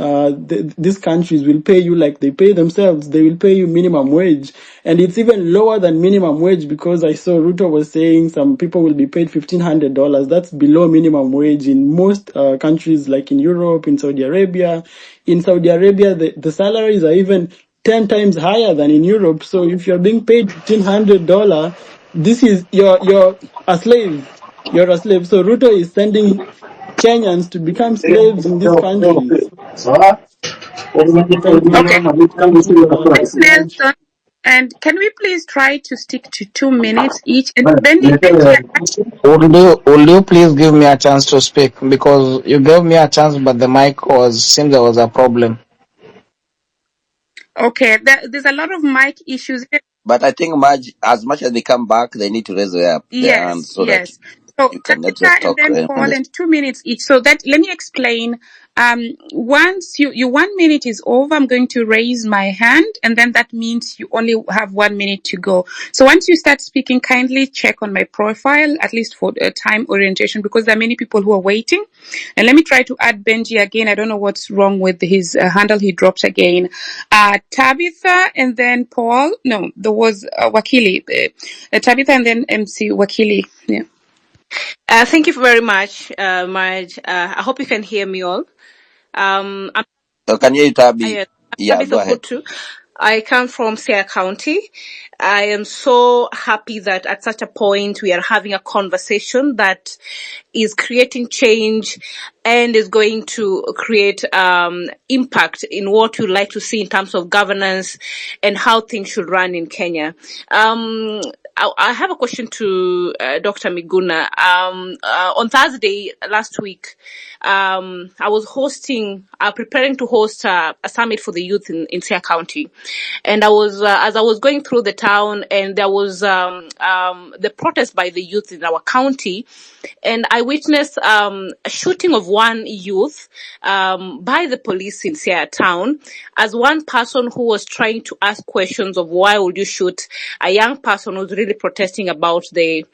these countries will pay you like they pay themselves. They will pay you minimum wage, and it's even lower than minimum wage, because I saw Ruto was saying some people will be paid $1,500. That's below minimum wage in most countries, like in Europe, in Saudi Arabia. In Saudi Arabia, the salaries are even 10 times higher than in Europe. So if you're being paid $1,500, this is you're a slave. You're a slave. So Ruto is sending Kenyans to become slaves in these countries. Okay. Thanks, Nelson. And can we please try to stick to 2 minutes each? And then you can share. Would you please give me a chance to speak? Because you gave me a chance, but the mic seems there was a problem. Okay, there's a lot of mic issues. But I think as much as they come back, they need to raise their hands Yes, so that yes. So you can not just Tabitha and talk. then Paul, and 2 minutes each. So that let me explain Once your 1 minute is over, I'm going to raise my hand, and then that means you only have 1 minute to go. So once you start speaking, kindly check on my profile, at least for time orientation, because there are many people who are waiting. And let me try to add Benji again. I don't know what's wrong with his handle. He dropped again. Tabitha, and then Paul. No, there was Wakili. Tabitha, and then MC Wakili. Yeah. Thank you very much, Marge. I hope you can hear me all. I'm Can you, Tabi? I'm Yeah, Tabitha go ahead. Kutu. I come from Sierra County. I am so happy that at such a point we are having a conversation that is creating change and is going to create impact in what we'd like to see in terms of governance and how things should run in Kenya. I have a question to Dr. Miguna. On Thursday last week, I was preparing to host a summit for the youth in Sierra County. And I was, as I was going through the town, and there was the protest by the youth in our county, and I witnessed a shooting of one youth by the police in Sierra Town, as one person who was trying to ask questions of why would you shoot a young person who's really protesting about the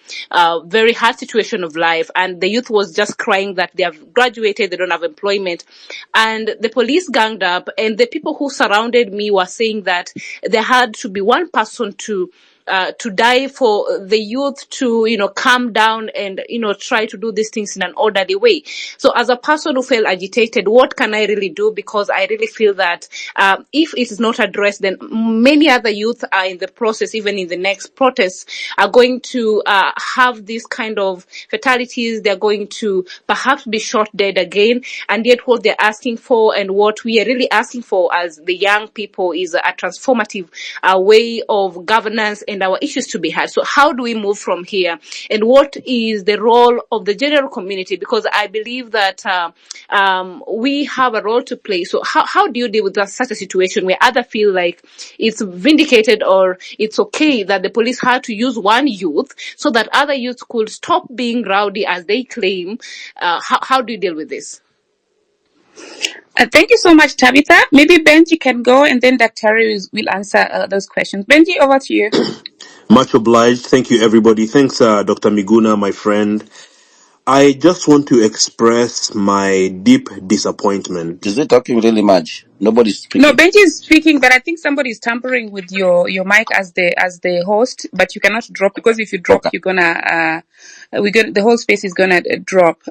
very hard situation of life, and the youth was just crying that they have graduated, they don't have employment, and the police ganged up, and the people who surrounded me were saying that there had to be one person to die for the youth to, calm down and, try to do these things in an orderly way. So as a person who felt agitated, what can I really do? Because I really feel that if it is not addressed, then many other youth are in the process, even in the next protests, are going to have this kind of fatalities. They're going to perhaps be shot dead again. And yet what they're asking for, and what we are really asking for as the young people, is a transformative way of governance and our issues to be heard. So how do we move from here? And what is the role of the general community? Because I believe that we have a role to play. So how do you deal with such a situation where others feel like it's vindicated or it's okay that the police had to use one youth so that other youths could stop being rowdy as they claim? How do you deal with this? Thank you so much, Tabitha. Maybe Benji can go, and then Dr. will answer those questions. Benji, over to you. Much obliged. Thank you, everybody. Thanks, Dr. Miguna, my friend. I just want to express my deep disappointment. Is it talking really much? Nobody's speaking. No, Benji is speaking, but I think somebody is tampering with your mic as the host. But you cannot drop, because if you drop, Okay. you're gonna the whole space is gonna drop.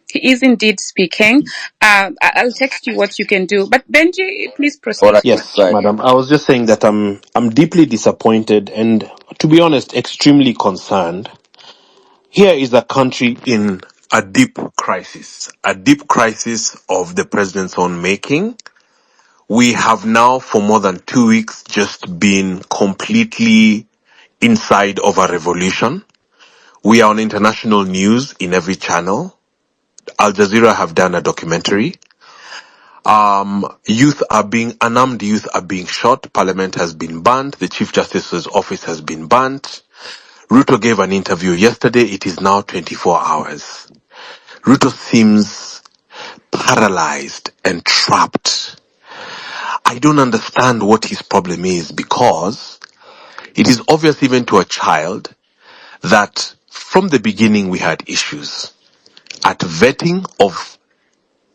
He is indeed speaking. I'll text you what you can do. But Benji, please All proceed. right. Yes, Go ahead. madam. I was just saying that I'm deeply disappointed and, to be honest, extremely concerned. Here is a country in a deep crisis of the president's own making. We have now, for more than 2 weeks, just been completely inside of a revolution. We are on international news in every channel. Al Jazeera have done a documentary. Unarmed youth are being shot. Parliament has been banned. The Chief Justice's office has been banned. Ruto gave an interview yesterday. It is now 24 hours. Ruto seems paralyzed and trapped. I don't understand what his problem is, because it is obvious even to a child that from the beginning we had issues at vetting of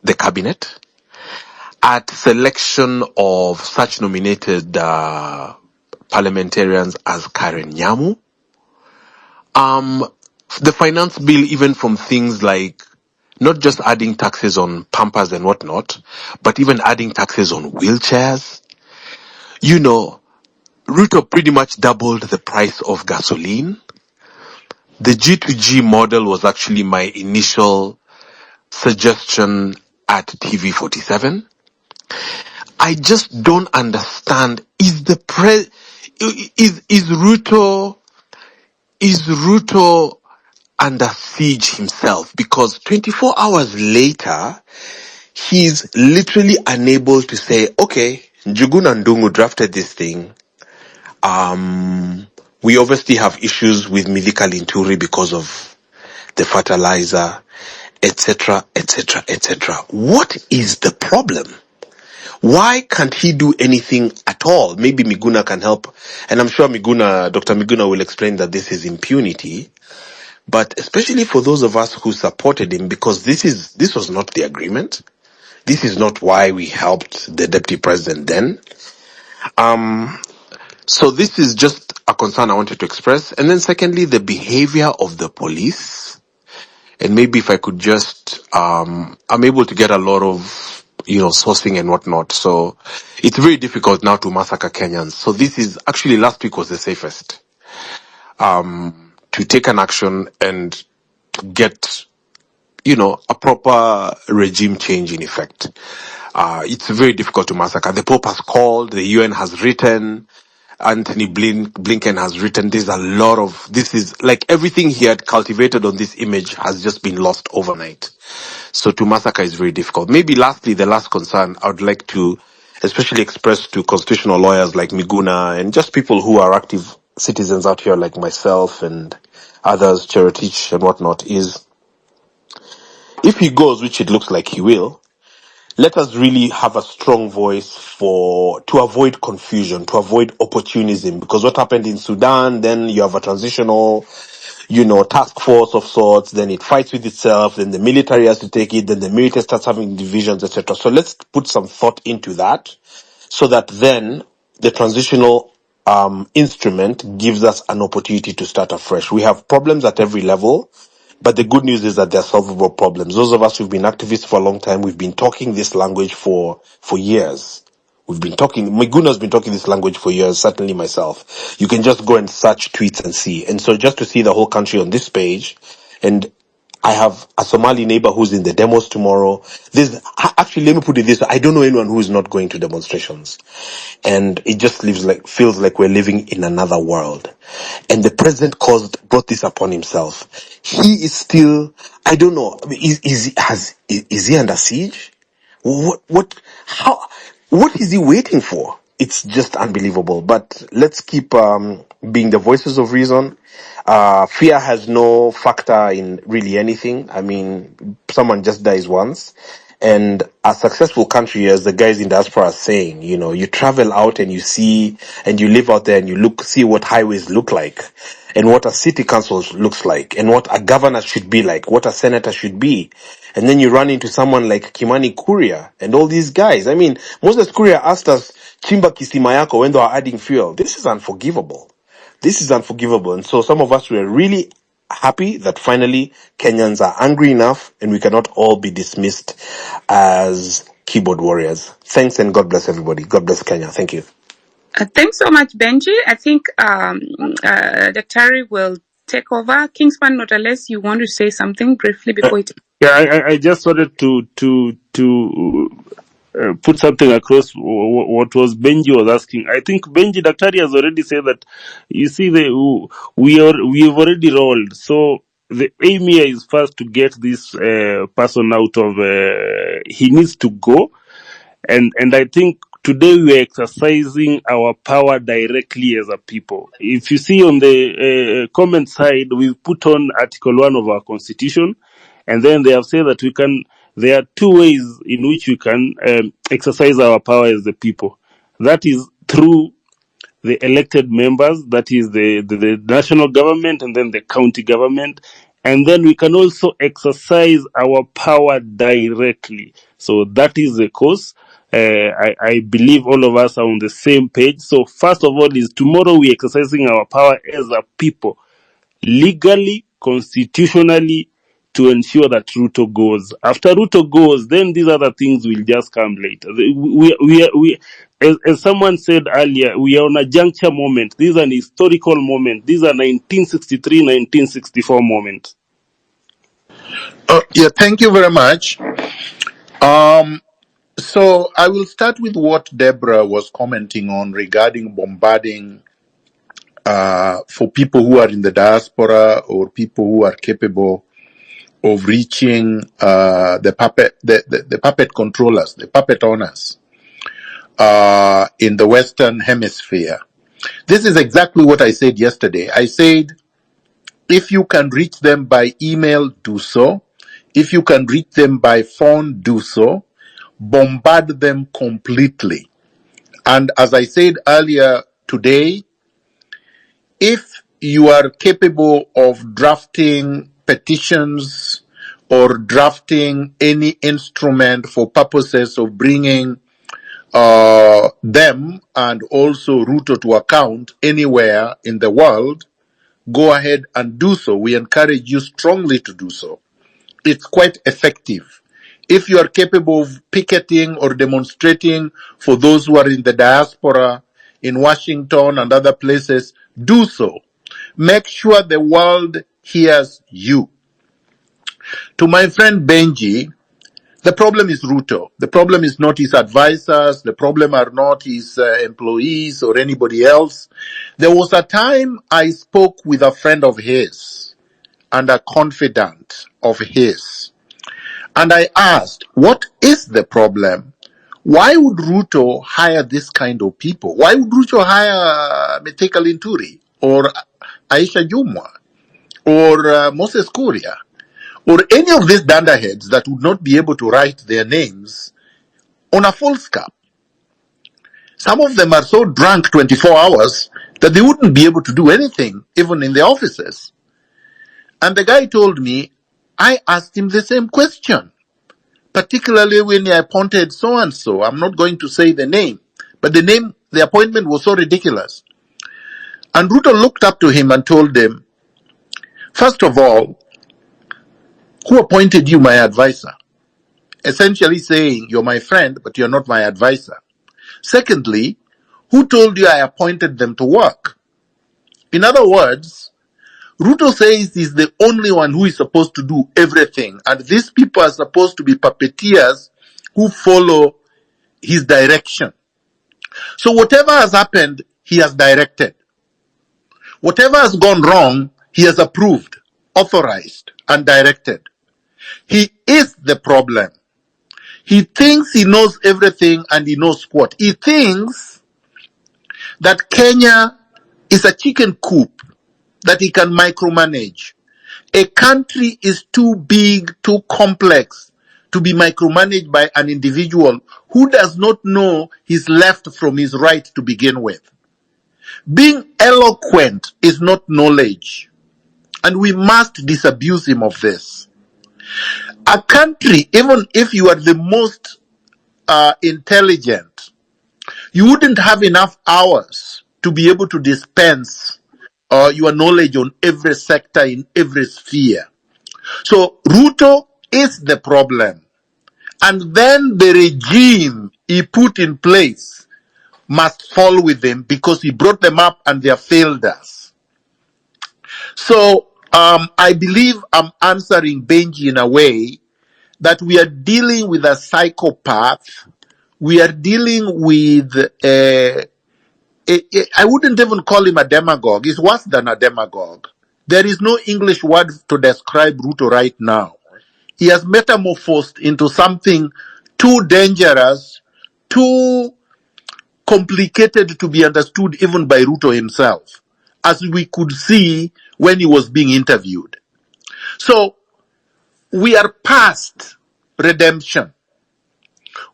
the cabinet, at selection of such nominated parliamentarians as Karen Nyamu. The finance bill, even from things like not just adding taxes on Pampers and whatnot, but even adding taxes on wheelchairs. Ruto pretty much doubled the price of gasoline. The G2G model was actually my initial suggestion at TV47. I just don't understand. Is Ruto under siege himself? Because 24 hours later, he's literally unable to say, okay, Njuguna Ndungu drafted this thing. We obviously have issues with Milika Linturi because of the fertilizer. etc., etc., etc. What is the problem? Why can't he do anything at all? Maybe Miguna can help. And I'm sure Dr. Miguna will explain that this is impunity. But especially for those of us who supported him, because this was not the agreement. This is not why we helped the deputy president then. So this is just a concern I wanted to express. And then secondly, the behavior of the police. And maybe if I could just, I'm able to get a lot of, sourcing and whatnot. So it's very difficult now to massacre Kenyans. So this is actually last week was the safest, to take an action and get, a proper regime change in effect. It's very difficult to massacre. The Pope has called, the UN has written, Anthony Blinken has written. This is like everything he had cultivated on this image has just been lost overnight. So to massacre is very difficult. Maybe lastly, the last concern I would like to especially express to constitutional lawyers like Miguna and just people who are active citizens out here like myself and others, Cheretich and whatnot, is if he goes, which it looks like he will, let us really have a strong voice to avoid confusion, to avoid opportunism, because what happened in Sudan, then you have a transitional, task force of sorts, then it fights with itself, then the military has to take it, then the military starts having divisions, etc. So let's put some thought into that, so that then the transitional instrument gives us an opportunity to start afresh. We have problems at every level, but the good news is that they're solvable problems. Those of us who've been activists for a long time, we've been talking this language for years. Miguna's been talking this language for years, certainly myself. You can just go and search tweets and see. And so just to see the whole country on this page, and I have a Somali neighbor who's in the demos tomorrow. Actually, let me put it this way. I don't know anyone who is not going to demonstrations. And it just feels like we're living in another world. And the president brought this upon himself. He is still, I don't know, I mean, is he under siege? What is he waiting for? It's just unbelievable. But let's keep being the voices of reason. Fear has no factor in really anything. I mean, someone just dies once. And a successful country, as the guys in diaspora are saying, you travel out and you see, and you live out there and you see what highways look like, and what a city council looks like, and what a governor should be like, what a senator should be. And then you run into someone like Kimani Kuria and all these guys. I mean, Moses Kuria asked us, Chimba Kisima Yako, when they are adding fuel. This is unforgivable. And so some of us were really happy that finally Kenyans are angry enough and we cannot all be dismissed as keyboard warriors. Thanks and God bless everybody. God bless Kenya. Thank you. Thanks so much, Benji. I think Daktari will take over. Kingsman, not unless you want to say something briefly before it. Yeah, I just wanted to put something across what was Benji was asking. I think Benji Daktari has already said that. You see, we've already rolled. So the aim here is first to get this person out of. He needs to go, and I think today we are exercising our power directly as a people. If you see on the comment side, we've put on Article 1 of our Constitution, and then they have said that there are two ways in which we can exercise our power as the people. That is through the elected members, that is the national government and then the county government. And then we can also exercise our power directly. So that is the course. I believe all of us are on the same page. So first of all is tomorrow we exercising our power as a people, legally, constitutionally, to ensure that Ruto goes. After Ruto goes, then these other things will just come later. As someone said earlier, we are on a juncture moment. This is an historical moment. These are 1963, 1964 moments. Yeah, thank you very much. So I will start with what Deborah was commenting on regarding bombarding for people who are in the diaspora or people who are capable of reaching the puppet controllers, the puppet owners in the Western Hemisphere. This is exactly what I said yesterday. I said, if you can reach them by email, do so. If you can reach them by phone, do so. Bombard them completely. And as I said earlier today, if you are capable of drafting petitions or drafting any instrument for purposes of bringing them and also Ruto to account anywhere in the world, go ahead and do so. We encourage you strongly to do so. It's quite effective. If you are capable of picketing or demonstrating for those who are in the diaspora, in Washington and other places, do so. Make sure the world hears you. To my friend Benji, the problem is Ruto. The problem is not his advisors. The problem are not his employees or anybody else. There was a time I spoke with a friend of his and a confidant of his. And I asked, what is the problem? Why would Ruto hire this kind of people? Why would Ruto hire Meteka Linturi or Aisha Jumwa or Moses Kuria or any of these dunderheads that would not be able to write their names on a full scale? Some of them are so drunk 24 hours that they wouldn't be able to do anything, even in the offices. And the guy told me, I asked him the same question, particularly when he appointed so-and-so. I'm not going to say the name, but the appointment was so ridiculous. And Ruto looked up to him and told him, first of all, who appointed you my advisor? Essentially saying, you're my friend, but you're not my advisor. Secondly, who told you I appointed them to work? In other words, Ruto says he's the only one who is supposed to do everything, and these people are supposed to be puppeteers who follow his direction. So whatever has happened, he has directed. Whatever has gone wrong, he has approved, authorized, and directed. He is the problem. He thinks he knows everything and he knows what. He thinks that Kenya is a chicken coop that he can micromanage. A country is too big, too complex to be micromanaged by an individual who does not know his left from his right to begin with. Being eloquent is not knowledge, and we must disabuse him of this. A country, even if you are the most intelligent, you wouldn't have enough hours to be able to dispense your knowledge on every sector in every sphere. So Ruto is the problem. And then the regime he put in place must fall with him because he brought them up and they have failed us. So I believe I'm answering Benji in a way that we are dealing with a psychopath. We are dealing with I wouldn't even call him a demagogue. He's worse than a demagogue. There is no English word to describe Ruto right now. He has metamorphosed into something too dangerous, too complicated to be understood even by Ruto himself, as we could see when he was being interviewed. So we are past redemption.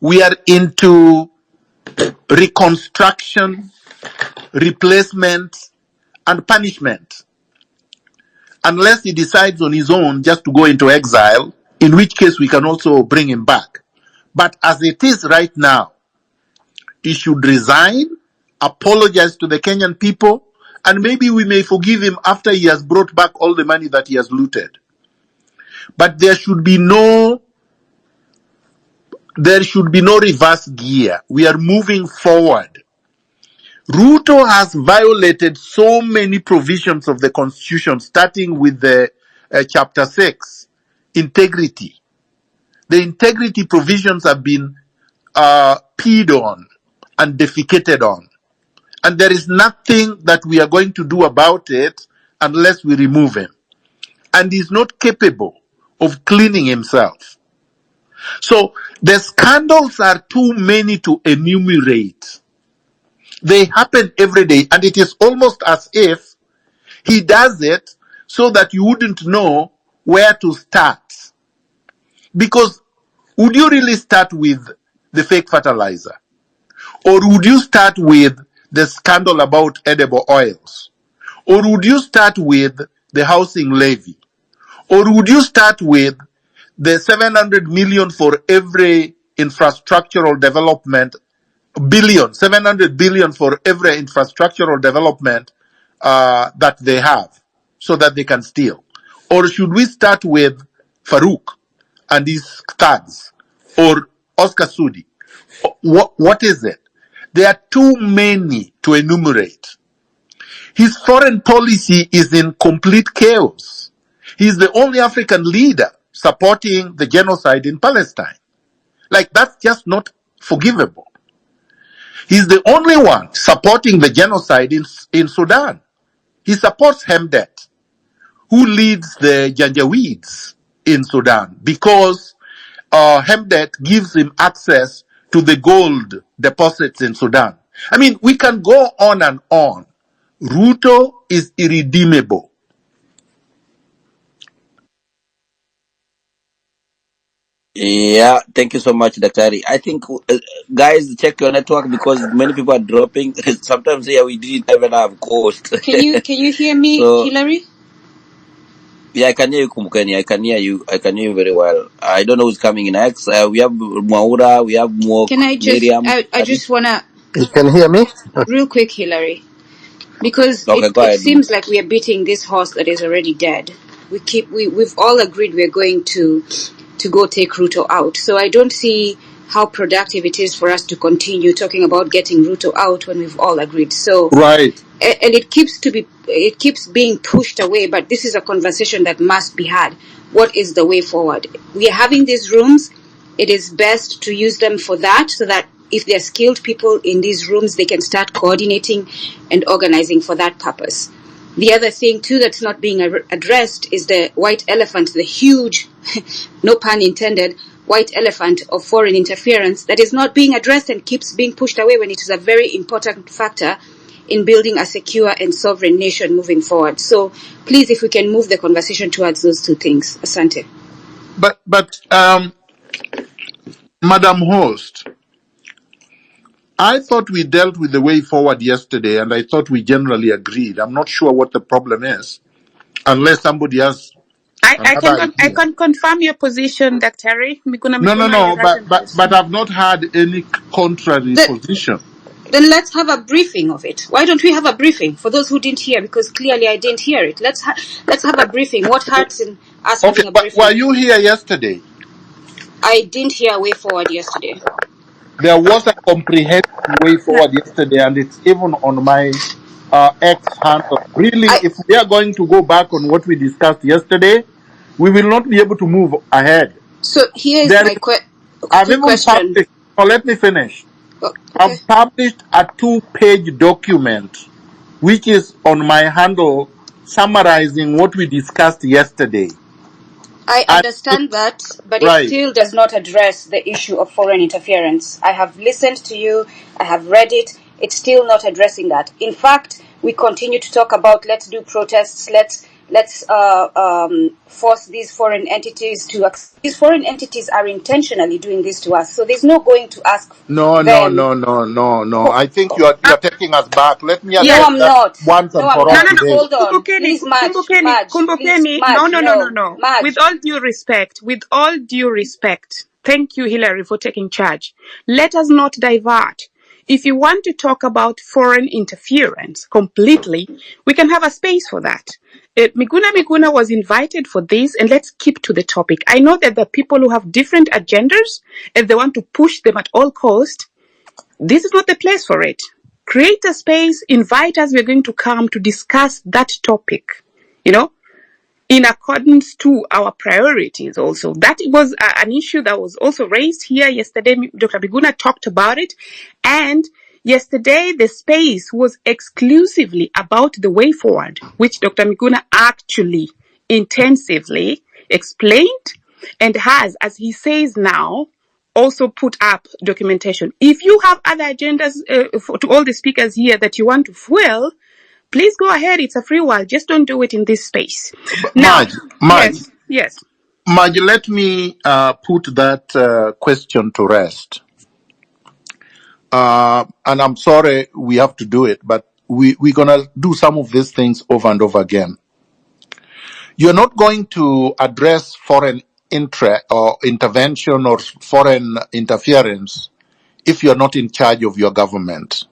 We are into reconstruction, replacement, and punishment. Unless he decides on his own just to go into exile, in which case we can also bring him back. But as it is right now, he should resign, apologize to the Kenyan people, and maybe we may forgive him after he has brought back all the money that he has looted. But there should be no reverse gear. We are moving forward. Ruto has violated so many provisions of the Constitution, starting with the Chapter 6, integrity. The integrity provisions have been peed on and defecated on. And there is nothing that we are going to do about it unless we remove him. And he's not capable of cleaning himself. So the scandals are too many to enumerate. They happen every day, and it is almost as if he does it so that you wouldn't know where to start. Because would you really start with the fake fertilizer? Or would you start with the scandal about edible oils? Or would you start with the housing levy? Or would you start with the 700 million for every infrastructural development, 700 billion for every infrastructural development that they have so that they can steal? Or should we start with Farouk and his thugs, or Oscar Sudi? What is it? There are too many to enumerate. His foreign policy is in complete chaos. He is the only African leader supporting the genocide in Palestine. Like, that's just not forgivable. He's the only one supporting the genocide in Sudan. He supports Hemdet, who leads the Janjaweeds in Sudan, because Hemdet gives him access to the gold deposits in Sudan. I mean, we can go on and on. Ruto is irredeemable. Yeah, thank you so much, Daktari. I think, guys, check your network because many people are dropping. Sometimes here we didn't even have cost. Can you hear me, So, Hillary? yeah, I can hear you, Kumukeni. I can hear you. I can hear you very well. I don't know who's coming next. We have Mwaura, we have Mwok, Can I just Miriam. I just wanna You can hear me? real quick, Hillary, because Okay, go it ahead. seems like we are beating this horse that is already dead. We've all agreed we're going to go take Ruto out. So I don't see how productive it is for us to continue talking about getting Ruto out when we've all agreed. So Right. and it keeps being pushed away, but this is a conversation that must be had. What is the way forward? We are having these rooms. It is best to use them for that, so that if there are skilled people in these rooms, they can start coordinating and organizing for that purpose. The other thing too that's not being addressed is the white elephant, the huge, no pun intended, white elephant of foreign interference that is not being addressed and keeps being pushed away when it is a very important factor in building a secure and sovereign nation moving forward. So please, if we can move the conversation towards those two things. Asante. But Madam Host, I thought we dealt with the way forward yesterday, and I thought we generally agreed. I'm not sure what the problem is, unless somebody has another I idea. can confirm your position, Dr. Miguna No, it hasn't but I've not had any contrary position. Then let's have a briefing of it. Why don't we have a briefing for those who didn't hear? Because clearly I didn't hear it. Let's have a briefing. What hurts in us Okay, having a but were briefing? you here yesterday? I didn't hear a way forward yesterday. There was a comprehensive way forward yesterday, and it's even on my X handle. Really, if we are going to go back on what we discussed yesterday, we will not be able to move ahead. So here is my quick I've even question. published, let me finish. Okay. I've published a 2-page document, which is on my handle, summarizing what we discussed yesterday. I understand that, but it Right. still does not address the issue of foreign interference. I have listened to you, I have read it, it's still not addressing that. In fact, we continue to talk about let's do protests, let's force these foreign entities to. These foreign entities are intentionally doing this to us, so there's no going to ask No. I think you're taking us back. Let me address No, I'm that not. once and No, I'm for all not. today. Hold on. Please, Madge, please, No, Madge, no, no, no, no. no. With Madge. all due respect, thank you, Hillary, for taking charge. Let us not divert. If you want to talk about foreign interference completely, we can have a space for that. Miguna was invited for this, and let's keep to the topic. I know that there are people who have different agendas, and they want to push them at all costs. This is not the place for it. Create a space, invite us, we're going to come to discuss that topic, in accordance to our priorities also. That was an issue that was also raised here yesterday. Dr. Miguna talked about it. And yesterday, the space was exclusively about the way forward, which Dr. Miguna actually intensively explained and has, as he says now, also put up documentation. If you have other agendas to all the speakers here that you want to fuel, please go ahead. It's a free world. Just don't do it in this space. Now, Madge, yes. Maj, let me put that question to rest. And I'm sorry we have to do it, but we're going to do some of these things over and over again. You're not going to address foreign or intervention or foreign interference if you're not in charge of your government.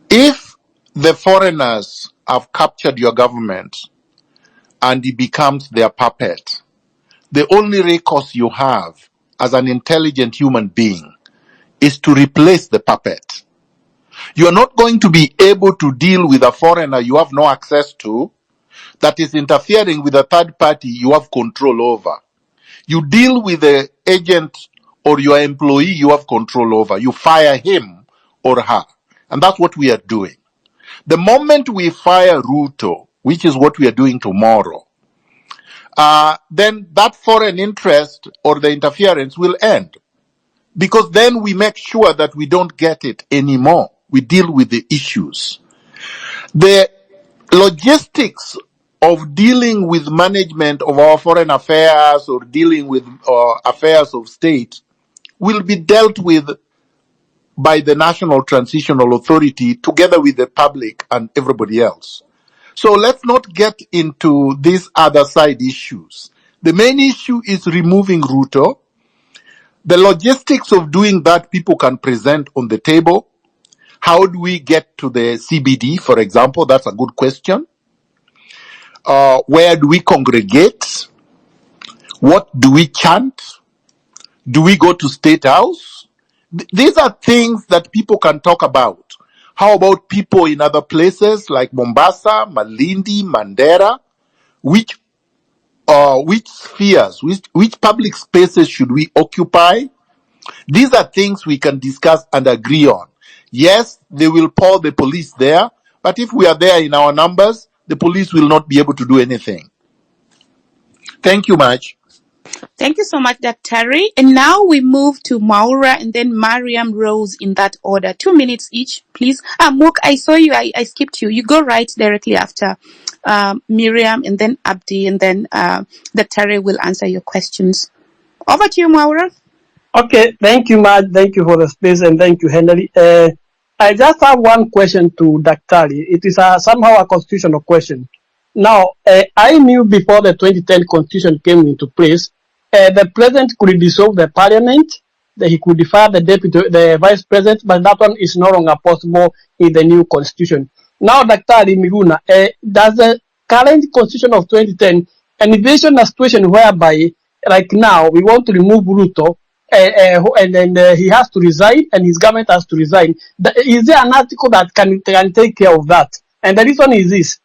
If the foreigners have captured your government and it becomes their puppet, the only recourse you have as an intelligent human being is to replace the puppet. You're not going to be able to deal with a foreigner you have no access to that is interfering with a third party you have control over. You deal with the agent or your employee you have control over. You fire him or her. And that's what we are doing. The moment we fire Ruto, which is what we are doing tomorrow, then that foreign interest or the interference will end. Because then we make sure that we don't get it anymore. We deal with the issues. The logistics of dealing with management of our foreign affairs or dealing with affairs of state will be dealt with by the National Transitional Authority together with the public and everybody else. So let's not get into these other side issues. The main issue is removing Ruto. The logistics of doing that people can present on the table. How do we get to the CBD, for example? That's a good question. Where do we congregate? What do we chant? Do we go to State House? These are things that people can talk about. How about people in other places like Mombasa, Malindi, Mandera? Which spheres, which public spaces should we occupy? These are things we can discuss and agree on. Yes, they will pour the police there, but if we are there in our numbers, the police will not be able to do anything. Thank you much. Thank you so much, Daktari. And now we move to Maura and then Mariam Rose in that order. 2 minutes each, please. Mook, I saw you. I skipped you. You go right directly after Miriam and then Abdi and then Daktari will answer your questions. Over to you, Maura. Okay, thank you, Maj. Thank you for the space and thank you, Henry. I just have one question to Daktari. It is somehow a constitutional question. Now, I knew before the 2010 constitution came into place, the president could dissolve the parliament, that he could defer the vice president, but that one is no longer possible in the new constitution. Now, Daktari Miguna, does the current constitution of 2010 envision a situation whereby, like now, we want to remove Ruto, and then he has to resign and his government has to resign? Is there an article that can take care of that? And the reason is this.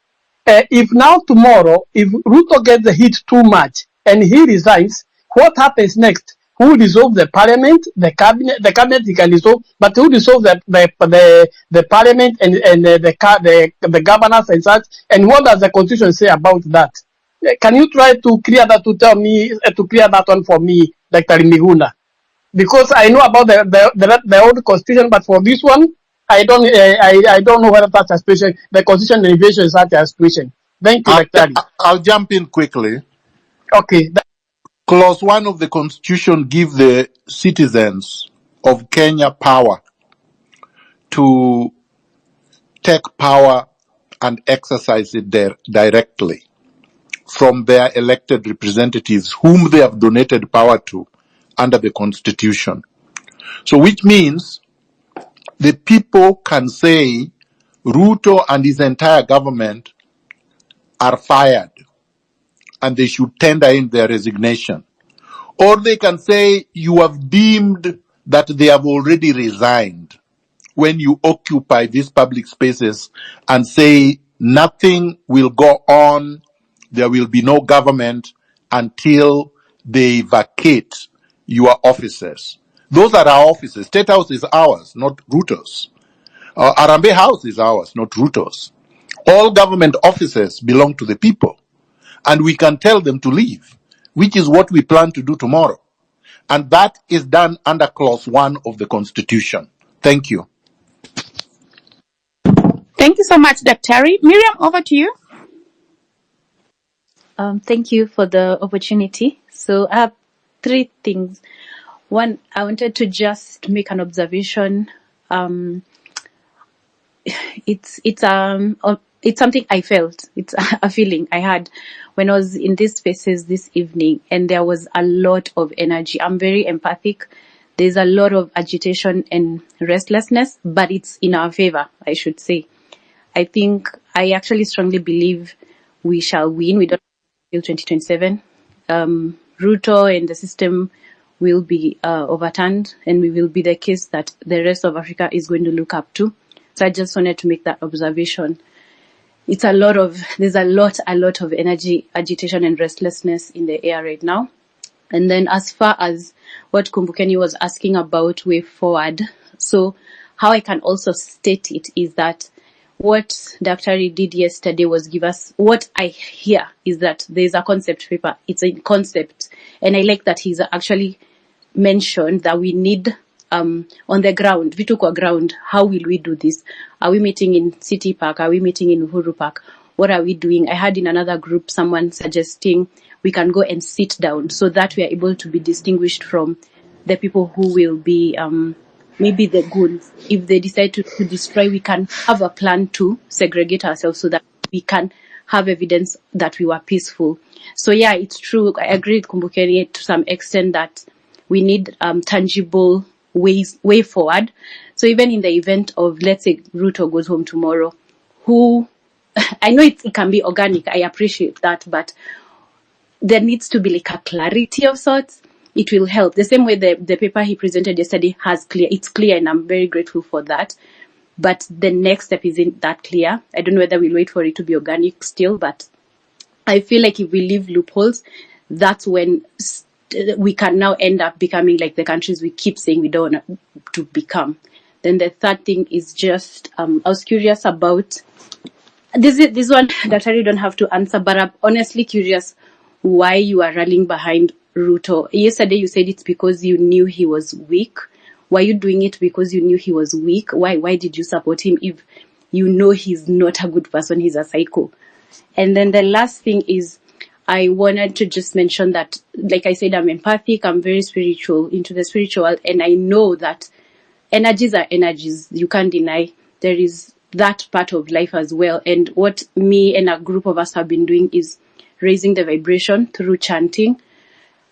If now tomorrow, if Ruto gets the heat too much and he resigns, what happens next? Who dissolve the parliament, the cabinet he can dissolve, but who dissolve the parliament and the governors and such? And what does the constitution say about that? Can you try to clear that to clear that one for me, Dr. Miguna? Because I know about the old constitution, but for this one, I don't know whether that's a situation. The constitution revision is such a situation. Thank you, Dr. I'll jump in quickly. Okay. Clause 1 of the Constitution gives the citizens of Kenya power to take power and exercise it directly from their elected representatives whom they have donated power to under the Constitution. So which means the people can say Ruto and his entire government are fired and they should tender in their resignation. Or they can say you have deemed that they have already resigned when you occupy these public spaces and say nothing will go on, there will be no government until they vacate your offices. Those are our offices. State House is ours, not Ruto's. Arambe House is ours, not Ruto's. All government offices belong to the people. And we can tell them to leave, which is what we plan to do tomorrow. And that is done under Clause 1 of the Constitution. Thank you. Thank you so much, Daktari. Miriam, over to you. Thank you for the opportunity. So I have three things. One, I wanted to just make an observation. It's something I felt. It's a feeling I had when I was in these spaces this evening, and there was a lot of energy. I'm very empathic. There's a lot of agitation and restlessness, but it's in our favor, I should say. I actually strongly believe we shall win. We don't till 2027. Ruto and the system will be overturned, and we will be the case that the rest of Africa is going to look up to. So I just wanted to make that observation. There's a lot of energy, agitation, and restlessness in the air right now. And then as far as what Kumbukeni was asking about way forward, so how I can also state it is that what Dr. did yesterday was give us, what I hear is that there's a concept paper. It's a concept. And I like that he's actually mentioned that we need on the ground, vitu kwa ground, how will we do this? Are we meeting in City Park? Are we meeting in Uhuru Park? What are we doing? I had in another group someone suggesting we can go and sit down so that we are able to be distinguished from the people who will be maybe the goons. If they decide to destroy, we can have a plan to segregate ourselves so that we can have evidence that we were peaceful. So yeah, it's true. I agree with Kumbukeni to some extent that we need tangible way forward. So even in the event of, let's say, Ruto goes home tomorrow, I know it can be organic, I appreciate that, but there needs to be like a clarity of sorts. It will help. The same way the paper he presented yesterday it's clear, and I'm very grateful for that. But the next step isn't that clear. I don't know whether we'll wait for it to be organic still, but I feel like if we leave loopholes, that's when we can now end up becoming like the countries we keep saying we don't want to become. Then the third thing is just, I was curious about, this one that I don't have to answer, but I'm honestly curious why you are rallying behind Ruto. Yesterday you said it's because you knew he was weak. Were you doing it because you knew he was weak? Why did you support him if you know he's not a good person, he's a psycho? And then the last thing is, I wanted to just mention that, like I said, I'm empathic, I'm very spiritual, into the spiritual world, and I know that energies are energies. You can't deny there is that part of life as well. And what me and a group of us have been doing is raising the vibration through chanting.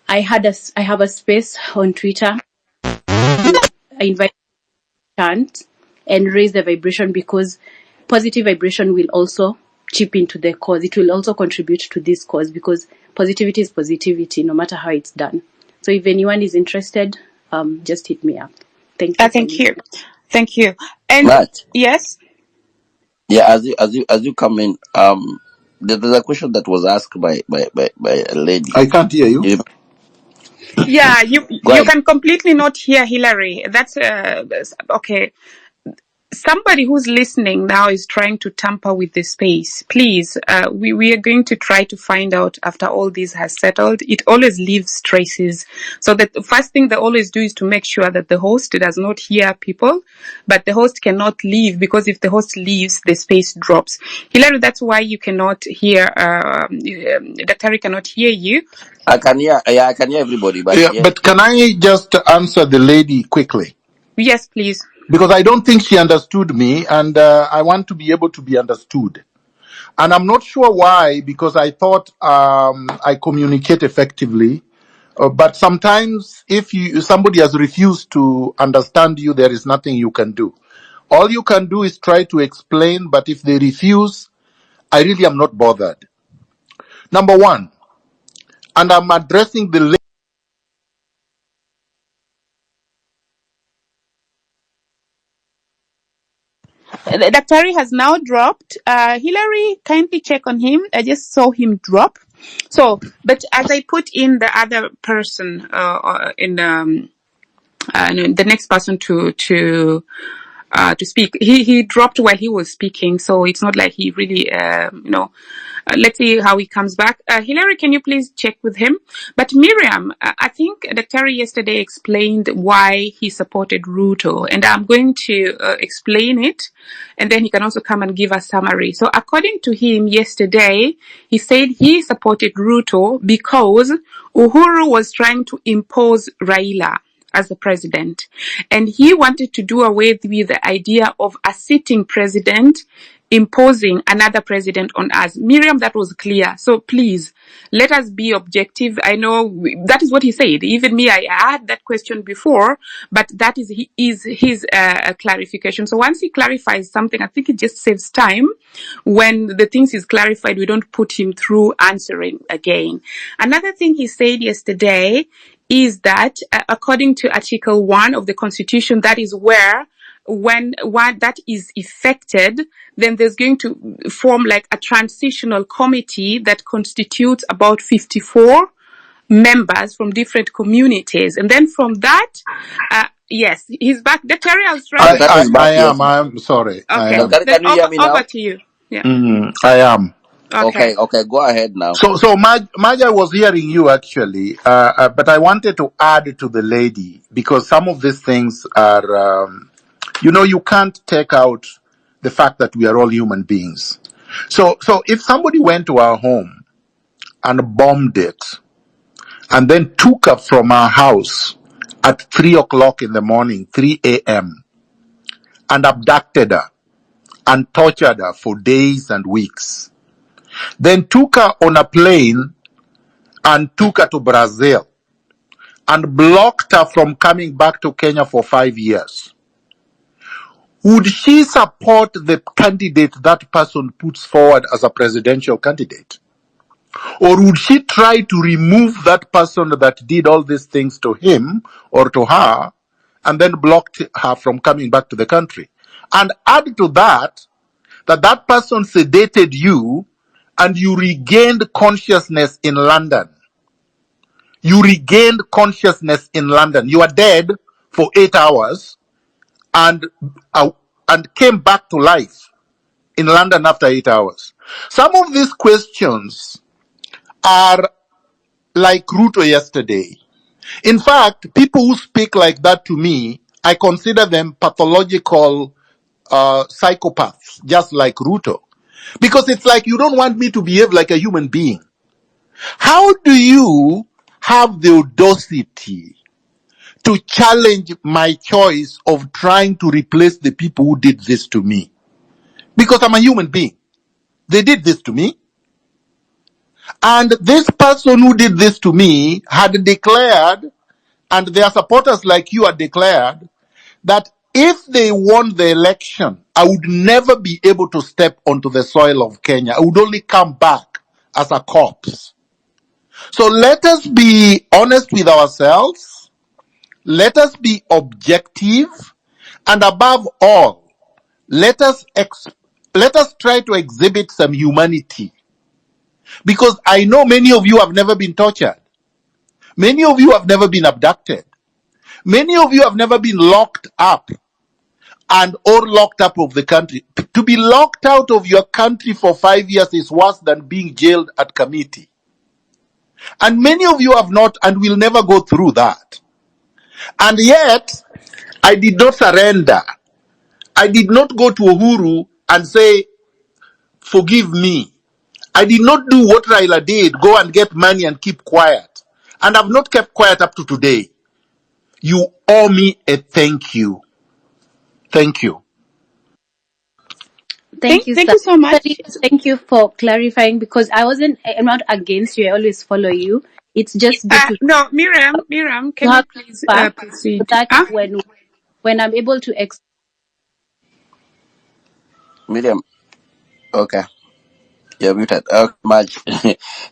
I have a space on Twitter. I invite chant and raise the vibration, because positive vibration will also chip into the cause. It will also contribute to this cause, because positivity is positivity no matter how it's done. So if anyone is interested, just hit me up. Thank you. Thank you. And Matt, yes, yeah, as you come in, there's a question that was asked by a lady. I can't hear you. yeah, Go you ahead. can completely not hear Hillary. That's okay. Somebody who's listening now is trying to tamper with the space. Please, we are going to try to find out after all this has settled. It always leaves traces. So the first thing they always do is to make sure that the host does not hear people, but the host cannot leave, because if the host leaves, the space drops. Hilary, that's why you cannot hear, Dr. cannot hear you. I can hear everybody, but Yeah, yeah. but can I just answer the lady quickly? Yes, please. Because I don't think she understood me, and I want to be able to be understood. And I'm not sure why, because I thought I communicate effectively. But sometimes if somebody has refused to understand you, there is nothing you can do. All you can do is try to explain, but if they refuse, I really am not bothered. Number one, and I'm addressing the Dr. has now dropped. Hillary, kindly check on him. I just saw him drop. So, but as I put in the other person, in the next person to to speak. He dropped while he was speaking, so it's not like he really, let's see how he comes back. Hillary, can you please check with him? But Miriam, I think Dr. yesterday explained why he supported Ruto, and I'm going to explain it, and then he can also come and give a summary. So according to him yesterday, he said he supported Ruto because Uhuru was trying to impose Raila as the president. And he wanted to do away with the idea of a sitting president imposing another president on us. Miriam, that was clear. So please, let us be objective. I know that is what he said. Even me, I had that question before, but that is his clarification. So once he clarifies something, I think it just saves time. When the things is clarified, we don't put him through answering again. Another thing he said yesterday is that according to Article 1 of the Constitution, that is where when that is effected, then there's going to form like a transitional committee that constitutes about 54 members from different communities. And then from that, yes, he's back. Terry, I was trying to... Daktari is back, yes. I am sorry. I Okay, am. Daktari, then can you hear me now? over to you. Yeah. I am. Okay. Okay, go ahead now. So Maj, I was hearing you actually, but I wanted to add to the lady because some of these things are, you can't take out the fact that we are all human beings. So if somebody went to our home and bombed it and then took her from our house at 3 o'clock in the morning, 3 a.m., and abducted her and tortured her for days and weeks, then took her on a plane and took her to Brazil and blocked her from coming back to Kenya for 5 years, would she support the candidate that person puts forward as a presidential candidate? Or would she try to remove that person that did all these things to him or to her and then blocked her from coming back to the country? And add to that person sedated you and you regained consciousness in London. You regained consciousness in London. You are dead for 8 hours and came back to life in London after 8 hours. Some of these questions are like Ruto yesterday. In fact, people who speak like that to me, I consider them pathological psychopaths, just like Ruto. Because it's like you don't want me to behave like a human being. How do you have the audacity to challenge my choice of trying to replace the people who did this to me? Because I'm a human being. They did this to me. And this person who did this to me had declared, and their supporters like you had declared, that if they won the election, I would never be able to step onto the soil of Kenya. I would only come back as a corpse. So let us be honest with ourselves. Let us be objective. And above all, let us try to exhibit some humanity. Because I know many of you have never been tortured. Many of you have never been abducted. Many of you have never been locked up or locked up of the country. To be locked out of your country for 5 years is worse than being jailed at committee. And many of you have not and will never go through that. And yet, I did not surrender. I did not go to Uhuru and say, forgive me. I did not do what Raila did, go and get money and keep quiet. And I've not kept quiet up to today. You owe me a thank you. Thank you. Thank you so much. Thank you for clarifying because I'm not against you. I always follow you. It's just good to No, Miriam, can you please proceed? that when I'm able to Miriam, okay. You're muted. Maj,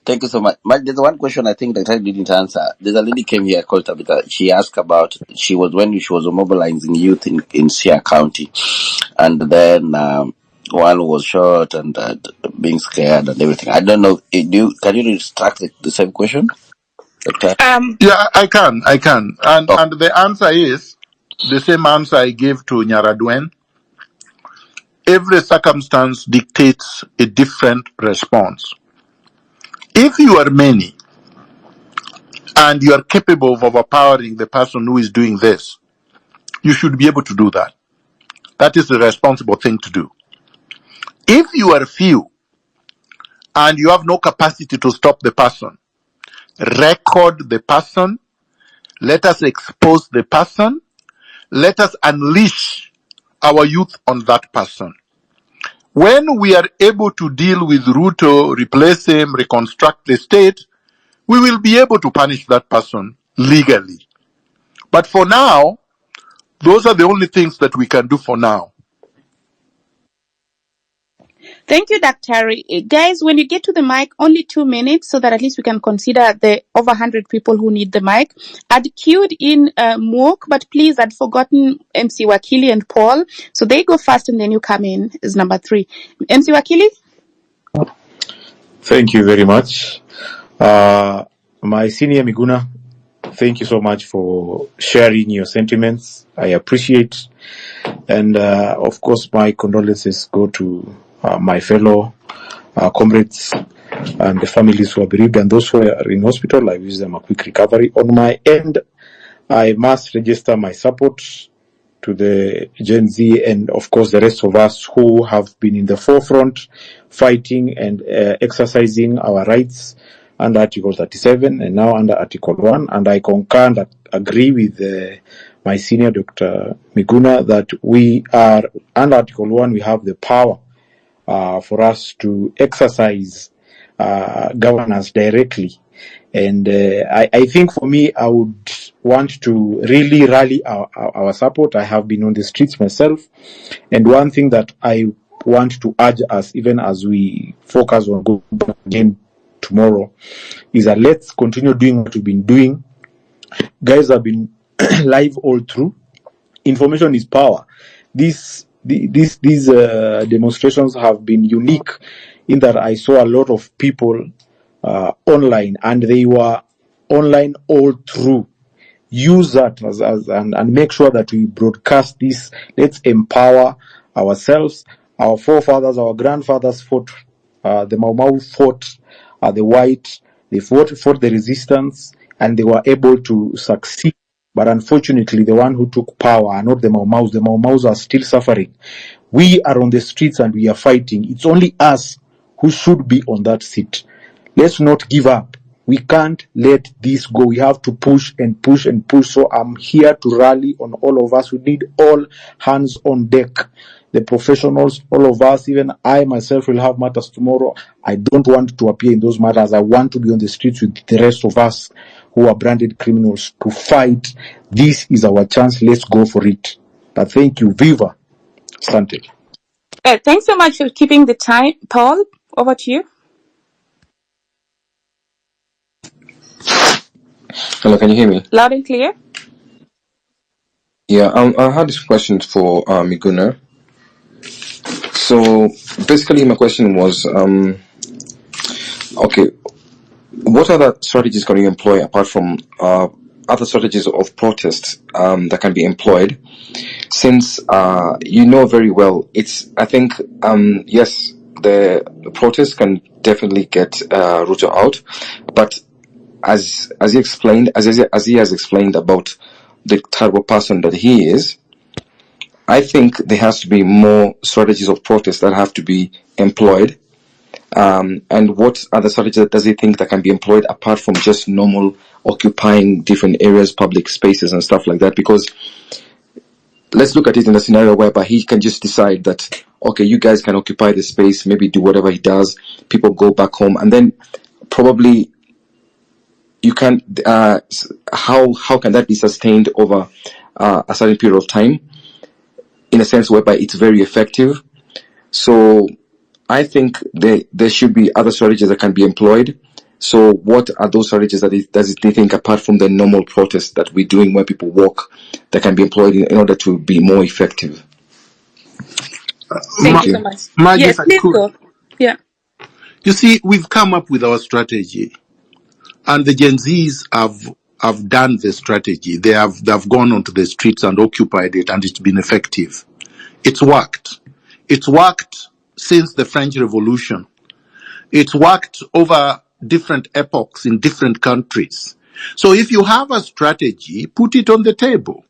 thank you so much. Maj, there's one question I think that I didn't answer. There's a lady came here called Tabitha. She asked about, when she was mobilizing youth in Sia County. And then, one was shot and being scared and everything. I don't know. Can you retract the same question? Doctor? Yeah, I can. And the answer is the same answer I gave to Nyaradwen. every circumstance dictates a different response. If you are many and you are capable of overpowering the person who is doing this, you should be able to do that. That is the responsible thing to do. If you are few and you have no capacity to stop the person, record the person, let us expose the person, let us unleash our youth on that person. When we are able to deal with Ruto, replace him, reconstruct the state, we will be able to punish that person legally. But for now, those are the only things that we can do for now. Thank you, Dr. Guys, when you get to the mic, only 2 minutes so that at least we can consider the over 100 people who need the mic. I'd queued in Mook, but please, I'd forgotten MC Wakili and Paul. So they go first and then you come in as number 3. MC Wakili? Thank you very much. My senior Miguna, thank you so much for sharing your sentiments. I appreciate. And of course, my condolences go to my fellow comrades and the families who are bereaved and those who are in hospital. I wish them a quick recovery. On my end, I must register my support to the Gen Z and of course the rest of us who have been in the forefront fighting and exercising our rights under Article 37 and now under Article 1. And I concur and agree with my senior Dr. Miguna that we are under Article 1, we have the power for us to exercise governance directly. And I think for me, I would want to really rally our support. I have been on the streets myself. And one thing that I want to urge us, even as we focus on going back again tomorrow, is that let's continue doing what we've been doing. Guys have been live all through. Information is power. These demonstrations have been unique in that I saw a lot of people online, and they were online all through. Use that and make sure that we broadcast this. Let's empower ourselves. Our forefathers, our grandfathers fought. The Mau Mau fought the white. They fought the resistance, and they were able to succeed. But unfortunately, the one who took power are not the Mau Maus. The Mau Maus are still suffering. We are on the streets and we are fighting. It's only us who should be on that seat. Let's not give up. We can't let this go. We have to push and push and push. So I'm here to rally on all of us. We need all hands on deck. The professionals, all of us, even I myself will have matters tomorrow. I don't want to appear in those matters. I want to be on the streets with the rest of us who are branded criminals to fight. This is our chance. Let's go for it. But thank you. Viva. Sante. Thanks so much for keeping the time. Paul, over to you. Hello, can you hear me? Loud and clear. Yeah, I had this question for Miguna. So basically, my question was, okay, what other strategies can you employ apart from other strategies of protest that can be employed? Since you know very well, I think yes, the protest can definitely get Ruto out, but as he explained, as he has explained about the type of person that he is, I think there has to be more strategies of protest that have to be employed. And what other strategies does he think that can be employed apart from just normal occupying different areas, public spaces and stuff like that? Because let's look at it in a scenario whereby he can just decide that, okay, you guys can occupy the space, maybe do whatever he does, people go back home, and then probably you can't, how can that be sustained over a certain period of time, in a sense whereby it's very effective? So I think there should be other strategies that can be employed. So what are those strategies that does he think, apart from the normal protests that we're doing where people walk, that can be employed in order to be more effective? Thank you so much. Maj, yes, please go. Yeah. You see, we've come up with our strategy, and the Gen Zs have done the strategy. They've gone onto the streets and occupied it, and it's been effective. It's worked. It's worked since the French Revolution. It's worked over different epochs in different countries. So if you have a strategy, put it on the table.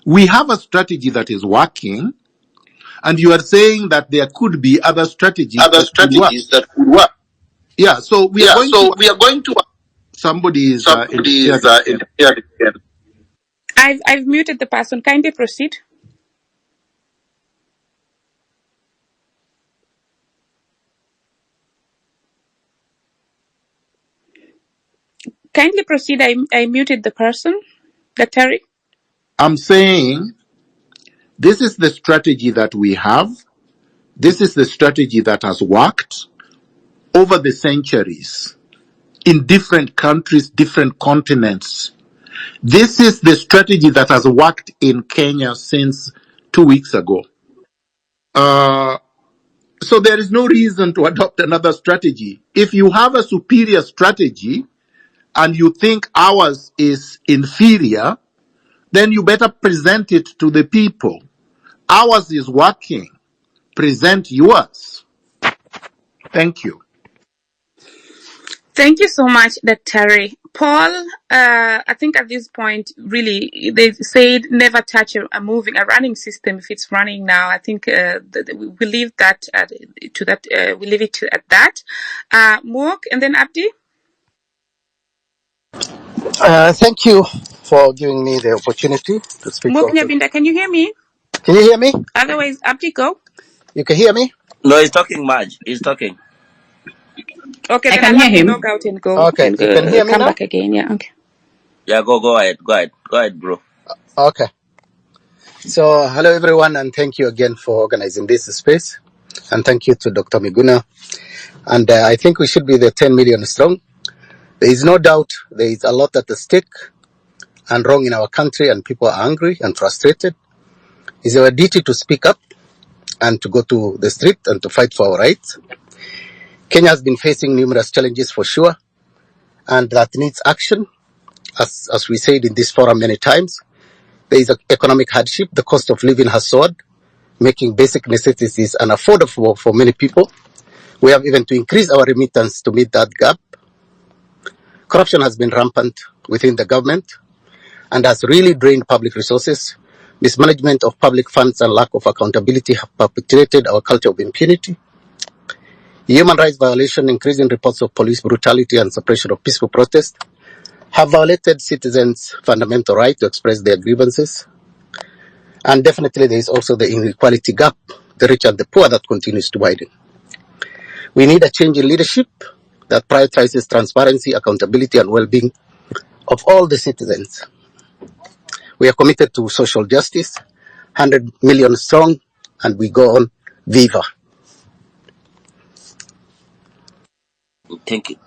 We have a strategy that is working, and you are saying that there could be other strategies Other that could work. strategies that could work. Yeah, so we are Yeah, going to. so we are going to. Somebody is Somebody is interfering again. interfering again. I've muted the person. Kindly proceed. Kindly proceed. I muted the person. Dr. I'm saying this is the strategy that we have. This is the strategy that has worked over the centuries in different countries, different continents. This is the strategy that has worked in Kenya since 2 weeks ago. So there is no reason to adopt another strategy. If you have a superior strategy and you think ours is inferior, then you better present it to the people. Ours is working. Present yours. Thank you. Thank you so much, Dr. Paul, I think at this point, really, they said never touch a running system if it's running now. I think we leave that to that. We leave it at that. Mook and then Abdi. Thank you for giving me the opportunity to speak Mook also. Nyabinda, can you hear me? Can you hear me? Otherwise, Abdi, go. You can hear me? No, he's talking, Marge. He's talking. Okay, I then can I'll hear have to him. log out and go Okay, and you can hear me come now? back again. Yeah, okay. Yeah, go ahead. Go ahead, bro. Okay. So, hello everyone, and thank you again for organizing this space. And thank you to Dr. Miguna. And I think we should be the 10 million strong. There is no doubt there is a lot at stake and wrong in our country, and people are angry and frustrated. It's our duty to speak up and to go to the street and to fight for our rights. Kenya has been facing numerous challenges for sure, and that needs action. As we said in this forum many times, there is an economic hardship. The cost of living has soared, making basic necessities unaffordable for many people. We have even to increase our remittance to meet that gap. Corruption has been rampant within the government and has really drained public resources. Mismanagement of public funds and lack of accountability have perpetuated our culture of impunity. Human rights violation, increasing reports of police brutality and suppression of peaceful protest have violated citizens' fundamental right to express their grievances. And definitely there is also the inequality gap, the rich and the poor, that continues to widen. We need a change in leadership that prioritizes transparency, accountability, and well-being of all the citizens. We are committed to social justice, 100 million strong, and we go on. Viva. Thank you.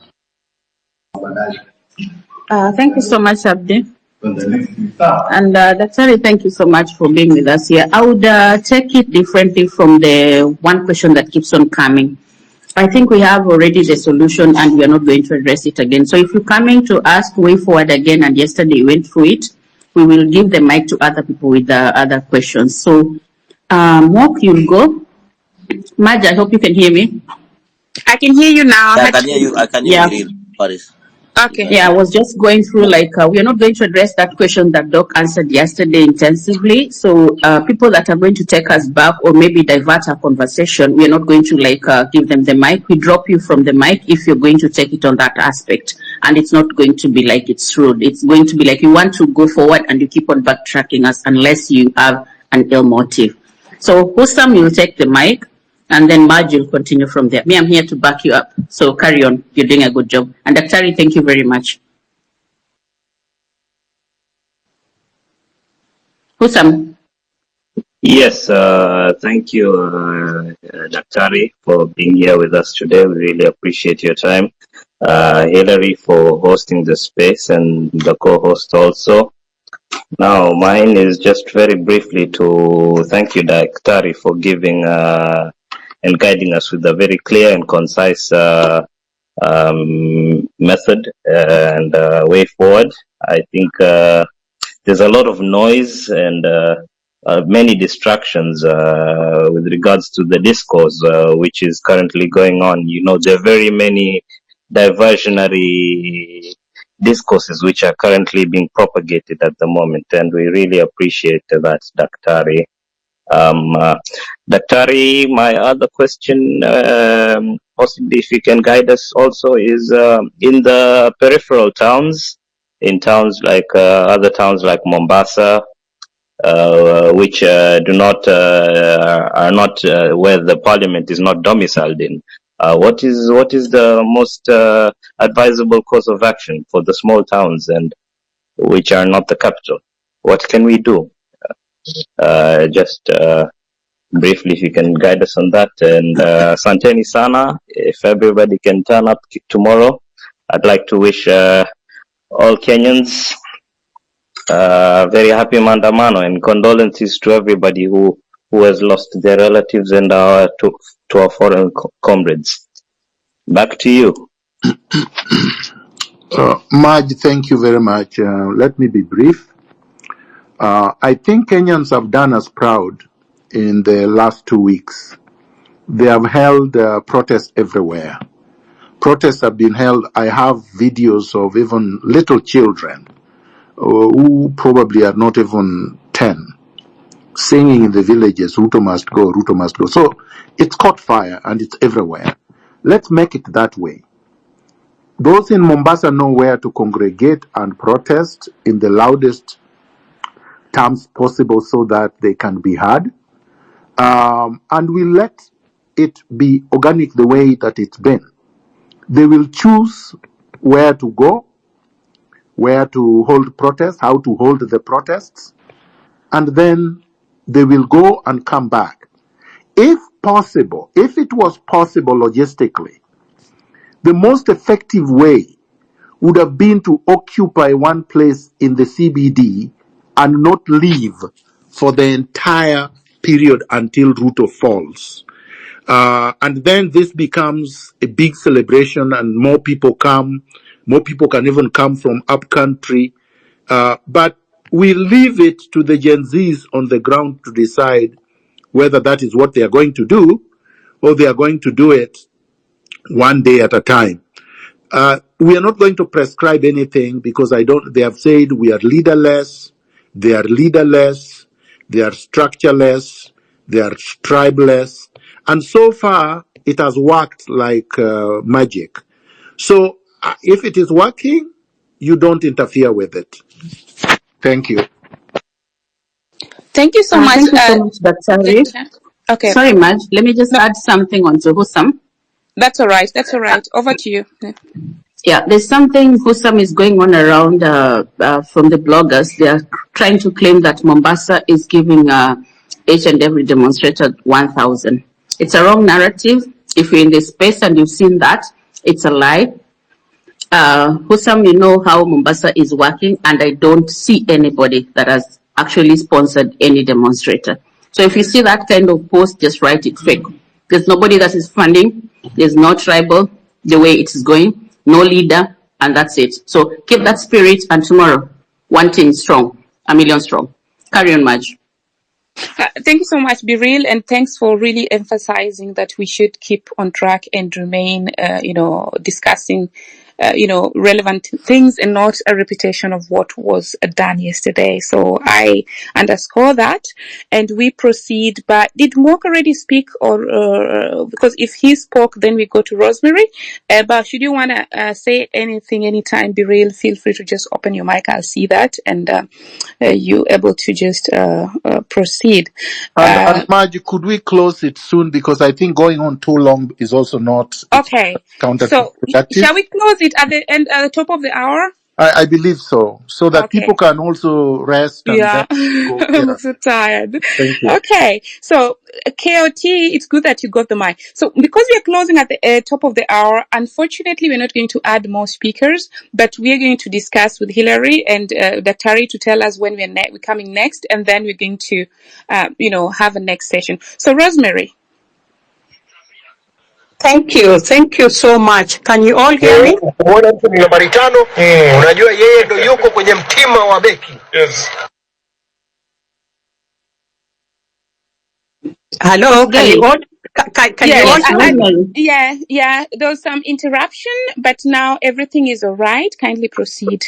Thank you so much, Abdi. And Daktari, thank you so much for being with us here. I would take it differently from the one question that keeps on coming. I think we have already the solution and we are not going to address it again. So if you're coming to ask way forward again, and yesterday you went through it, we will give the mic to other people with other questions. So, Mok, you'll go. Madge, I hope you can hear me. I can hear you now. Yeah, I can hear you. I can hear Yeah. you, really. Paris. Okay. Yeah, I was just going through we are not going to address that question that Doc answered yesterday intensively. So people that are going to take us back or maybe divert our conversation, we are not going to give them the mic. We drop you from the mic if you're going to take it on that aspect. And it's not going to be like it's rude. It's going to be like you want to go forward and you keep on backtracking us unless you have an ill motive. So Husam, you'll take the mic. And then Marge will continue from there. Me, I'm here to back you up. So carry on. You're doing a good job. And Daktari, thank you very much. Husam. Yes, thank you, Daktari, for being here with us today. We really appreciate your time. Hillary, for hosting the space, and the co-host also. Now, mine is just very briefly to thank you, Daktari, for giving and guiding us with a very clear and concise method and way forward. I think there's a lot of noise and many distractions with regards to the discourse which is currently going on. You know, there are very many diversionary discourses which are currently being propagated at the moment, and we really appreciate that, Daktari. Daktari, my other question, possibly if you can guide us also, is in the peripheral towns, in towns like other towns like Mombasa, which do not are not where the parliament is not domiciled in. What is the most advisable course of action for the small towns and which are not the capital? What can we do? Just briefly, if you can guide us on that. And Santeni Sana, if everybody can turn up tomorrow, I'd like to wish all Kenyans very happy Mandamano, and condolences to everybody who has lost their relatives and to our foreign comrades. Back to you. Maj, thank you very much. Let me be brief. I think Kenyans have done us proud in the last 2 weeks. They have held protests everywhere. Protests have been held. I have videos of even little children who probably are not even 10, singing in the villages, Ruto must go, Ruto must go. So it's caught fire and it's everywhere. Let's make it that way. Those in Mombasa know where to congregate and protest in the loudest terms possible so that they can be heard. And we let it be organic the way that it's been. They will choose where to go, where to hold protests, how to hold the protests, and then they will go and come back. If possible, if it was possible logistically, the most effective way would have been to occupy one place in the CBD and not leave for the entire period until Ruto falls. And then this becomes a big celebration and more people come. More people can even come from up country. But we leave it to the Gen Zs on the ground to decide whether that is what they are going to do or they are going to do it one day at a time. We are not going to prescribe anything because they have said we are leaderless, they are leaderless, they are structureless, they are tribeless. And so far, it has worked like magic. So if it is working, you don't interfere with it. Thank you. Thank you so much. Thank you so much, Dr. Okay. Sorry, Maj. Let me just add something on to Hussam. That's all right. That's all right. Over to you. Yeah, there's something Hussam is going on around from the bloggers. They are trying to claim that Mombasa is giving each and every demonstrator 1,000. It's a wrong narrative. If you're in the space and you've seen that, it's a lie. Hussam, you know how Mombasa is working, and I don't see anybody that has actually sponsored any demonstrator. So if you see that kind of post, just write it fake. There's nobody that is funding. There's no tribal the way it is going, no leader, and that's it. So keep that spirit, and tomorrow, one team strong, a million strong. Carry on, Maj. Thank you so much, Biril, and thanks for really emphasizing that we should keep on track and remain, discussing, relevant things and not a repetition of what was done yesterday. So I underscore that, and we proceed. But did Mok already speak, or because if he spoke, then we go to Rosemary. But should you want to say anything anytime, Biril, feel free to just open your mic. I'll see that, and you able to just proceed. And Margie, could we close it soon? Because I think going on too long is also not okay. So shall we close it at the end, at the top of the hour? I believe so, so that people can also rest. And then go. I'm so tired. Thank you. Okay, so KOT, it's good that you got the mic. So because we are closing at the top of the hour, unfortunately, we're not going to add more speakers, but we are going to discuss with Hillary and Daktari to tell us when we're coming next, and then we're going to, have a next session. So Rosemary. Thank you so much. Can you all hear me? Nambari 5, unajua yeye ndo yuko kwenye mtima wa beki. Yes. Hello, can you Gay. all can you Yes, all Yes, hear me? Rosemary. yeah. There was some interruption, but now everything is all right. Kindly proceed.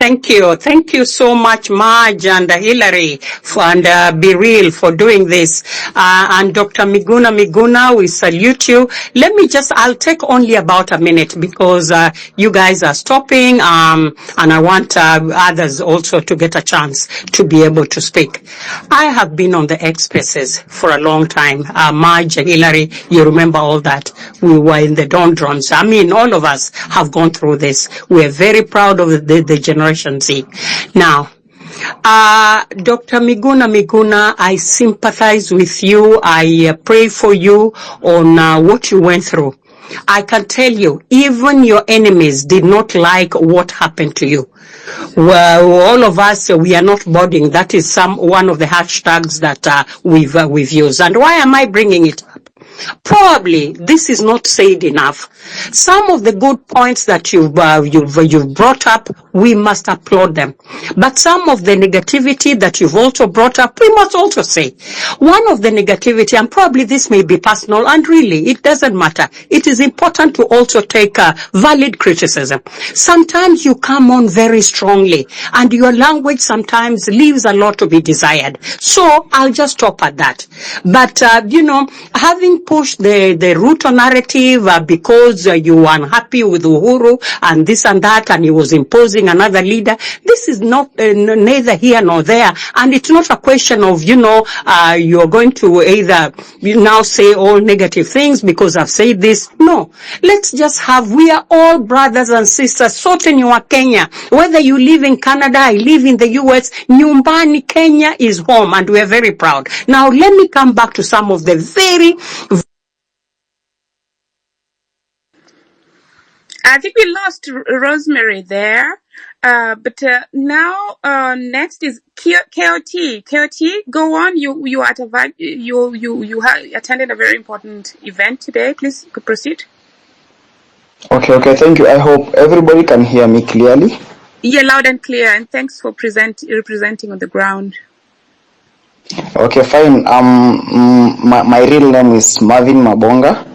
Thank you. Thank you so much, Marge and Hillary, and Be Real for doing this. And Dr. Miguna, we salute you. I'll take only about a minute because you guys are stopping, and I want others also to get a chance to be able to speak. I have been on the X Spaces for a long time. Marge, Hillary, you remember all that. We were in the doldrums. I mean, all of us have gone through this. We're very proud of the Generation Z. Now, Dr. Miguna, I sympathize with you. I pray for you on what you went through. I can tell you, even your enemies did not like what happened to you. Well, all of us, we are not boarding. That is one of the hashtags that we've used. And why am I bringing it up? Probably this is not said enough. Some of the good points that you've brought up, we must applaud them. But some of the negativity that you've also brought up, we must also say. One of the negativity, and probably this may be personal, and really it doesn't matter. It is important to also take valid criticism. Sometimes you come on very strongly, and your language sometimes leaves a lot to be desired. So I'll just stop at that. But having pushed the Ruto narrative because you were unhappy with Uhuru and this and that, and he was imposing another leader. This is not neither here nor there, and it's not a question of you're going to either now say all negative things because I've said this. No, let's just we are all brothers and sisters. Sote ni wa Kenya. Whether you live in Canada, I live in the US, nyumbani Kenya is home, and we are very proud. Now let me come back to some of the very I think we lost Rosemary there. But now next is KOT. KOT, go on. You are at you attended a very important event today. Please proceed. Okay, thank you. I hope everybody can hear me clearly. Yeah, loud and clear. And thanks for representing on the ground. Okay, fine. My real name is Marvin Mabonga,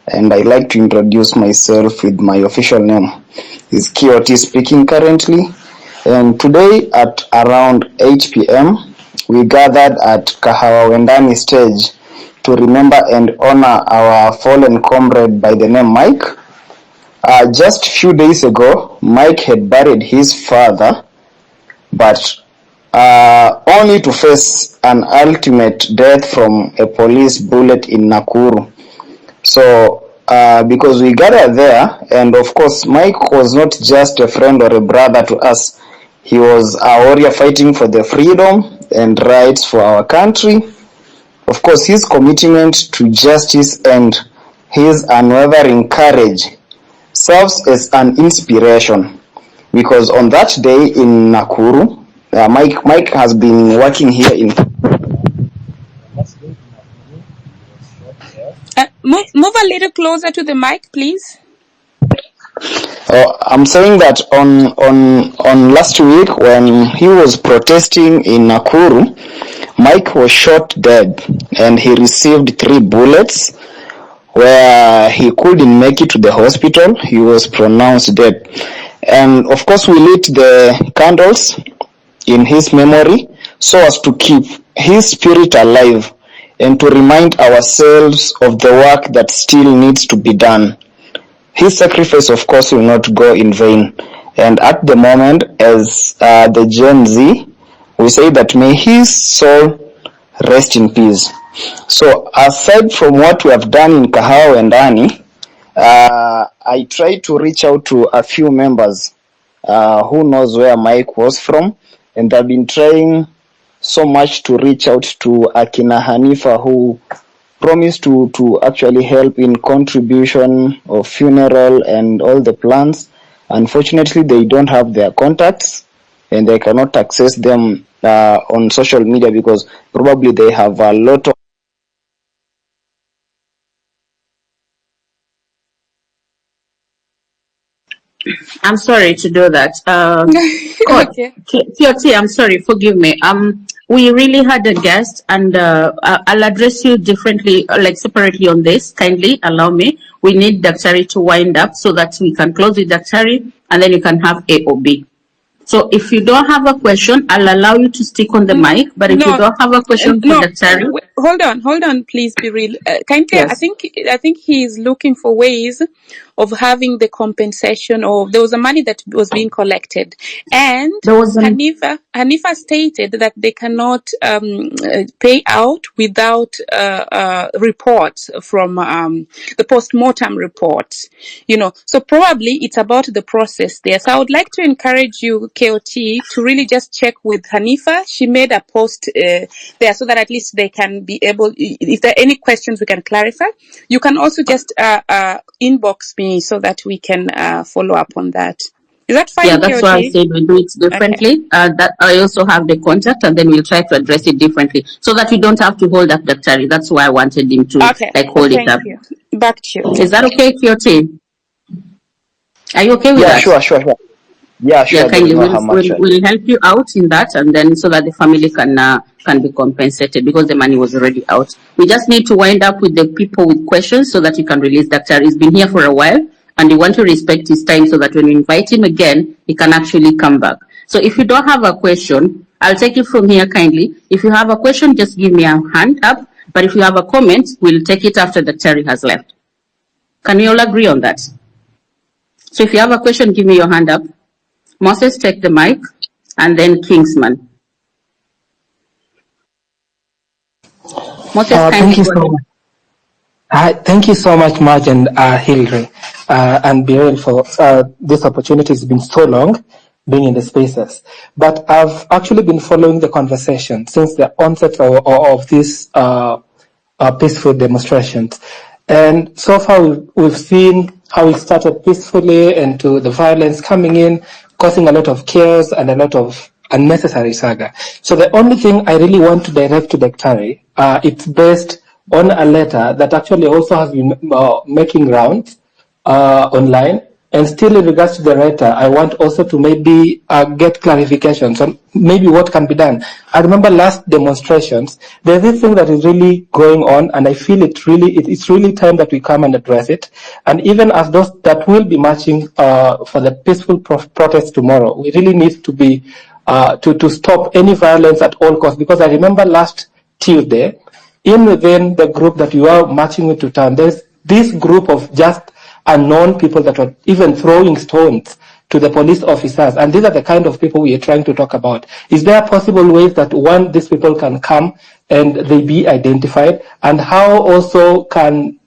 and I like to introduce myself with my official name. Is KOT speaking currently. And today at around 8 p.m., we gathered at Kahawa Wendani stage to remember and honor our fallen comrade by the name Mike. Just few days ago, Mike had buried his father, but only to face an ultimate death from a police bullet in Nakuru. So, because we gathered there, and of course, Mike was not just a friend or a brother to us. He was a warrior fighting for the freedom and rights for our country. Of course, his commitment to justice and his unwavering courage serves as an inspiration, because on that day in Nakuru, Mike has been working here in. Move a little closer to the mic, please. I'm saying that on last week when he was protesting in Nakuru, Mike was shot dead and he received 3 bullets where he couldn't make it to the hospital. He was pronounced dead. And of course we lit the candles in his memory so as to keep his spirit alive and to remind ourselves of the work that still needs to be done. His sacrifice, of course, will not go in vain. And at the moment, as the Gen Z, we say that may his soul rest in peace. So, aside from what we have done in Kahawa and Ani, I tried to reach out to a few members who knows where Mike was from, and I've been trying so much to reach out to Akina Hanifa, who promised to actually help in contribution of funeral and all the plans. Unfortunately, they don't have their contacts and they cannot access them on social media because probably they have a lot of. I'm sorry to do that. Okay. TOT, I'm sorry, forgive me. we really had a guest, and I'll address you differently, like separately on this. Kindly allow me. We need Daktari to wind up so that we can close with Daktari, and then you can have A or B. So if you don't have a question, I'll allow you to stick on the mic. But if you No, don't have a question for no. Daktari, Hold on, please be real. Kindly, I yes, think he is looking for ways of having the compensation. Or there was a money that was being collected, and there was an Hanifa stated that they cannot pay out without reports from the post-mortem reports. So probably it's about the process there. So I would like to encourage you, KOT, to really just check with Hanifa. She made a post there so that at least they can be able, if there are any questions we can clarify. You can also just inbox me so that we can follow up on that. Is that yeah, fine, that's why I KOT? said we do it Okay. differently. That I also have the contact, and then we'll try to address it differently so that we don't have to hold up Daktari. That's why I wanted him to Okay. hold it Thank up. you. Back to you. Is that okay, KOT? Are you okay with Yeah, that? sure. Yeah, Yeah, sure. There is kindly. no harm actually. We'll help you out in that, and then so that the family can be compensated because the money was already out. We just need to wind up with the people with questions so that you can release Dr. He's been here for a while, and we want to respect his time so that when we invite him again, he can actually come back. So if you don't have a question, I'll take it from here kindly. If you have a question, just give me a hand up. But if you have a comment, we'll take it after Dr. has left. Can we all agree on that? So if you have a question, give me your hand up. Moses, take the mic, and then Kingsman. Moses, Thank kindly you go so ahead. much. Thank you so much, Marge and Hilary and Beryl for this opportunity. It's been so long being in the spaces. But I've actually been following the conversation since the onset of these peaceful demonstrations. And so far, we've seen how it started peacefully and to the violence coming in, causing a lot of chaos and a lot of unnecessary saga. So the only thing I really want to direct to Daktari, it's based on a letter that actually also has been making rounds online. And still in regards to the letter, I want also to maybe get clarifications on maybe what can be done. I remember last demonstrations, there's this thing that is really going on, and I feel it's really time that we come and address it. And even as those that will be marching for the peaceful protest tomorrow, we really need to be to stop any violence at all costs. Because I remember last Tuesday, within the group that you are marching with to town, there's this group of just unknown people that were even throwing stones to the police officers. And these are the kind of people we are trying to talk about. Is there possible ways that these people can come and they be identified? And how also can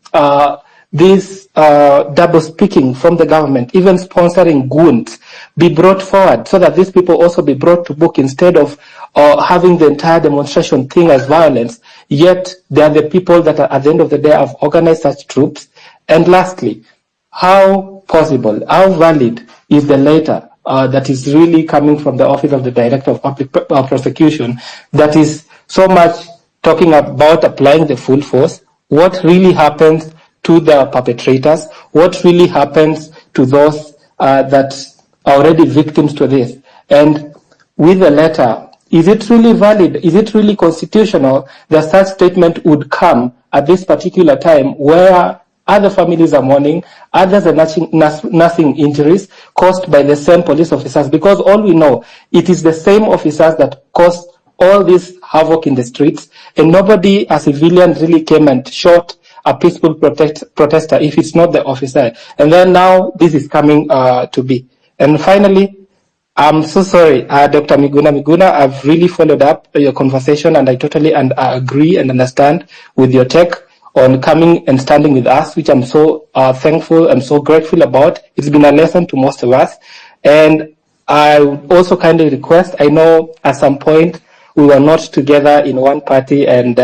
this double speaking from the government, even sponsoring goons, be brought forward so that these people also be brought to book instead of having the entire demonstration thing as violence, yet they are the people that are, at the end of the day, have organized such troops. And lastly, how possible, how valid is the letter that is really coming from the Office of the Director of Public Prosecution that is so much talking about applying the full force? What really happens to the perpetrators? What really happens to those that are already victims to this? And with the letter, is it really valid? Is it really constitutional that such statement would come at this particular time where other families are mourning, others are nursing injuries caused by the same police officers? Because all we know, it is the same officers that caused all this havoc in the streets, and nobody, a civilian, really came and shot a peaceful protester if it's not the officer. And then now this is coming to be. And finally, I'm so sorry, Dr. Miguna, I've really followed up your conversation, and I totally agree and understand with your take on coming and standing with us, which I'm so thankful and so grateful about. It's been a lesson to most of us. And I would also kindly request, I know at some point we were not together in one party and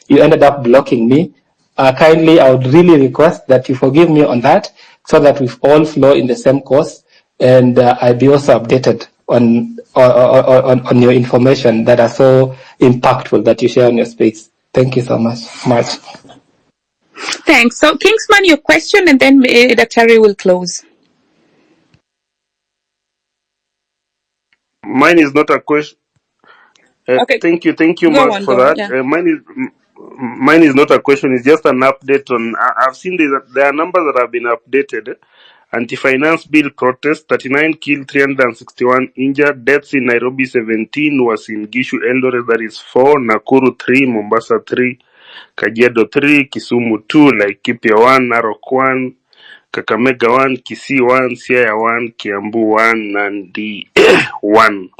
you ended up blocking me. Kindly, I would really request that you forgive me on that so that we all flow in the same course. And I'll be also updated on your information that are so impactful that you share on your space. Thank you so much. Thanks. So, Kingsman, your question, and then Dr. will close. Mine is not a question. Okay, Thank you, go Mark, on, for go on. that. Yeah. Mine is not a question; it's just an update on. I've seen there are numbers that have been updated. Anti-finance bill protest: 39 killed, 361 injured. Deaths in Nairobi: 17 was in Gishu, Eldoret, that is 4, Nakuru 3, Mombasa 3, Kajiado 3, Kisumu 2, Laikipia 1, Narok 1, Kakamega 1, Kisii 1, Siaya 1, Kiambu 1, Nandi 1.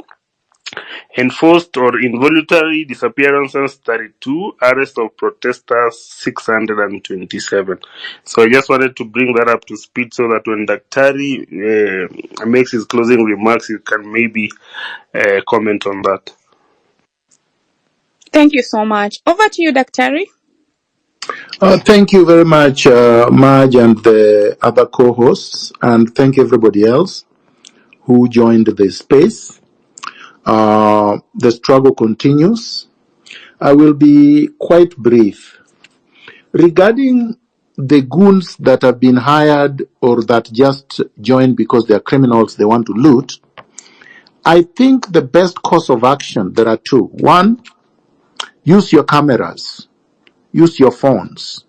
Enforced or involuntary disappearances 32, arrest of protesters 627. So I just wanted to bring that up to speed so that when Daktari makes his closing remarks, you can maybe comment on that. Thank you so much. Over to you, Daktari. Thank you very much, Maj and the other co-hosts, and thank everybody else who joined the space. The struggle continues. I will be quite brief. Regarding the goons that have been hired or that just joined because they are criminals, they want to loot, I think the best course of action, there are two. One, use your cameras, use your phones,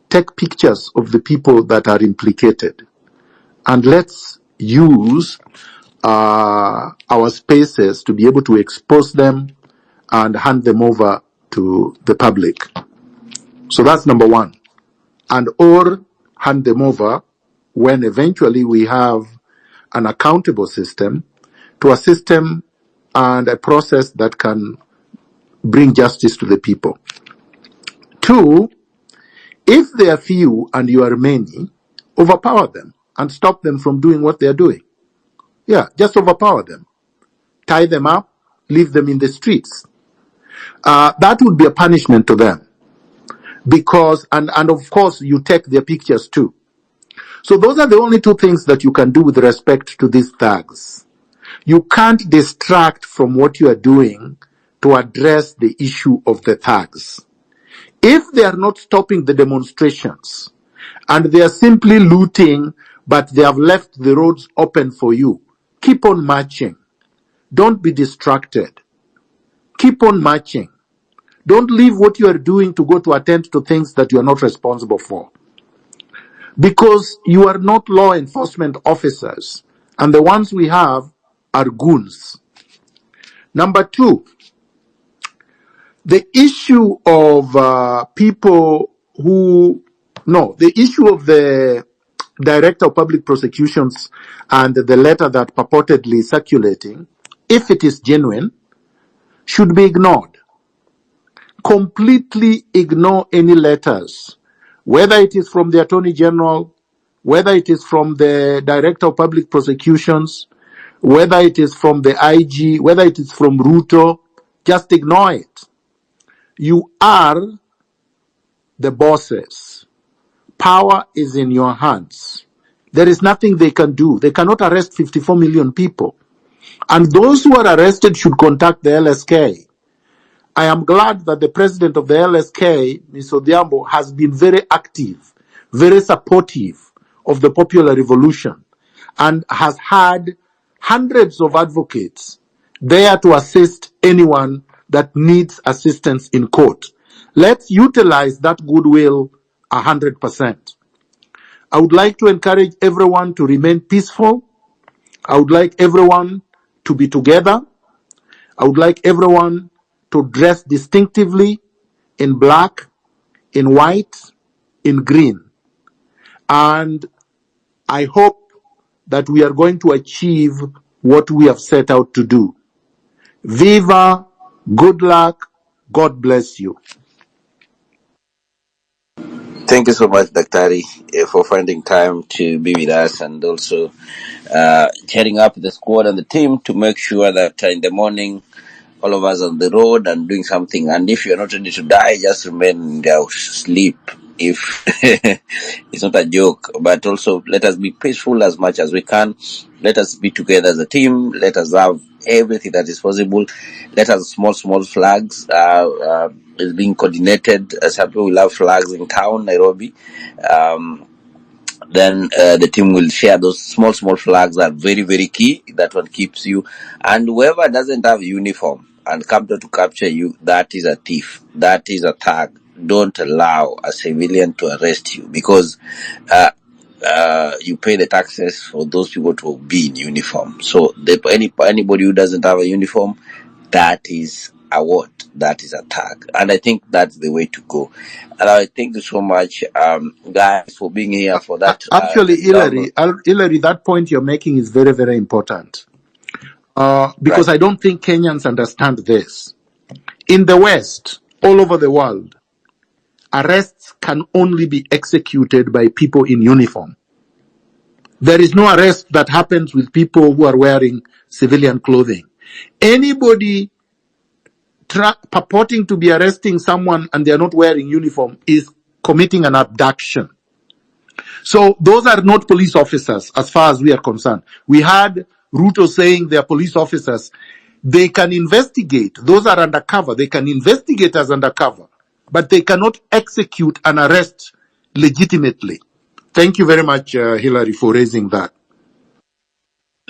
take pictures of the people that are implicated, and let's use our spaces to be able to expose them and hand them over to the public. So that's number one. And or hand them over when eventually we have an accountable system to a system and a process that can bring justice to the people. Two, if they are few and you are many, overpower them and stop them from doing what they are doing. Yeah, just overpower them. Tie them up, leave them in the streets. That would be a punishment to them. Because, and of course, you take their pictures too. So those are the only two things that you can do with respect to these thugs. You can't distract from what you are doing to address the issue of the thugs. If they are not stopping the demonstrations and they are simply looting, but they have left the roads open for you, keep on marching. Don't be distracted. Keep on marching. Don't leave what you are doing to go to attend to things that you are not responsible for. Because you are not law enforcement officers, and the ones we have are goons. Number two, the issue of the issue of the Director of Public Prosecutions and the letter that purportedly circulating, if it is genuine, should be ignored. Completely ignore any letters, whether it is from the Attorney General, whether it is from the Director of Public Prosecutions, whether it is from the IG, whether it is from Ruto, just ignore it. You are the bosses. Power is in your hands. There is nothing they can do. They cannot arrest 54 million people. And those who are arrested should contact the LSK. I am glad that the president of the LSK, Mr. Odhiambo, has been very active, very supportive of the popular revolution, and has had hundreds of advocates there to assist anyone that needs assistance in court. Let's utilize that goodwill 100%. I would like to encourage everyone to remain peaceful. I would like everyone to be together. I would like everyone to dress distinctively in black, in white, in green. And I hope that we are going to achieve what we have set out to do. Viva, good luck, God bless you. Thank you so much, Daktari, for finding time to be with us and also heading up the squad and the team to make sure that in the morning all of us on the road and doing something. And if you're not ready to die, just remain in your sleep. If it's not a joke, but also let us be peaceful as much as we can. Let us be together as a team. Let us have everything that is possible. Let us small flags is being coordinated. Some people will have flags in town, Nairobi. Then the team will share those small flags that are very, very key. That one keeps you. And whoever doesn't have uniform, and come to capture you, that is a thief. That is a thug. Don't allow a civilian to arrest you, because you pay the taxes for those people to be in uniform. So anybody who doesn't have a uniform, that is a what? That is a tag. And I think that's the way to go. And I thank you so much, guys, for being here for that. Actually, Hillary, that point you're making is very, very important. Because Right. I don't think Kenyans understand this. In the West, all over the world, arrests can only be executed by people in uniform. There is no arrest that happens with people who are wearing civilian clothing. Anybody purporting to be arresting someone and they are not wearing uniform is committing an abduction. So those are not police officers as far as we are concerned. We had Ruto saying they are police officers. They can investigate. Those are undercover. They can investigate as undercover, but they cannot execute an arrest legitimately. Thank you very much, Hillary, for raising that.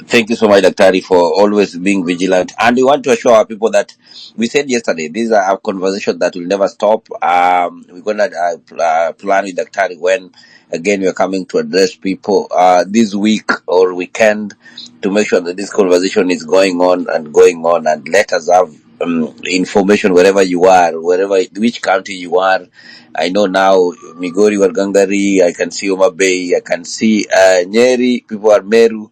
Thank you so much, Dr. for always being vigilant. And we want to assure our people that we said yesterday, these are our conversations that will never stop. We're going to plan with Dr. when, again, we're coming to address people this week or weekend to make sure that this conversation is going on. And let us have information wherever you are, which county you are. I know now, Migori, Wargangari, I can see Mutembei, I can see Nyeri, people are Meru.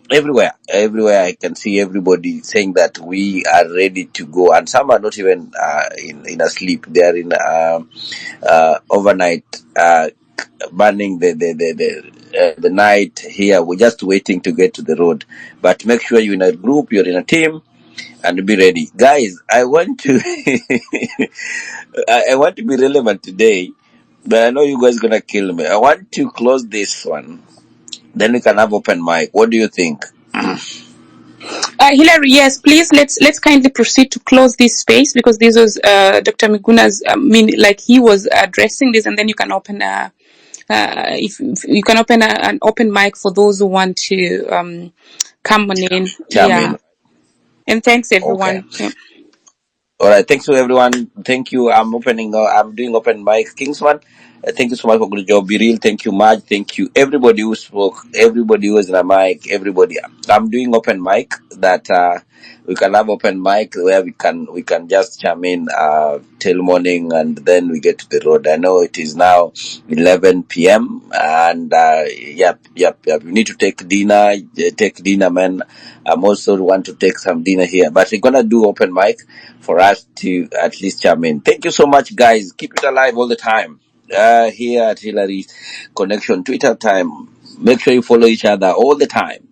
Everywhere I can see everybody saying that we are ready to go, and some are not even in a sleep. They are in overnight burning the night here. We're just waiting to get to the road. But make sure you're in a group, you're in a team, and be ready, guys. I want to I want to be relevant today, but I know you guys gonna kill me. I want to close this one, then we can have open mic. What do you think? Hillary, yes, please let's kindly proceed to close this space, because this was Dr. Miguna's. Like he was addressing this, and then you can open if you can open an open mic for those who want to come on in. Chime. And thanks everyone. Okay. Yeah. All right. Thanks to everyone. Thank you. I'm doing open mic. Kingsman, thank you so much for good job. Be real. Thank you, Maj. Thank you, everybody who spoke, everybody who was in a mic, everybody. I'm doing open mic that we can have open mic where we can just chime in till morning, and then we get to the road. I know it is now 11 p.m. and yep. We need to take dinner, man. I'm also want to take some dinner here, but we're gonna do open mic for us to at least chime in. Thank you so much, guys. Keep it alive all the time. Here at Hillary's Connection Twitter time. Make sure you follow each other all the time.